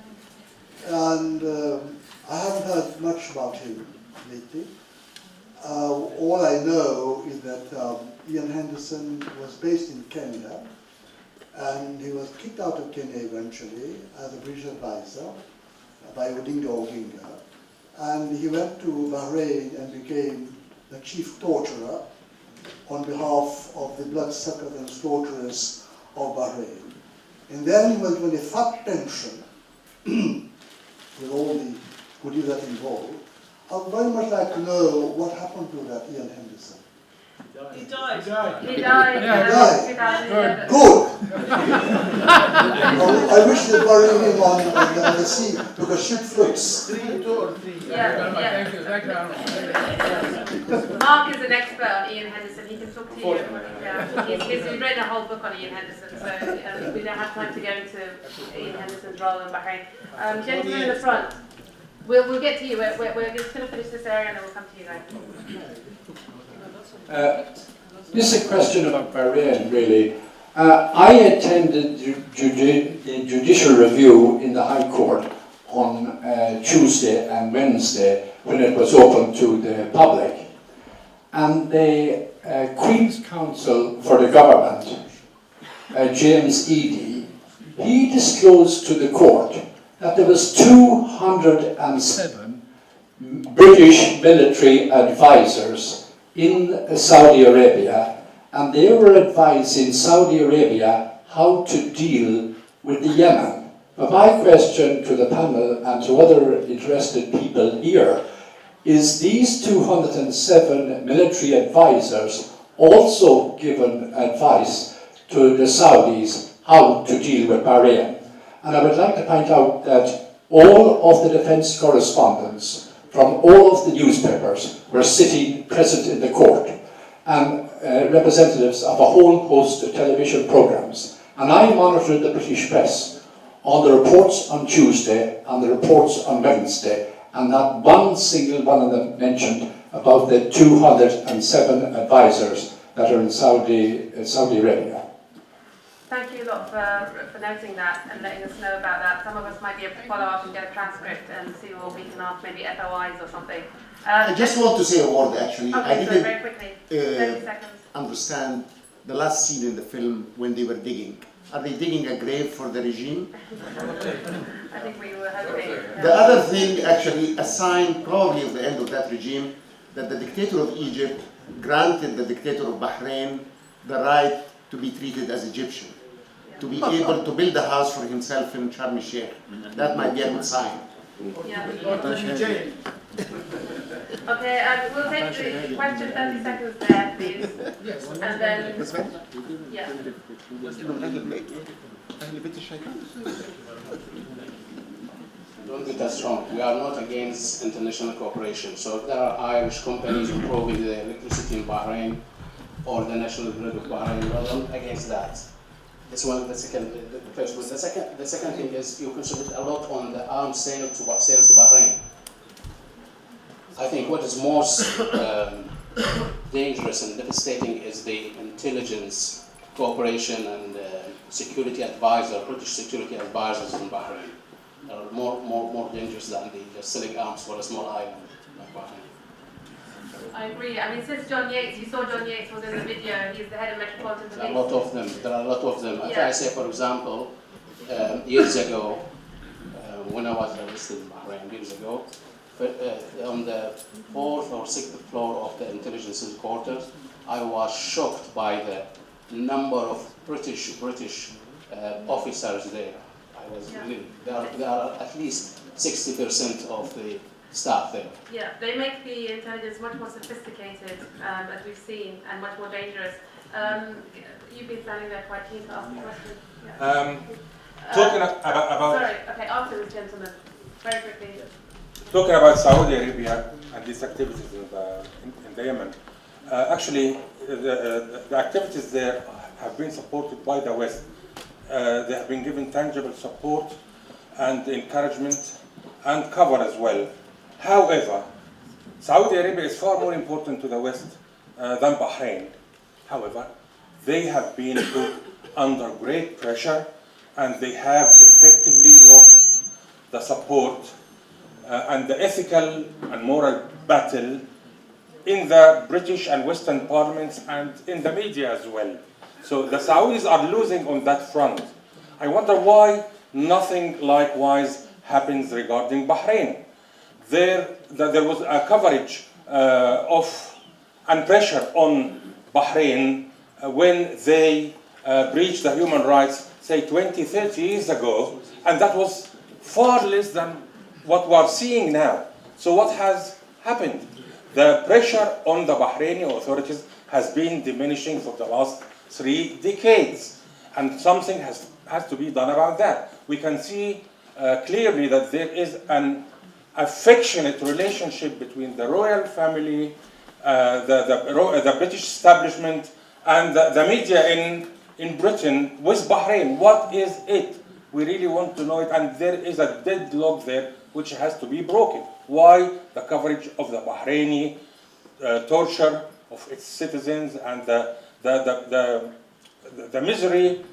and I haven't heard much about him lately. All I know is that Ian Henderson was based in Kenya, and he was kicked out of Kenya eventually as a British advisor by Odinga Oginga. and he went to Bahrain and became the chief torturer on behalf of the bloodsuckers and slaughterers of Bahrain. And then he was given a fat pension with all the goodies that involved. I would very much like to know what happened to that Ian Henderson. He died. He died. He died. Good. I wish they buried him on the sea because ship floats. 2 or 3. Yeah. Thank you. Mark is an expert on Ian Henderson. He can talk to you. Yeah. He's written a whole book on Ian Henderson, so we don't have time to go into Ian Henderson's role in Bahrain. Gentlemen in the front, we'll get to you. We're just going to finish this area and then we'll come to you guys. This is a question about Bahrain, really. I attended the judicial review in the High Court on Tuesday and Wednesday when it was open to the public. And the Queen's Counsel for the government, James Eadie, he disclosed to the court that there was 207 British military advisors in Saudi Arabia, and they were advising Saudi Arabia how to deal with the Yemen. But my question to the panel and to other interested people here is these 207 military advisors also given advice to the Saudis how to deal with Bahrain? And I would like to point out that all of the defense correspondents from all of the newspapers were sitting present in the court, and representatives of a whole host of television programs. And I monitored the British press on the reports on Tuesday and the reports on Wednesday, and not one single one of them mentioned about the 207 advisors that are in Saudi Arabia. Thank you a lot for noting that and letting us know about that. Some of us might be able to follow up and get a transcript and see what we can ask, maybe FOIs or something. I just want to say a word, actually. Okay, I so very quickly, 30 seconds. Understand the last scene in the film when they were digging. Are they digging a grave for the regime? I think we were hoping. The other thing, actually, a sign probably of the end of that regime, that the dictator of Egypt granted the dictator of Bahrain the right to be treated as Egyptian, to be able to build a house for himself in Sharm el-Sheikh. That might be a good sign. Yeah. Okay, we'll take the question 30 seconds there, please. And then, yeah. Don't get us wrong, we are not against international cooperation. So if there are Irish companies improving the electricity in Bahrain or the national grid of Bahrain, we are not against that. That's one of the first one. The second thing is you concentrate a lot on the arms sales to Bahrain. I think what is most dangerous and devastating is the intelligence cooperation and security advisor, British security advisors in Bahrain. They are more dangerous than the selling arms for a small island like Bahrain. I agree. I mean, since John Yates, you saw John Yates was in the video, he's the head of Metropolitan Police. There are a lot of them. There are a lot of them. Yeah. If I say, for example, years ago, when I was arrested in Bahrain, years ago, on the 4th or 6th floor of the intelligence headquarters, I was shocked by the number of British officers there. I was really, there are at least 60% of the staff there. Yeah, they make the intelligence much more sophisticated, as we've seen, and much more dangerous. You've been standing there quite keen to ask a question. Yeah. Talking about... Sorry, okay, after this gentleman, very quickly. Talking about Saudi Arabia and these activities in the Yemen, actually the activities there have been supported by the West. They have been given tangible support and encouragement and cover as well. However, Saudi Arabia is far more important to the West than Bahrain. However, they have been put under great pressure and they have effectively lost the support and the ethical and moral battle in the British and Western parliaments and in the media as well. So the Saudis are losing on that front. I wonder why nothing likewise happens regarding Bahrain. that there was a coverage of and pressure on Bahrain when they breached the human rights, say 20, 30 years ago, and that was far less than what we are seeing now. So what has happened? The pressure on the Bahraini authorities has been diminishing for the last 3 decades, and something has to be done about that. We can see clearly that there is an affectionate relationship between the royal family, the British establishment, and the media in Britain with Bahrain. What is it? We really want to know it, and there is a deadlock there which has to be broken. Why the coverage of the Bahraini torture of its citizens and the misery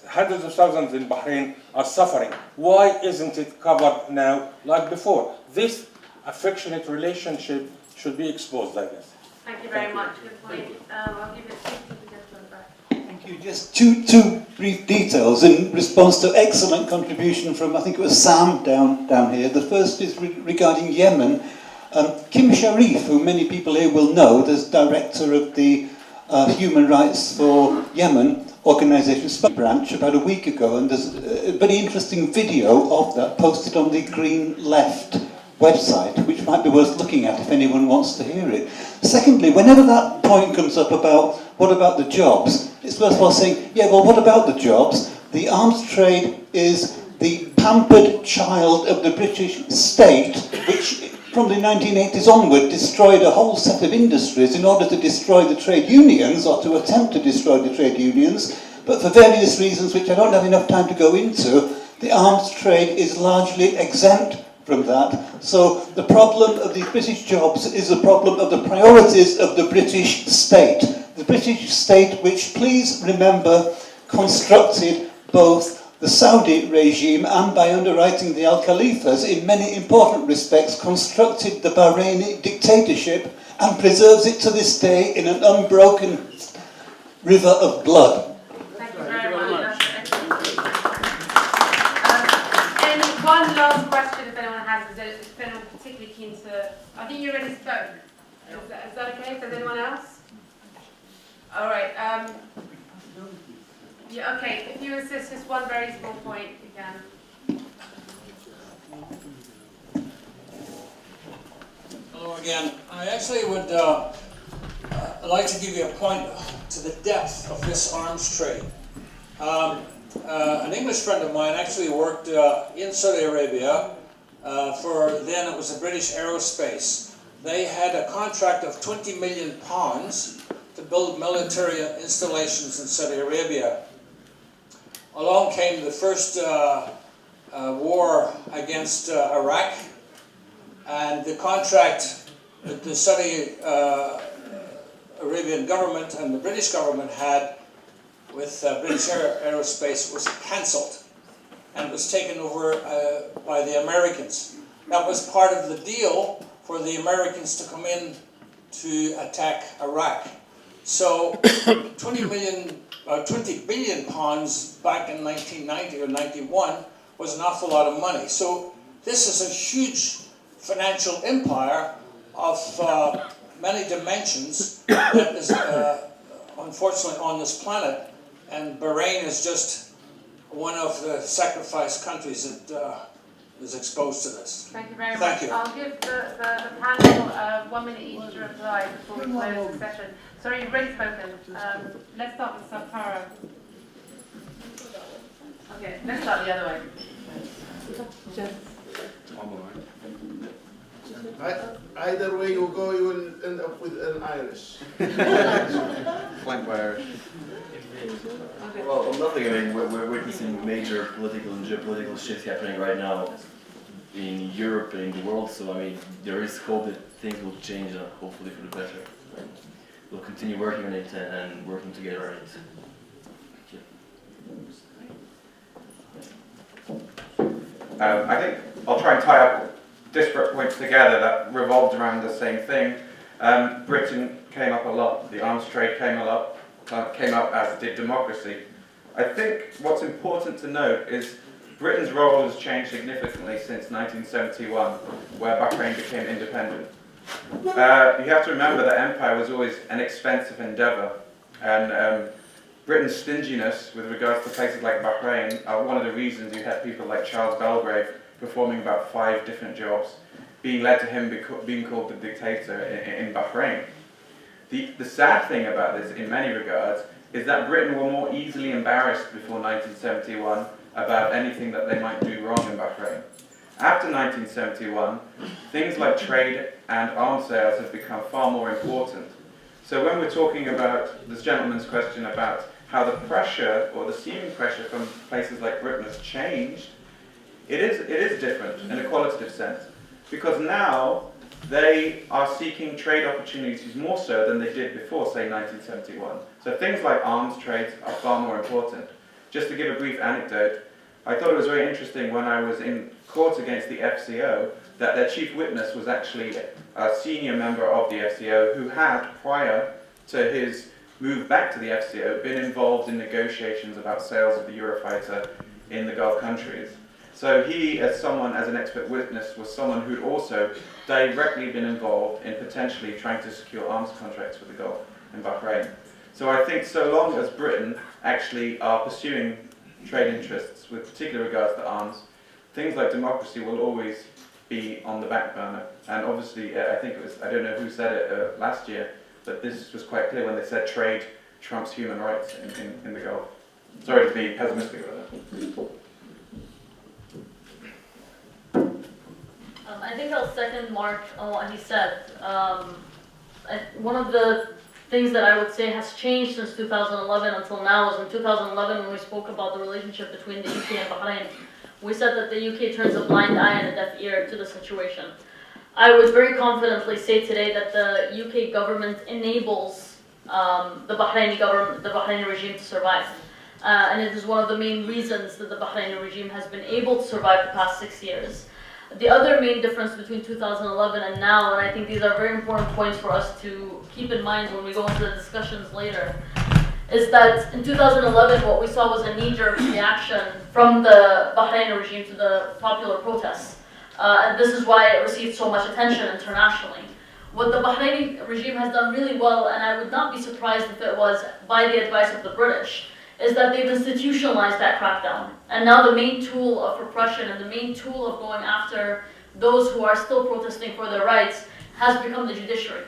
hundreds of thousands in Bahrain are suffering? Why isn't it covered now like before? This affectionate relationship should be exposed, I guess. Thank you very much. Good point. I'll give it to the gentleman back. Thank you. Just two brief details in response to excellent contribution from, I think it was Sam down here. The first is regarding Yemen. Kim Sharif, who many people here will know, the director of the Human Rights for Yemen organisation branch about a week ago, and there's a very interesting video of that posted on the Green Left website, which might be worth looking at if anyone wants to hear it. Secondly, whenever that point comes up about what about the jobs, it's worthwhile saying, yeah, well, what about the jobs? The arms trade is the pampered child of the British state, which from the 1980s onward destroyed a whole set of industries in order to destroy the trade unions, or to attempt to destroy the trade unions, but for various reasons which I don't have enough time to go into, the arms trade is largely exempt from that. So the problem of the British jobs is a problem of the priorities of the British state. The British state, which, please remember, constructed both the Saudi regime and, by underwriting the Al Khalifas, in many important respects, constructed the Bahraini dictatorship and preserves it to this day in an unbroken river of blood. Thank you very much. One last question, if anyone has, if anyone particularly keen to. I think you already spoke. Is that okay? Does anyone else? All right. Yeah. Okay. If you insist, just one very small point, you can. Hello again. I actually would like to give you a point to the depth of this arms trade. An English friend of mine actually worked in Saudi Arabia for, then it was the British Aerospace. They had a contract of £20 million to build military installations in Saudi Arabia. Along came the first war against Iraq, and the contract that the Saudi Arabian government and the British government had with British Aerospace was cancelled and was taken over by the Americans. That was part of the deal for the Americans to come in to attack Iraq. So 20 billion pounds back in 1990 or 91 was an awful lot of money. So this is a huge financial empire of many dimensions that is unfortunately on this planet. And Bahrain is just one of the sacrificed countries that is exposed to this. Thank you very Thank much. you. I'll give the panel 1 minute each to reply before we close the session. Sorry, you've already spoken. Let's start with Safara. Okay, let's start the other way. Either way you go, you will end up with an Irish. Flanked by Irish. Well, nothing. I mean, we're witnessing major political and geopolitical shifts happening right now in Europe and in the world. So, I mean, there is hope that things will change, hopefully for the better. And we'll continue working on it and working together on it. I think I'll try and tie up disparate points together that revolved around the same thing. Britain came up a lot, the arms trade came up, as did democracy. I think what's important to note is Britain's role has changed significantly since 1971, where Bahrain became independent. You have to remember that empire was always an expensive endeavour, and Britain's stinginess with regards to places like Bahrain are one of the reasons you had people like Charles Belgrave performing about 5 different jobs, being led to him being called the dictator in Bahrain. The sad thing about this, in many regards, is that Britain were more easily embarrassed before 1971 about anything that they might do wrong in Bahrain. After 1971, things like trade and arms sales have become far more important. So when we're talking about this gentleman's question about how the pressure, or the seeming pressure from places like Britain has changed, it is different in a qualitative sense. Because now they are seeking trade opportunities more so than they did before, say, 1971. So things like arms trades are far more important. Just to give a brief anecdote, I thought it was very interesting when I was in court against the FCO that their chief witness was actually a senior member of the FCO who had, prior to his move back to the FCO, been involved in negotiations about sales of the Eurofighter in the Gulf countries. So he, as an expert witness, was someone who'd also directly been involved in potentially trying to secure arms contracts for the Gulf in Bahrain. So I think so long as Britain actually are pursuing trade interests with particular regards to arms, things like democracy will always be on the back burner. And obviously, I think it was, I don't know who said it last year, but this was quite clear when they said trade trumps human rights in the Gulf. Sorry to be pessimistic about that. I think I'll second Mark on what he said. One of the things that I would say has changed since 2011 until now is in 2011 when we spoke about the relationship between the UK and Bahrain. We said that the UK turns a blind eye and a deaf ear to the situation. I would very confidently say today that the UK government enables the Bahraini regime to survive. And it is one of the main reasons that the Bahraini regime has been able to survive the past 6 years. The other main difference between 2011 and now, and I think these are very important points for us to keep in mind when we go into the discussions later, is that in 2011 what we saw was a knee-jerk reaction from the Bahraini regime to the popular protests. And this is why it received so much attention internationally. What the Bahraini regime has done really well, and I would not be surprised if it was by the advice of the British, is that they've institutionalized that crackdown. And now the main tool of repression and the main tool of going after those who are still protesting for their rights has become the judiciary.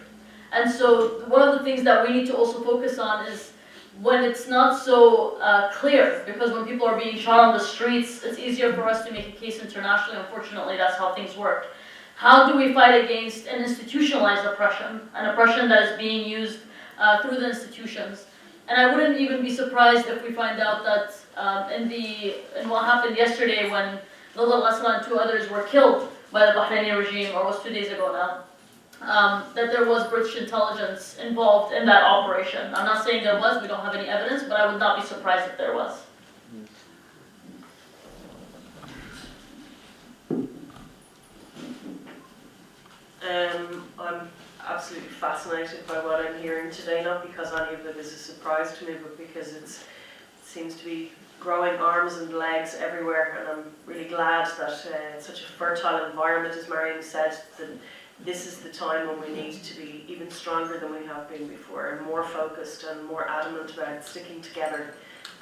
And so one of the things that we need to also focus on is when it's not so clear, because when people are being shot on the streets, it's easier for us to make a case internationally. Unfortunately, that's how things work. How do we fight against an institutionalized oppression, an oppression that is being used through the institutions? And I wouldn't even be surprised if we find out that in what happened yesterday when Lala Ghassan and 2 others were killed by the Bahraini regime, or was 2 days ago now, that there was British intelligence involved in that operation. I'm not saying there was, we don't have any evidence, but I would not be surprised if there was. I'm absolutely fascinated by what I'm hearing today, not because any of it is a surprise to me, but because it seems to be growing arms and legs everywhere, and I'm really glad that it's such a fertile environment, as Mariam said, that this is the time when we need to be even stronger than we have been before, and more focused and more adamant about sticking together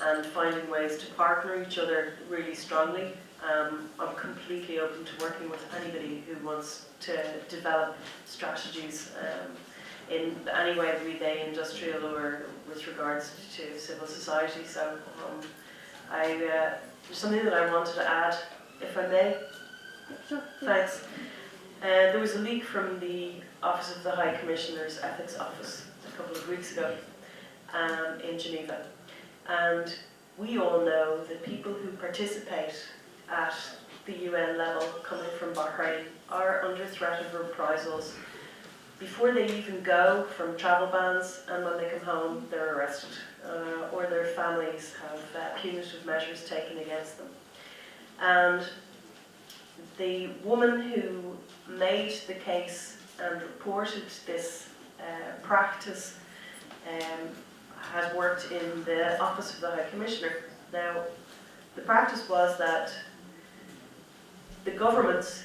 and finding ways to partner each other really strongly. I'm completely open to working with anybody who wants to develop strategies in any way, be they industrial or with regards to civil society. So there's something that I wanted to add, if I may. Sure. Thanks. There was a leak from the Office of the High Commissioner's Ethics Office a couple of weeks ago in Geneva. And we all know that people who participate at the UN level coming from Bahrain are under threat of reprisals before they even go, from travel bans, and when they come home they're arrested or their families have punitive measures taken against them. And the woman who made the case and reported this practice has worked in the Office of the High Commissioner. Now, the practice was that the governments,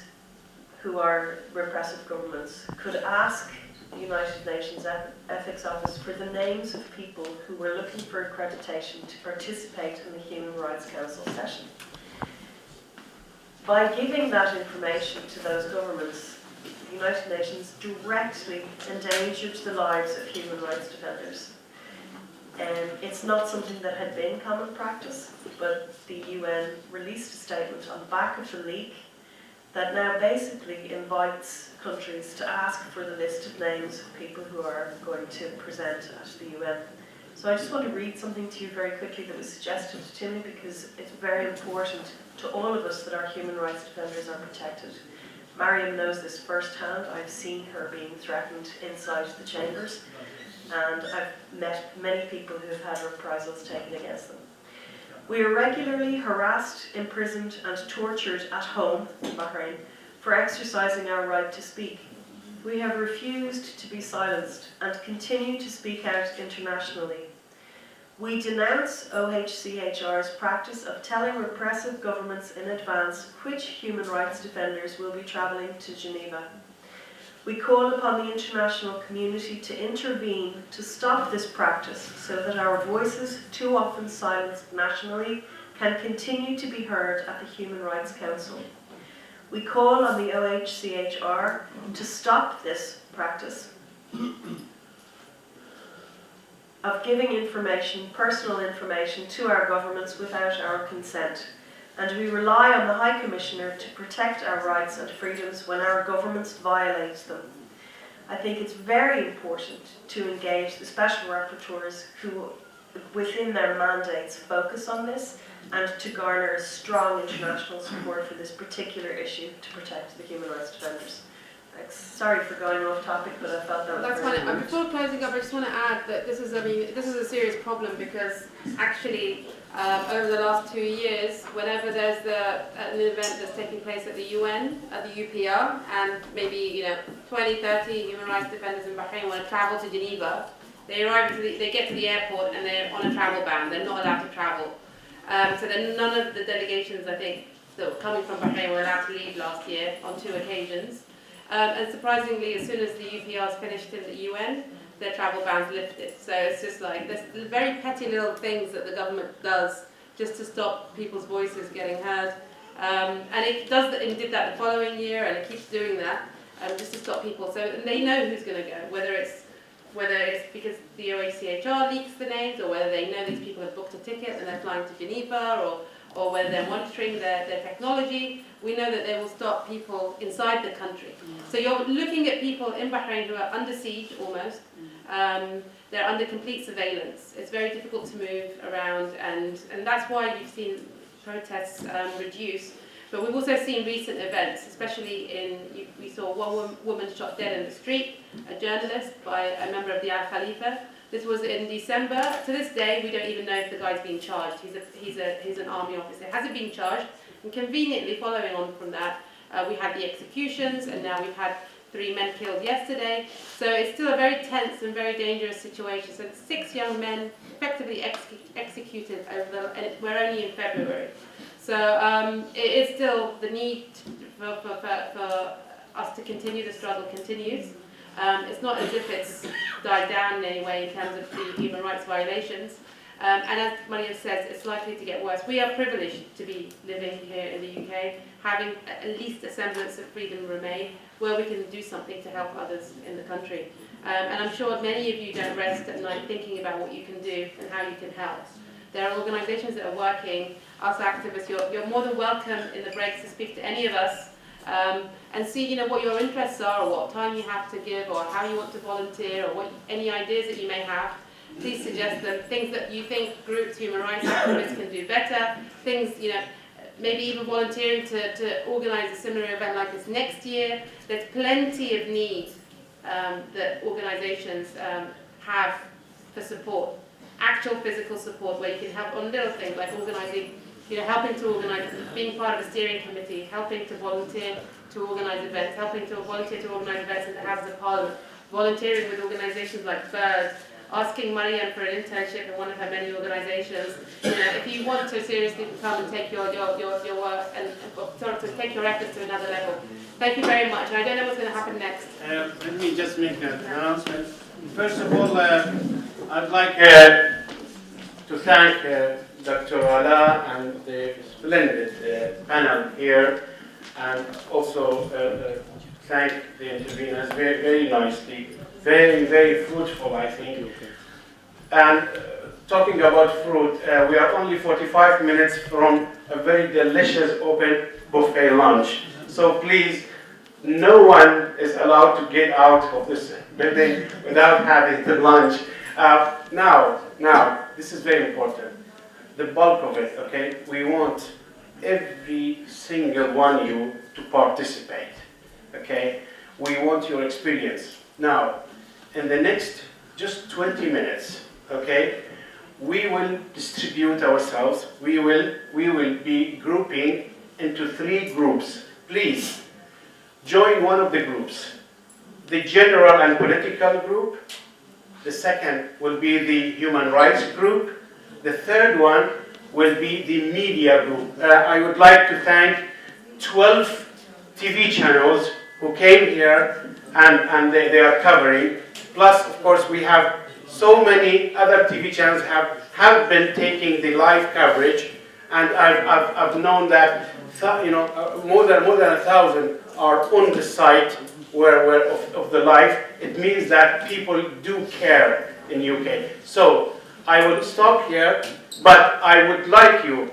who are repressive governments, could ask the United Nations Ethics Office for the names of people who were looking for accreditation to participate in the Human Rights Council session. By giving that information to those governments, the United Nations directly endangered the lives of human rights defenders. It's not something that had been common practice, but the UN released a statement on the back of the leak that now basically invites countries to ask for the list of names of people who are going to present at the UN. So I just want to read something to you very quickly that was suggested to me, because it's very important to all of us that our human rights defenders are protected. Mariam knows this firsthand. I've seen her being threatened inside the chambers, and I've met many people who have had reprisals taken against them. We are regularly harassed, imprisoned and tortured at home in Bahrain for exercising our right to speak. We have refused to be silenced and continue to speak out internationally. We denounce OHCHR's practice of telling repressive governments in advance which human rights defenders will be travelling to Geneva. We call upon the international community to intervene to stop this practice so that our voices, too often silenced nationally, can continue to be heard at the Human Rights Council. We call on the OHCHR to stop this practice of giving information, personal information, to our governments without our consent. And we rely on the High Commissioner to protect our rights and freedoms when our governments violate them. I think it's very important to engage the special rapporteurs who, within their mandates, focus on this, and to garner strong international support for this particular issue to protect the human rights defenders. Sorry for going off topic, but I felt that was That's very fine. important. Before closing up, I just want to add that this is a serious problem, because actually over the last 2 years, whenever there's an event that's taking place at the UN, at the UPR, and maybe 20, 30 human rights defenders in Bahrain want to travel to Geneva, they get to the airport and they're on a travel ban. They're not allowed to travel. So then none of the delegations, I think, that were coming from Bahrain were allowed to leave last year on 2 occasions. And surprisingly, as soon as the UPR is finished in the UN, their travel ban's lifted. So it's just like, there's very petty little things that the government does just to stop people's voices getting heard. And it did that the following year, and it keeps doing that, just to stop people. So and they know who's going to go, whether it's because the OHCHR leaks the names, or whether they know these people have booked a ticket and they're flying to Geneva, or whether they're monitoring their technology. We know that they will stop people inside the country. So you're looking at people in Bahrain who are under siege almost. They're under complete surveillance. It's very difficult to move around, and that's why you've seen protests reduce. But we've also seen recent events, especially we saw one woman shot dead in the street, a journalist, by a member of the Al Khalifa. This was in December. To this day, we don't even know if the guy's been charged. He's an army officer. He hasn't been charged. And conveniently, following on from that, we had the executions, and now we've had 3 men killed yesterday. So it's still a very tense and very dangerous situation. So 6 young men effectively executed and we're only in February. So it is still the need for us to continue. The struggle continues. It's not as if it's died down in any way in terms of the human rights violations. And as Mariam says, it's likely to get worse. We are privileged to be living here in the UK, having at least a semblance of freedom remain, where we can do something to help others in the country. And I'm sure many of you don't rest at night thinking about what you can do and how you can help. There are organisations that are working, us activists, you're more than welcome in the breaks to speak to any of us and see what your interests are, or what time you have to give, or how you want to volunteer, or any ideas that you may have. Please suggest them, things that you think groups, human rights activists can do better, things, maybe even volunteering to organise a similar event like this next year. There's plenty of need that organisations have for support, actual physical support, where you can help on little things like organising, helping to organise, being part of a steering committee, helping to volunteer to organise events, helping to volunteer to organise events in the Houses of Parliament, volunteering with organisations like BIRD, asking Mariam for an internship in one of her many organisations. You know, if you want to seriously come and take your work and sort of to take your efforts to another level. Thank you very much. And I don't know what's going to happen next. Let me just make an announcement. First of all, I'd like to thank Dr. Ala and the splendid panel here, and also thank the interveners very, very nicely. Very, very fruitful, I think. And talking about fruit, we are only 45 minutes from a very delicious open buffet lunch. So please, no one is allowed to get out of this building without having the lunch. Now, this is very important. The bulk of it, okay? We want every single one of you to participate, okay? We want your experience. Now, in the next just 20 minutes, okay, we will distribute ourselves. We will be grouping into 3 groups. Please, join one of the groups. The general and political group. The second will be the human rights group. The third one will be the media group. I would like to thank 12 TV channels who came here and they are covering. Plus, of course, we have so many other TV channels have been taking the live coverage, and I've known that more than 1,000 are on the site of the live. It means that people do care in UK. So I will stop here, but I would like you,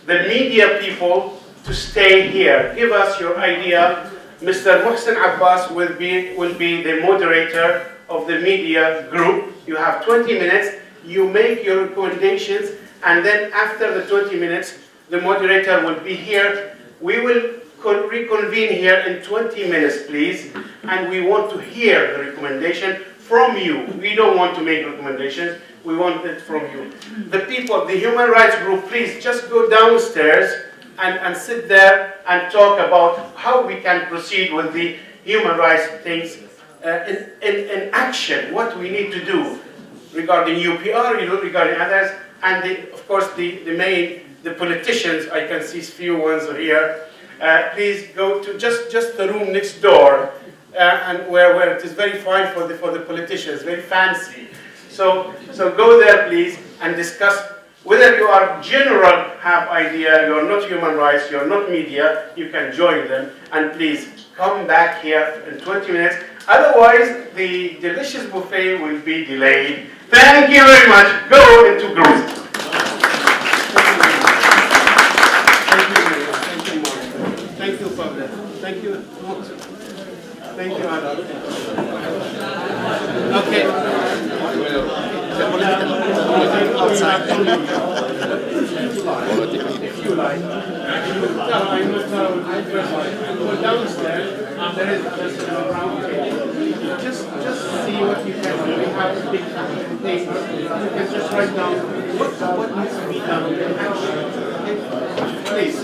the media people, to stay here. Give us your idea. Mr. Muhsin Abbas will be the moderator of the media group. You have 20 minutes. You make your recommendations, and then after the 20 minutes, the moderator will be here. We will reconvene here in 20 minutes, please, and we want to hear the recommendation from you. We don't want to make recommendations. We want it from you. The people, the human rights group, please just go downstairs and sit there and talk about how we can proceed with the human rights things in action, what we need to do regarding UPR, regarding others, and of course the politicians. I can see few ones here. Please go to just the room next door, and where it is very fine for the politicians, very fancy. So go there, please, and discuss whether you are general, have idea, you are not human rights, you are not media, you can join them, and please come back here in 20 minutes. Otherwise, the delicious buffet will be delayed. Thank you very much. Go into groups. Thank you, Pablo. Thank you. Thank you, Adam. Okay. Outside. If you like. I go downstairs. There is a round table. Just see what you can do. We have a big paper. You can just write down what needs to be done in action. Please.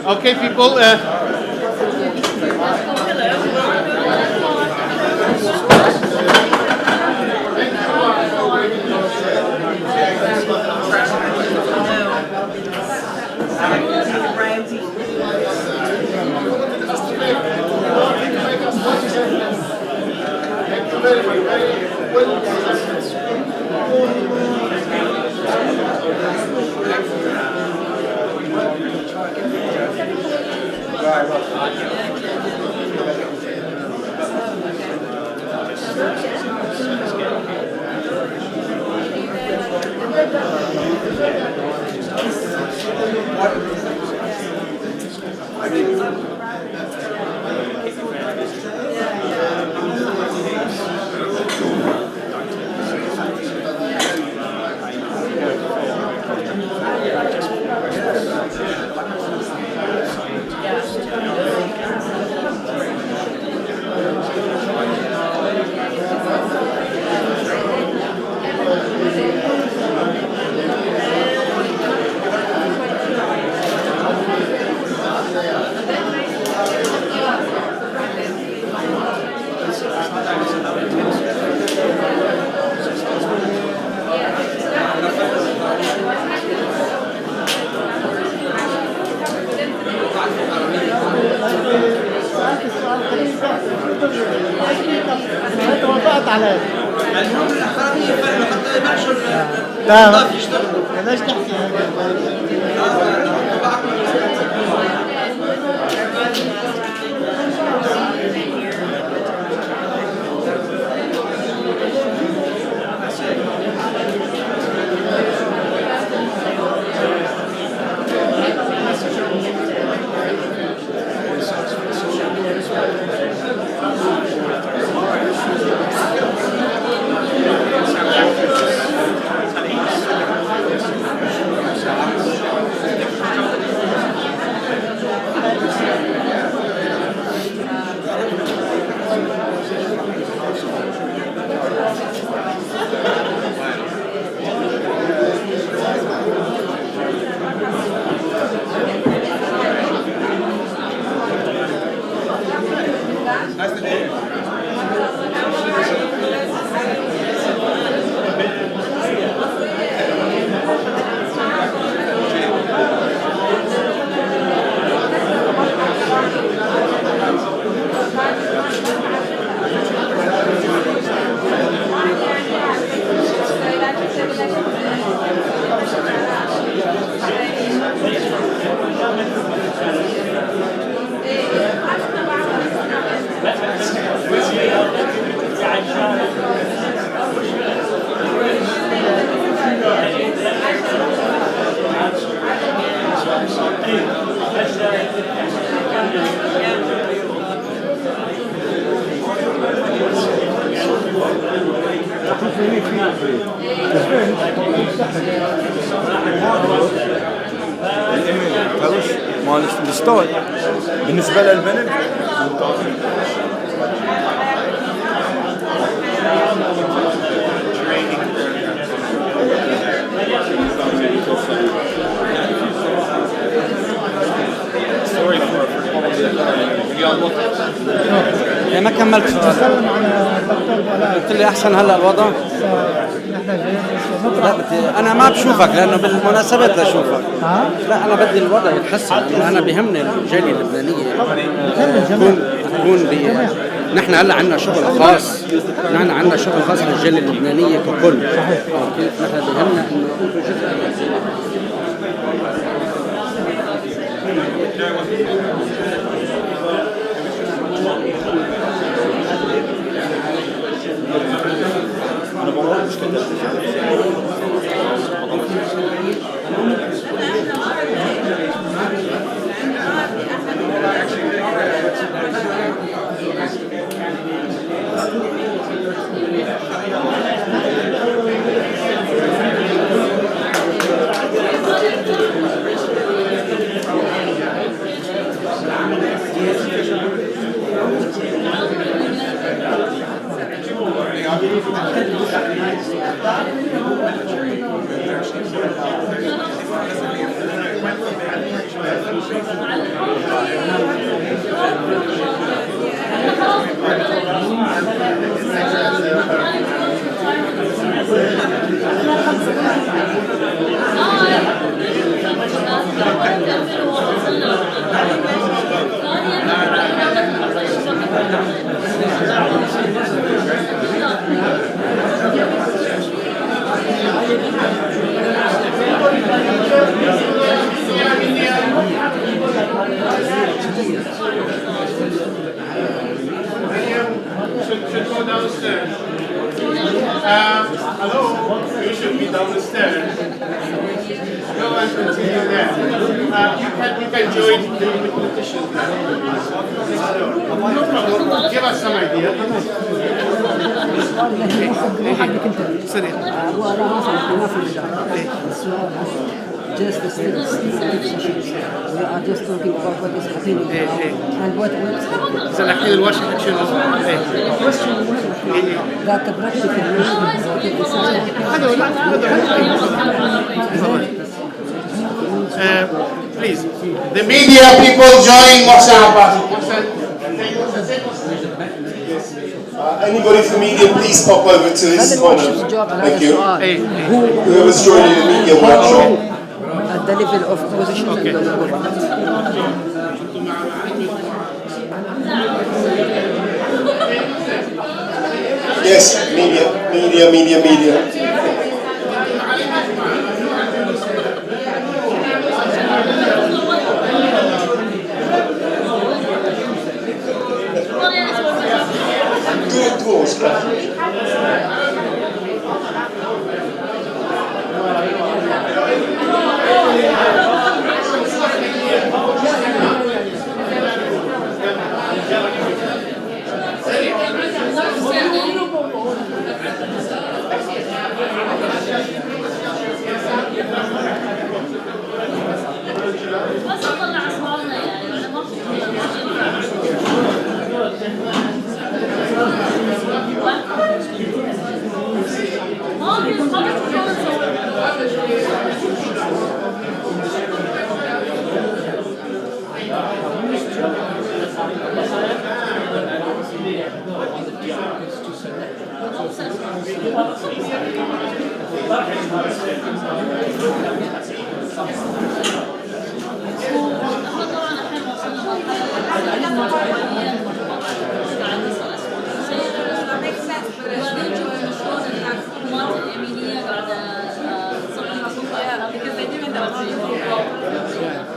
Okay, people. Right. لا ليش تحكي مال الستول بالنسبه للبنت ما كملت سؤال. قلت لي احسن هلا الوضع؟ لا بدي انا ما بشوفك لانه بالمناسبات بشوفك. لا انا بدي الوضع يتحسن، انا بيهمني الجاليه اللبنانيه تكون نحن هلا عندنا شغل خاص، نحن عندنا شغل خاص بالجاليه اللبنانيه ككل. نحن بيهمنا انه انتم جزء should go downstairs. Hello, you should be downstairs. Go and continue there. You can join the politicians. No problem. Give us some idea. سريع. Just the states. We are just talking about what is happening now and what will happen. إذا الحين الورشة شنو؟ That the practical please, the media people join WhatsApp. Anybody from media, please pop over to this corner. Thank you. Whoever's joining the media workshop. At the level of position and the government. Yes, media. بس نطلع اسمائنا يعني ما في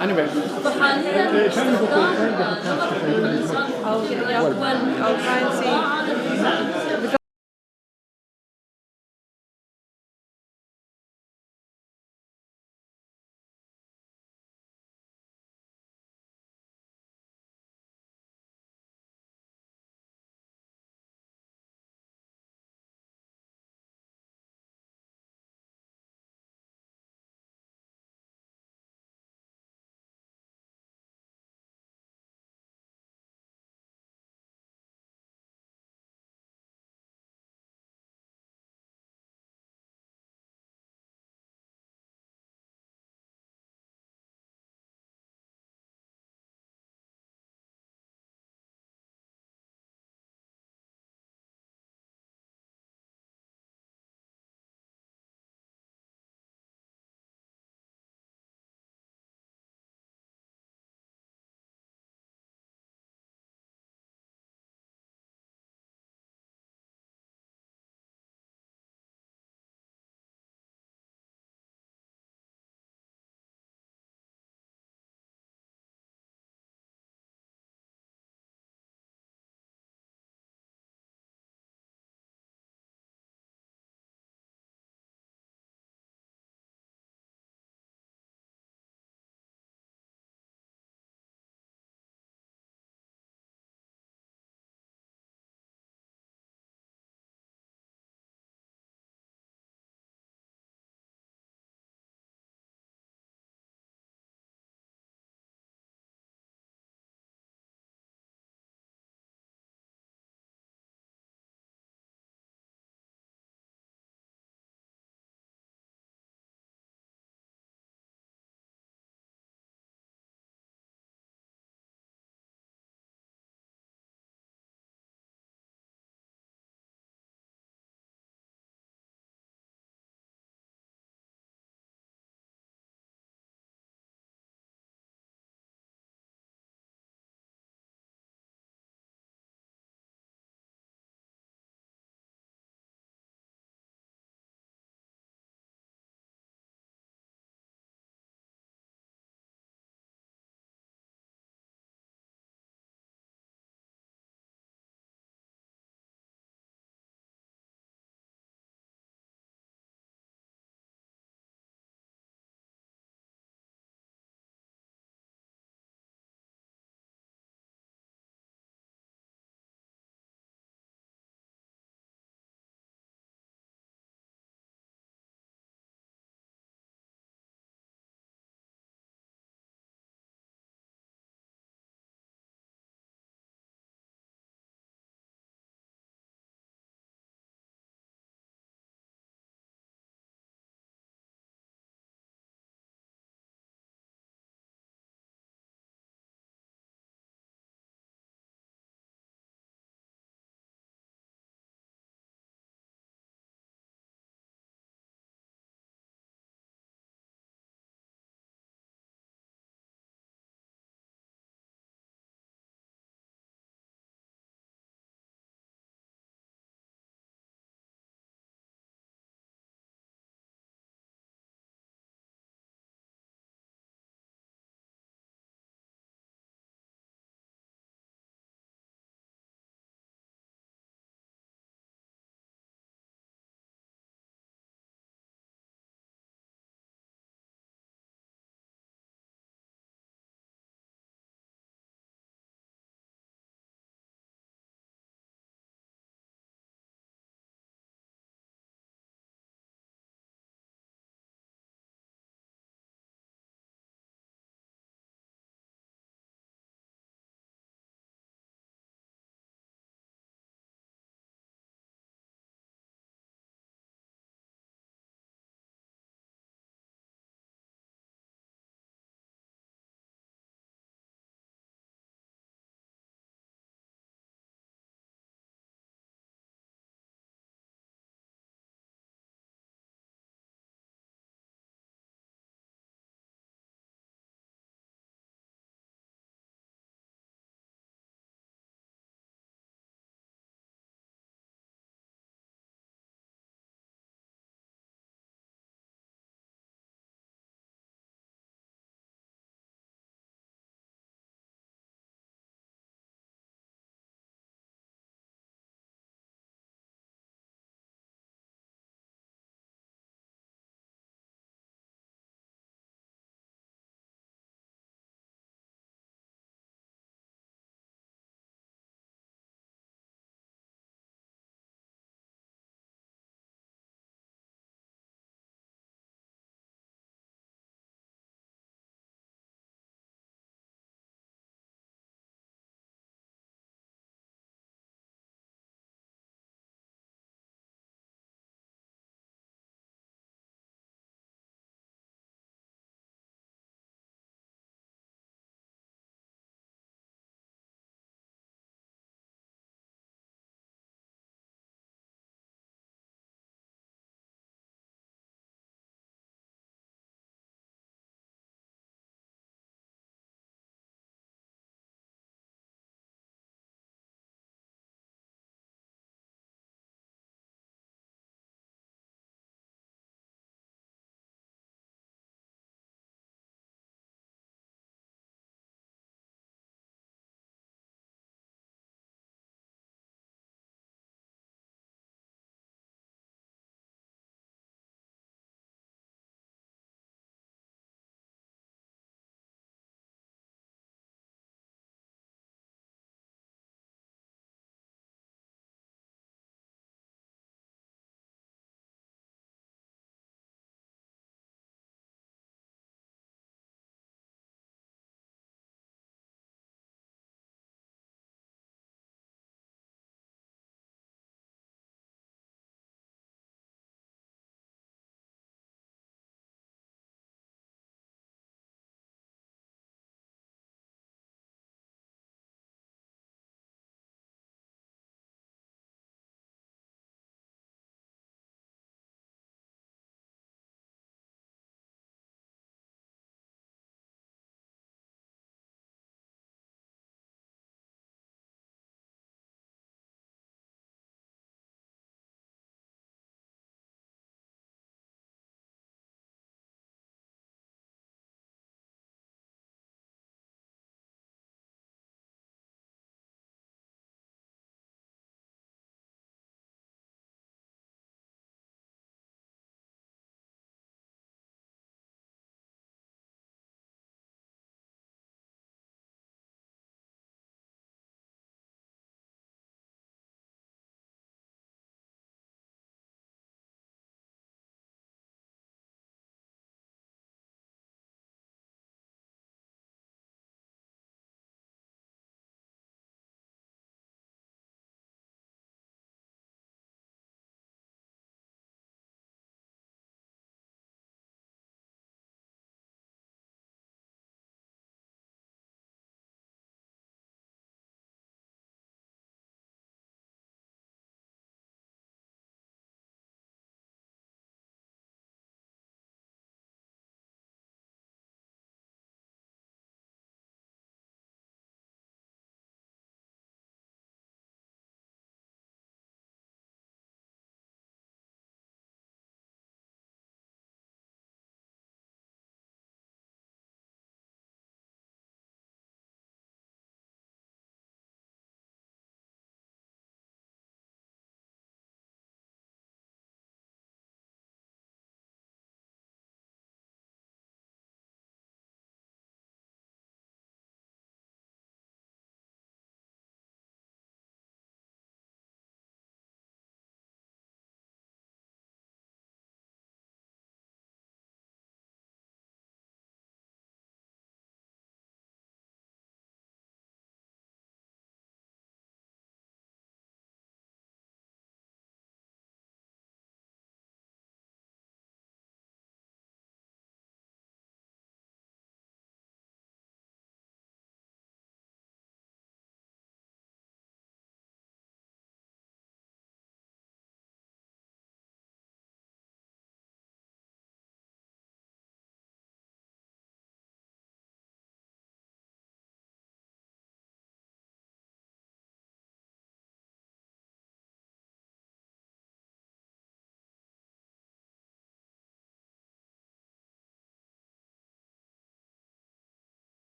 Anyway. فحاليا استخدام نمط الانسان I'll try and see.